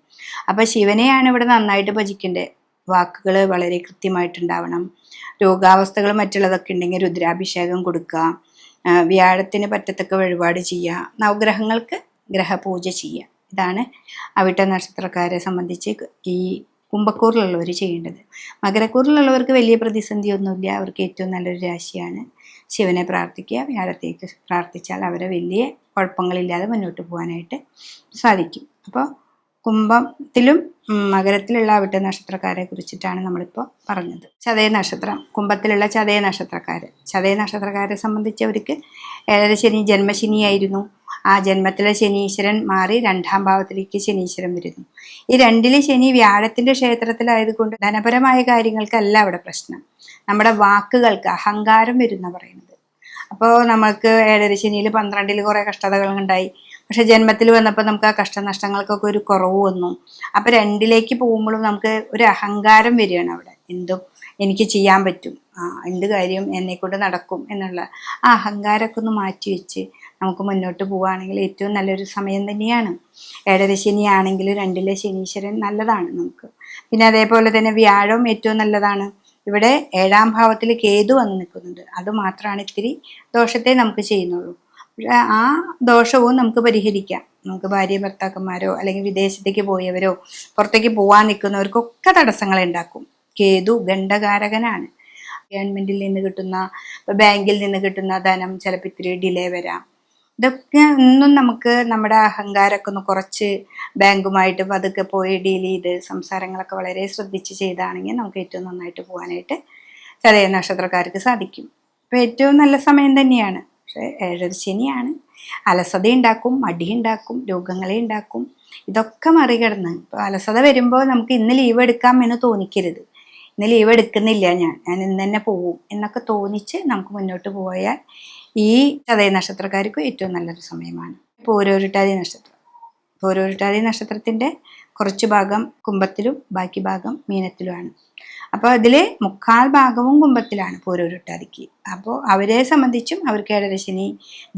അപ്പം ശിവനെയാണ് ഇവിടെ നന്നായിട്ട് ഭജിക്കേണ്ടത്. വാക്കുകൾ വളരെ കൃത്യമായിട്ടുണ്ടാവണം. രോഗാവസ്ഥകൾ മറ്റുള്ളതൊക്കെ ഉണ്ടെങ്കിൽ രുദ്രാഭിഷേകം കൊടുക്കുക, വ്യാഴത്തിന് പറ്റത്തക്ക വഴിപാട് ചെയ്യുക, നവഗ്രഹങ്ങൾക്ക് ഗ്രഹപൂജ ചെയ്യുക. ഇതാണ് അവിട്ട നക്ഷത്രക്കാരെ സംബന്ധിച്ച് ഈ കുംഭക്കൂറിലുള്ളവർ ചെയ്യേണ്ടത്. മകരക്കൂറിലുള്ളവർക്ക് വലിയ പ്രതിസന്ധിയൊന്നുമില്ല. അവർക്ക് ഏറ്റവും നല്ലൊരു രാശിയാണ്. ശിവനെ പ്രാർത്ഥിക്കുക, വ്യാഴത്തേക്ക് പ്രാർത്ഥിച്ചാൽ അവരെ വലിയ കുഴപ്പങ്ങളില്ലാതെ മുന്നോട്ട് പോകാനായിട്ട് സാധിക്കും. അപ്പോൾ കുംഭത്തിലും മകരത്തിലുള്ള അവിട്ട നക്ഷത്രക്കാരെ കുറിച്ചിട്ടാണ് നമ്മളിപ്പോൾ പറഞ്ഞത്. ചതയ നക്ഷത്രം, കുംഭത്തിലുള്ള ചതയ നക്ഷത്രക്കാരെ സംബന്ധിച്ച് അവർക്ക് 7-ര ശനി ജന്മശനിയായിരുന്നു. ആ ജന്മത്തിലെ ശനീശ്വരൻ മാറി 2-ാം ഭാവത്തിലേക്ക് ശനീശ്വരൻ വരുന്നു. ഈ 2-ലെ ശനി വ്യാഴത്തിൻ്റെ ക്ഷേത്രത്തിലായതുകൊണ്ട് ധനപരമായ കാര്യങ്ങൾക്കല്ല അവിടെ പ്രശ്നം, നമ്മുടെ വാക്കുകൾക്ക് അഹങ്കാരം വരുന്ന പറയുന്നത്. അപ്പോൾ നമുക്ക് 7-ര ശനിയിൽ 12-ൽ കുറേ കഷ്ടതകളുണ്ടായി. പക്ഷെ ജന്മത്തിൽ വന്നപ്പോൾ നമുക്ക് ആ കഷ്ടനഷ്ടങ്ങൾക്കൊക്കെ ഒരു കുറവ് വന്നു. അപ്പം 2-ലേക്ക് പോകുമ്പോഴും നമുക്ക് ഒരു അഹങ്കാരം വരികയാണ്. അവിടെ എന്തും എനിക്ക് ചെയ്യാൻ പറ്റും, എന്ത് കാര്യം എന്നെക്കൊണ്ട് നടക്കും എന്നുള്ള ആ അഹങ്കാരമൊക്കെ ഒന്ന് മാറ്റി വെച്ച് നമുക്ക് മുന്നോട്ട് പോവുകയാണെങ്കിൽ ഏറ്റവും നല്ലൊരു സമയം തന്നെയാണ്. 7-ര ശനിയാണെങ്കിലും 2-ലെ ശനീശ്വരൻ നല്ലതാണ് നമുക്ക്. പിന്നെ അതേപോലെ തന്നെ വ്യാഴം ഏറ്റവും നല്ലതാണ്. ഇവിടെ 7-ാം ഭാവത്തിൽ കേതു വന്ന് നിൽക്കുന്നുണ്ട്. അത് മാത്രമാണ് ഇത്തിരി ദോഷത്തെ നമുക്ക് ചെയ്യുന്നുള്ളൂ. ആ ദോഷവും നമുക്ക് പരിഹരിക്കാം. നമുക്ക് ഭാര്യ ഭർത്താക്കന്മാരോ അല്ലെങ്കിൽ വിദേശത്തേക്ക് പോയവരോ പുറത്തേക്ക് പോകാൻ നിൽക്കുന്നവർക്കൊക്കെ തടസ്സങ്ങൾ ഉണ്ടാക്കും. കേതു ഗണ്ഡകാരകനാണ്. ഗവൺമെന്റിൽ നിന്ന് കിട്ടുന്ന, ബാങ്കിൽ നിന്ന് കിട്ടുന്ന ധനം ചിലപ്പോൾ ഇത്തിരി ഡിലേ വരാം. ഇതൊക്കെ ഒന്നും നമുക്ക് നമ്മുടെ അഹങ്കാരമൊക്കെ ഒന്ന് കുറച്ച് ബാങ്കുമായിട്ട് പതുക്കെ പോയി ഡീൽ ചെയ്ത് സംസാരങ്ങളൊക്കെ വളരെ ശ്രദ്ധിച്ച് ചെയ്താണെങ്കിൽ നമുക്ക് ഏറ്റവും നന്നായിട്ട് പോകാനായിട്ട് ചതയ നക്ഷത്രക്കാർക്ക് സാധിക്കും. അപ്പോൾ ഏറ്റവും നല്ല സമയം തന്നെയാണ്. പക്ഷേ 7-ര ശനിയാണ്. അലസത ഉണ്ടാക്കും, മടി ഉണ്ടാക്കും, രോഗങ്ങളെ ഉണ്ടാക്കും. ഇതൊക്കെ മറികടന്ന് ഇപ്പോൾ അലസത വരുമ്പോൾ നമുക്ക് ഇന്ന് ലീവ് എടുക്കാം എന്ന് തോന്നിക്കരുത്. ഇന്ന് ലീവ് എടുക്കുന്നില്ല, ഞാൻ ഇന്ന് തന്നെ പോവും എന്നൊക്കെ തോന്നിച്ച് നമുക്ക് മുന്നോട്ട് പോയാൽ ഈ ചതയ നക്ഷത്രക്കാർക്ക് ഏറ്റവും നല്ലൊരു സമയമാണ്. പോരോരുട്ടാതി നക്ഷത്രത്തിൻ്റെ കുറച്ച് ഭാഗം കുംഭത്തിലും ബാക്കി ഭാഗം മീനത്തിലുമാണ്. അപ്പോൾ അതിൽ 3/4 ഭാഗവും കുംഭത്തിലാണ് പോരോരുട്ടാതിക്ക്. അപ്പോൾ അവരെ സംബന്ധിച്ചും അവർക്ക് 7-ര ശനി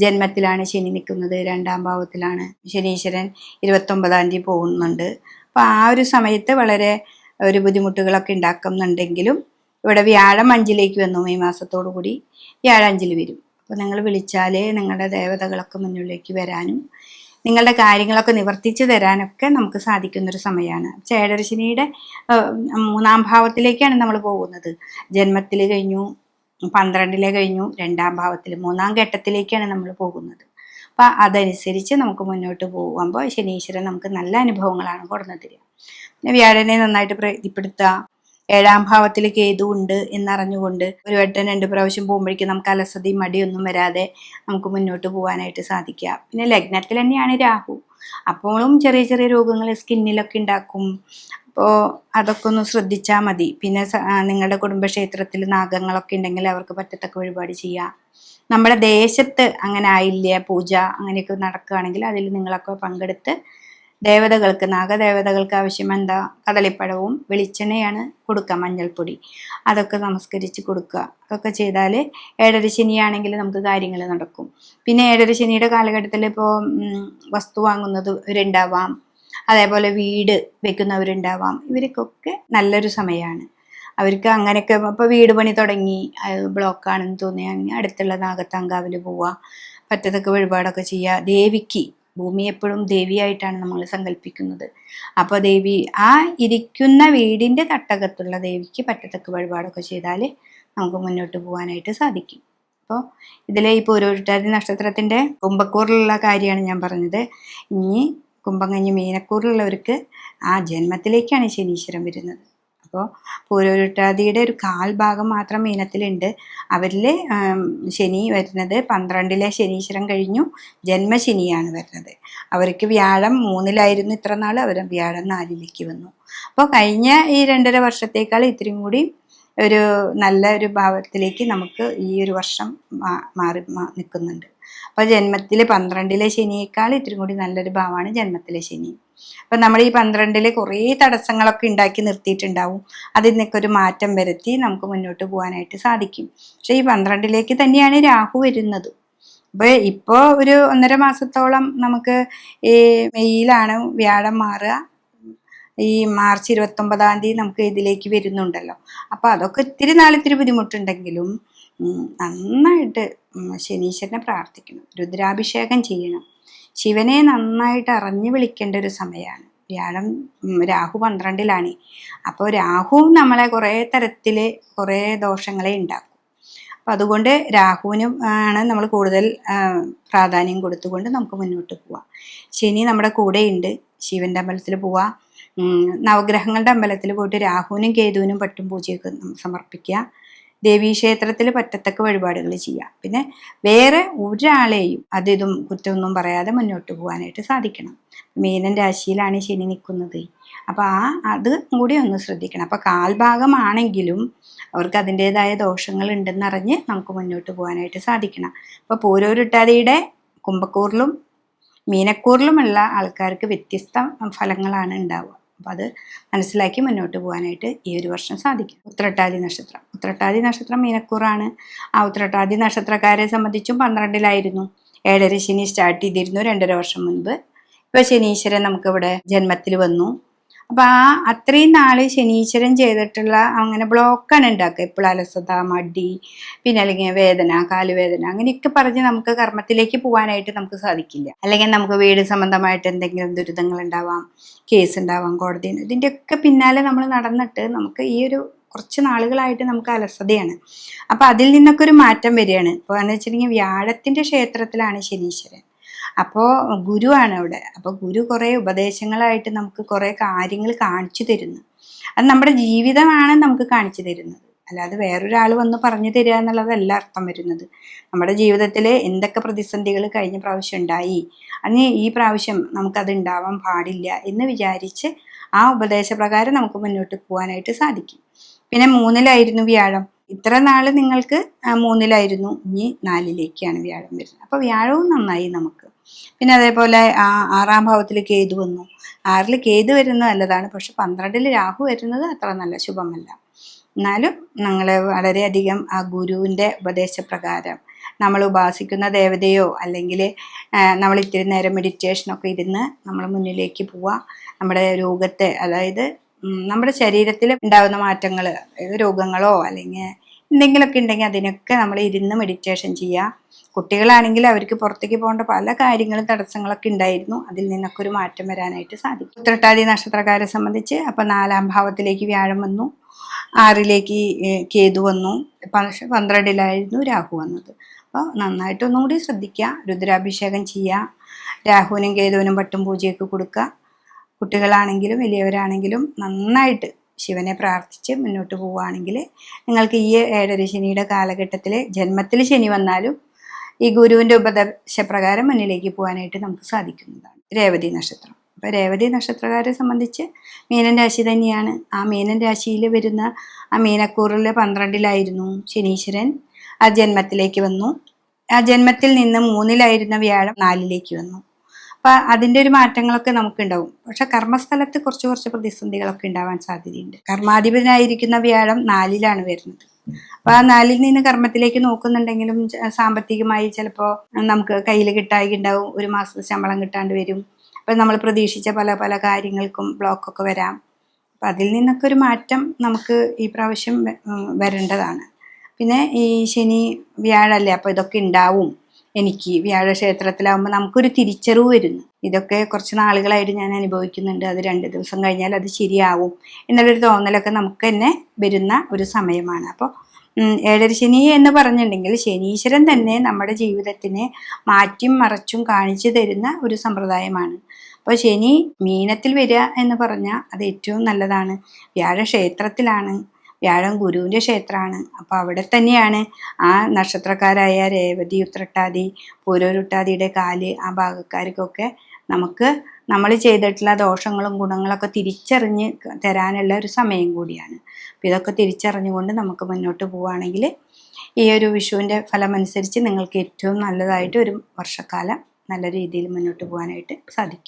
ജന്മത്തിലാണ് ശനി നിൽക്കുന്നത്. 2-ാം ഭാവത്തിലാണ് ശനീശ്വരൻ 29-ാം തീയതി പോകുന്നുണ്ട്. അപ്പോൾ ആ ഒരു സമയത്ത് വളരെ ഒരു ബുദ്ധിമുട്ടുകളൊക്കെ ഉണ്ടാക്കുന്നുണ്ടെങ്കിലും ഇവിടെ വ്യാഴം 5-ലേക്ക് വന്നു. മെയ് മാസത്തോടു കൂടി വ്യാഴം 5-ൽ വരും. അപ്പോൾ നിങ്ങൾ വിളിച്ചാൽ നിങ്ങളുടെ ദേവതകളൊക്കെ മുന്നിലേക്ക് വരാനും നിങ്ങളുടെ കാര്യങ്ങളൊക്കെ നിവർത്തിച്ച് തരാനൊക്കെ നമുക്ക് സാധിക്കുന്നൊരു സമയമാണ്. 7-ര ശനിയുടെ 3-ാം ഭാവത്തിലേക്കാണ് നമ്മൾ പോകുന്നത്. ജന്മത്തിൽ കഴിഞ്ഞു, 12-ലെ കഴിഞ്ഞു, 2-ാം ഭാവത്തിൽ 3-ാം ഘട്ടത്തിലേക്കാണ് നമ്മൾ പോകുന്നത്. അപ്പം അതനുസരിച്ച് നമുക്ക് മുന്നോട്ട് പോകുമ്പോൾ ശനീശ്വരൻ നമുക്ക് നല്ല അനുഭവങ്ങളാണ് കൊടുന്നു തരിക. പിന്നെ വ്യാഴനെ നന്നായിട്ട് പ്രീതിപ്പെടുത്തുക. 7-ാം ഭാവത്തിൽ കേതു ഉണ്ട് എന്നറിഞ്ഞുകൊണ്ട് ഒരു വട്ടം 2 പ്രാവശ്യം പോകുമ്പോഴേക്കും നമുക്ക് അലസതയും മടിയൊന്നും വരാതെ നമുക്ക് മുന്നോട്ട് പോകാനായിട്ട് സാധിക്കുക. പിന്നെ ലഗ്നത്തിൽ തന്നെയാണ് രാഹു. അപ്പോഴും ചെറിയ ചെറിയ രോഗങ്ങൾ സ്കിന്നിലൊക്കെ ഉണ്ടാക്കും. അപ്പോൾ അതൊക്കെ ഒന്ന് ശ്രദ്ധിച്ചാൽ മതി. പിന്നെ നിങ്ങളുടെ കുടുംബക്ഷേത്രത്തിൽ നാഗങ്ങളൊക്കെ ഉണ്ടെങ്കിൽ അവർക്ക് പറ്റത്തക്ക വഴിപാട് ചെയ്യുക. നമ്മുടെ ദേശത്ത് അങ്ങനെ ആയില്യ പൂജ അങ്ങനെയൊക്കെ നടക്കുകയാണെങ്കിൽ അതിൽ നിങ്ങളൊക്കെ പങ്കെടുത്ത് ദേവതകൾക്ക്, നാഗദേവതകൾക്ക് ആവശ്യം എന്താ, കദളിപ്പഴവും വെളിച്ചെണ്ണയാണ് കൊടുക്കുക, മഞ്ഞൾപ്പൊടി അതൊക്കെ നമസ്കരിച്ച് കൊടുക്കുക. അതൊക്കെ ചെയ്താൽ 7-ര ശനിയാണെങ്കിൽ നമുക്ക് കാര്യങ്ങൾ നടക്കും. പിന്നെ 7-ര ശനിയുടെ കാലഘട്ടത്തിൽ ഇപ്പോൾ വസ്തു വാങ്ങുന്നവരുണ്ടാവാം, അതേപോലെ വീട് വെക്കുന്നവരുണ്ടാവാം. ഇവർക്കൊക്കെ നല്ലൊരു സമയമാണ്. അവർക്ക് അങ്ങനെയൊക്കെ ഇപ്പോൾ വീട് പണി തുടങ്ങി ബ്ലോക്കാണെന്ന് തോന്നിയാൽ അടുത്തുള്ള നാഗത്താങ്കാവിൽ പോവുക, പറ്റത്തൊക്കെ വഴിപാടൊക്കെ ചെയ്യുക. ദേവിക്ക്, ഭൂമി എപ്പോഴും ദേവിയായിട്ടാണ് നമ്മൾ സങ്കല്പിക്കുന്നത്. അപ്പോൾ ദേവി ആ ഇരിക്കുന്ന വീടിൻ്റെ തട്ടകത്തുള്ള ദേവിക്ക് പറ്റത്തൊക്കെ വഴിപാടൊക്കെ ചെയ്താൽ നമുക്ക് മുന്നോട്ട് പോകാനായിട്ട് സാധിക്കും. അപ്പോൾ ഇതിലെ ഈ പൂരോരുട്ടാതി നക്ഷത്രത്തിൻ്റെ കുംഭക്കൂറിലുള്ള കാര്യമാണ് ഞാൻ പറഞ്ഞത്. ഇനി കുംഭം കഴിഞ്ഞ് മീനക്കൂറിലുള്ളവർക്ക് ആ ജന്മത്തിലേക്കാണ് ശനീശ്വരൻ വരുന്നത്. അപ്പോൾ പൂരോരുട്ടാതിയുടെ ഒരു കാൽഭാഗം മാത്രം മീനത്തിലുണ്ട്. അവരിൽ ശനി വരുന്നത് 12-ലെ ശനീശ്വരൻ കഴിഞ്ഞു ജന്മശനിയാണ് വരുന്നത്. അവർക്ക് വ്യാഴം 3-ലായിരുന്നു ഇത്ര നാൾ, അവർ വ്യാഴം 4-ലേക്ക് വന്നു. അപ്പോൾ കഴിഞ്ഞ ഈ 2.5 വർഷത്തേക്കാൾ ഇത്രയും കൂടി ഒരു നല്ല ഒരു ഭാവത്തിലേക്ക് നമുക്ക് ഈ ഒരു വർഷം മാറി നിൽക്കുന്നുണ്ട്. അപ്പോൾ ജന്മത്തിലെ 12-ലെ ശനിയേക്കാൾ ഇത്തിരി കൂടി നല്ലൊരു ഭാവമാണ് ജന്മത്തിലെ ശനി. അപ്പം നമ്മൾ ഈ 12-ല് കുറേ തടസ്സങ്ങളൊക്കെ ഉണ്ടാക്കി നിർത്തിയിട്ടുണ്ടാവും. അതിൽ നിന്നൊക്കെ ഒരു മാറ്റം വരുത്തി നമുക്ക് മുന്നോട്ട് പോകാനായിട്ട് സാധിക്കും. പക്ഷെ ഈ 12-ലേക്ക് തന്നെയാണ് രാഹു വരുന്നത്. അപ്പോൾ ഇപ്പോൾ ഒരു 1.5 മാസത്തോളം നമുക്ക് ഈ മെയ്യിലാണ് വ്യാഴം മാറുക. ഈ മാർച്ച് 29-ാം തീയതി നമുക്ക് ഇതിലേക്ക് വരുന്നുണ്ടല്ലോ. അപ്പോൾ അതൊക്കെ ഇത്തിരി നാളിത്തിരി ബുദ്ധിമുട്ടുണ്ടെങ്കിലും നന്നായിട്ട് ശനീശ്വരനെ പ്രാർത്ഥിക്കണം, രുദ്രാഭിഷേകം ചെയ്യണം, ശിവനെ നന്നായിട്ട് അറിഞ്ഞു വിളിക്കേണ്ട ഒരു സമയമാണ്. രാഹു 12-ലാണ്. അപ്പോൾ രാഹു നമ്മളെ കുറേ തരത്തിൽ കുറേ ദോഷങ്ങളെ ഉണ്ടാക്കും. അപ്പം അതുകൊണ്ട് രാഹുവിനും ആണ് നമ്മൾ കൂടുതൽ പ്രാധാന്യം കൊടുത്തുകൊണ്ട് നമുക്ക് മുന്നോട്ട് പോവാം. ശനി നമ്മുടെ കൂടെയുണ്ട്. ശിവൻ്റെ അമ്പലത്തിൽ പോവാം, നവഗ്രഹങ്ങളുടെ അമ്പലത്തിൽ പോയിട്ട് രാഹുവിനും കേതുവിനും പട്ടും പൂജയൊക്കെ സമർപ്പിക്കുക, ദേവീക്ഷേത്രത്തിൽ പറ്റത്തക്ക വഴിപാടുകൾ ചെയ്യാം. പിന്നെ വേറെ ഒരാളെയും ഇതും കുറ്റമൊന്നും പറയാതെ മുന്നോട്ട് പോകാനായിട്ട് സാധിക്കണം. മീനൻ രാശിയിലാണ് ശനി നിൽക്കുന്നത്. അപ്പോൾ അത് കൂടി ഒന്ന് ശ്രദ്ധിക്കണം. അപ്പോൾ കാൽഭാഗമാണെങ്കിലും അവർക്ക് അതിൻ്റേതായ ദോഷങ്ങൾ ഉണ്ടെന്നറിഞ്ഞ് നമുക്ക് മുന്നോട്ട് പോകാനായിട്ട് സാധിക്കണം. അപ്പോൾ പൂരോരുട്ടാതിയുടെ കുംഭക്കൂറിലും മീനക്കൂറിലുമുള്ള ആൾക്കാർക്ക് വ്യത്യസ്ത ഫലങ്ങളാണ് ഉണ്ടാവുക. അപ്പോൾ അത് മനസ്സിലാക്കി മുന്നോട്ട് പോകാനായിട്ട് ഈ ഒരു വർഷം സാധിക്കും. ഉത്രട്ടാതി നക്ഷത്രം മീനക്കൂറാണ്. ആ ഉത്രട്ടാതി നക്ഷത്രക്കാരെ സംബന്ധിച്ചും 12-ലായിരുന്നു. 7.5 ശനി സ്റ്റാർട്ട് ചെയ്തിരുന്നു 2.5 വർഷം മുൻപ്. ഇപ്പോൾ ശനീശ്വരൻ നമുക്കിവിടെ ജന്മത്തിൽ വന്നു. അപ്പോൾ അത്രയും നാൾ ശനീശ്വരൻ ചെയ്തിട്ടുള്ള അങ്ങനെ ബ്ലോക്കാണ് ഉണ്ടാക്കുക. എപ്പോഴും അലസത, മടി, പിന്നെ അല്ലെങ്കിൽ വേദന, കാലുവേദന, അങ്ങനെയൊക്കെ പറഞ്ഞ് നമുക്ക് കർമ്മത്തിലേക്ക് പോകാനായിട്ട് നമുക്ക് സാധിക്കില്ല. അല്ലെങ്കിൽ നമുക്ക് വീട് സംബന്ധമായിട്ട് എന്തെങ്കിലും ദുരിതങ്ങൾ ഉണ്ടാവാം, കേസ് ഉണ്ടാവാം, കോടതി, ഇതിൻ്റെയൊക്കെ പിന്നാലെ നമ്മൾ നടന്നിട്ട് നമുക്ക് ഈ ഒരു കുറച്ച് നാളുകളായിട്ട് നമുക്ക് അലസതയാണ്. അപ്പം അതിൽ നിന്നൊക്കെ ഒരു മാറ്റം വരികയാണ്. ഇപ്പോൾ എന്ന് വെച്ചിട്ടുണ്ടെങ്കിൽ വ്യാഴത്തിൻ്റെ ക്ഷേത്രത്തിലാണ് ശനീശ്വരൻ. അപ്പോൾ ഗുരുവാണ് അവിടെ. അപ്പോൾ ഗുരു കുറേ ഉപദേശങ്ങളായിട്ട് നമുക്ക് കുറേ കാര്യങ്ങൾ കാണിച്ചു തരുന്നു. അത് നമ്മുടെ ജീവിതമാണ് നമുക്ക് കാണിച്ചു തരുന്നത്, അല്ലാതെ വേറൊരാൾ വന്ന് പറഞ്ഞു തരിക എന്നുള്ളതല്ല അർത്ഥം വരുന്നത്. നമ്മുടെ ജീവിതത്തിൽ എന്തൊക്കെ പ്രതിസന്ധികൾ കഴിഞ്ഞ പ്രാവശ്യം ഉണ്ടായി, അന്ന് ഈ പ്രാവശ്യം നമുക്കത് ഉണ്ടാവാൻ പാടില്ല എന്ന് വിചാരിച്ച് ആ ഉപദേശപ്രകാരം നമുക്ക് മുന്നോട്ട് പോകാനായിട്ട് സാധിക്കും. പിന്നെ 3-ലായിരുന്നു വ്യാഴം. ഇത്ര നാൾ നിങ്ങൾക്ക് 3-ലായിരുന്നു, ഇനി 4-ലേക്കാണ് വ്യാഴം വരുന്നത്. അപ്പോൾ വ്യാഴവും നന്നായി നമുക്ക്. പിന്നെ അതേപോലെ 6-ാം ഭാവത്തിൽ കേതു വന്നു. 6-ൽ കേതു വരുന്നത് നല്ലതാണ്, പക്ഷെ 12-ൽ രാഹു വരുന്നത് അത്ര നല്ല ശുഭമല്ല. എന്നാലും ഞങ്ങൾ വളരെയധികം ആ ഗുരുവിൻ്റെ ഉപദേശപ്രകാരം നമ്മൾ ഉപാസിക്കുന്ന ദേവതയോ അല്ലെങ്കിൽ നമ്മൾ ഇത്തിരി നേരം മെഡിറ്റേഷനൊക്കെ ഇരുന്ന് നമ്മൾ മുന്നിലേക്ക് പോവുക. നമ്മുടെ രോഗത്തെ, അതായത് നമ്മുടെ ശരീരത്തിൽ ഉണ്ടാകുന്ന മാറ്റങ്ങൾ, രോഗങ്ങളോ അല്ലെങ്കിൽ എന്തെങ്കിലുമൊക്കെ ഉണ്ടെങ്കിൽ അതിനൊക്കെ നമ്മൾ ഇരുന്ന് മെഡിറ്റേഷൻ ചെയ്യുക. കുട്ടികളാണെങ്കിൽ അവർക്ക് പുറത്തേക്ക് പോകേണ്ട പല കാര്യങ്ങളും തടസ്സങ്ങളൊക്കെ ഉണ്ടായിരുന്നു. അതിൽ നിന്നൊക്കെ ഒരു മാറ്റം വരാനായിട്ട് സാധിക്കും. ഉത്രട്ടാതി നക്ഷത്രക്കാരെ സംബന്ധിച്ച് അപ്പോൾ 4-ാം ഭാവത്തിലേക്ക് വ്യാഴം വന്നു, 6-ലേക്ക് കേതു വന്നു, 12-ലായിരുന്നു രാഹു വന്നത്. അപ്പോൾ നന്നായിട്ടൊന്നും കൂടി ശ്രദ്ധിക്കുക, രുദ്രാഭിഷേകം ചെയ്യുക, രാഹുവിനും കേതുവിനും പട്ടും പൂജയൊക്കെ കൊടുക്കുക. കുട്ടികളാണെങ്കിലും വലിയവരാണെങ്കിലും നന്നായിട്ട് ശിവനെ പ്രാർത്ഥിച്ച് മുന്നോട്ട് പോവുകയാണെങ്കിൽ നിങ്ങൾക്ക് ഈ 7.5 ശനിയുടെ കാലഘട്ടത്തിൽ ജന്മത്തിൽ ശനി വന്നാലും ഈ ഗുരുവിൻ്റെ ഉപദേശപ്രകാരം മുന്നിലേക്ക് പോകാനായിട്ട് നമുക്ക് സാധിക്കുന്നതാണ്. രേവതി നക്ഷത്രം. അപ്പോൾ രേവതി നക്ഷത്രക്കാരെ സംബന്ധിച്ച് മീനൻ രാശി തന്നെയാണ്. ആ മീനൻ രാശിയിൽ വരുന്ന ആ മീനക്കൂറിൽ 12-ലായിരുന്നു ശനീശ്വരൻ. ആ ജന്മത്തിലേക്ക് വന്നു. ആ ജന്മത്തിൽ നിന്ന് 3-ലായിരുന്ന വ്യാഴം 4-ലേക്ക് വന്നു. അപ്പം അതിൻ്റെ ഒരു മാറ്റങ്ങളൊക്കെ നമുക്കുണ്ടാവും. പക്ഷെ കർമ്മസ്ഥലത്ത് കുറച്ച് പ്രതിസന്ധികളൊക്കെ ഉണ്ടാവാൻ സാധ്യതയുണ്ട്. കർമാധിപനായിരിക്കുന്ന വ്യാഴം 4-ലാണ് വരുന്നത്. അപ്പോൾ ആ 4-ൽ നിന്ന് കർമ്മത്തിലേക്ക് നോക്കുന്നുണ്ടെങ്കിലും സാമ്പത്തികമായി ചിലപ്പോൾ നമുക്ക് കയ്യിൽ കിട്ടായി ഉണ്ടാവും, ഒരു മാസത്തെ ശമ്പളം കിട്ടാണ്ട് വരും. അപ്പം നമ്മൾ പ്രതീക്ഷിച്ച പല കാര്യങ്ങൾക്കും ബ്ലോക്കൊക്കെ വരാം. അപ്പം അതിൽ നിന്നൊക്കെ ഒരു മാറ്റം നമുക്ക് ഈ പ്രാവശ്യം വരേണ്ടതാണ്. പിന്നെ ഈ ശനി വ്യാഴല്ലേ, അപ്പോൾ ഇതൊക്കെ ഉണ്ടാവും. എനിക്ക് വ്യാഴക്ഷേത്രത്തിലാവുമ്പോൾ നമുക്കൊരു തിരിച്ചറിവ് വരുന്നു. ഇതൊക്കെ കുറച്ച് നാളുകളായിട്ട് ഞാൻ അനുഭവിക്കുന്നുണ്ട്, അത് 2 ദിവസം കഴിഞ്ഞാൽ അത് ശരിയാവും എന്നുള്ളൊരു തോന്നലൊക്കെ നമുക്ക് തന്നെ വരുന്ന ഒരു സമയമാണ്. അപ്പോൾ ഏഴര ശനി എന്ന് പറഞ്ഞിട്ടുണ്ടെങ്കിൽ ശനീശ്വരൻ തന്നെ നമ്മുടെ ജീവിതത്തിനെ മാറ്റിയും മറച്ചും കാണിച്ചു തരുന്ന ഒരു സമ്പ്രദായമാണ്. അപ്പോൾ ശനി മീനത്തിൽ വരിക എന്ന് പറഞ്ഞാൽ അത് ഏറ്റവും നല്ലതാണ്. വ്യാഴക്ഷേത്രത്തിലാണ്, വ്യാഴം ഗുരുവിൻ്റെ ക്ഷേത്രമാണ്. അപ്പോൾ അവിടെ തന്നെയാണ് ആ നക്ഷത്രക്കാരായ രേവതി, ഉത്രട്ടാതി, പൂരോരുട്ടാതിയുടെ കാല് ആ ഭാഗക്കാർക്കൊക്കെ നമുക്ക് നമ്മൾ ചെയ്തിട്ടുള്ള ദോഷങ്ങളും ഗുണങ്ങളൊക്കെ തിരിച്ചറിഞ്ഞ് തരാനുള്ള ഒരു സമയം കൂടിയാണ്. അപ്പോൾ ഇതൊക്കെ തിരിച്ചറിഞ്ഞുകൊണ്ട് നമുക്ക് മുന്നോട്ട് പോവുകയാണെങ്കിൽ ഈ ഒരു വിഷുവിൻ്റെ ഫലമനുസരിച്ച് നിങ്ങൾക്ക് ഏറ്റവും നല്ലതായിട്ട് ഒരു വർഷക്കാലം നല്ല രീതിയിൽ മുന്നോട്ട് പോകാനായിട്ട് സാധിക്കും.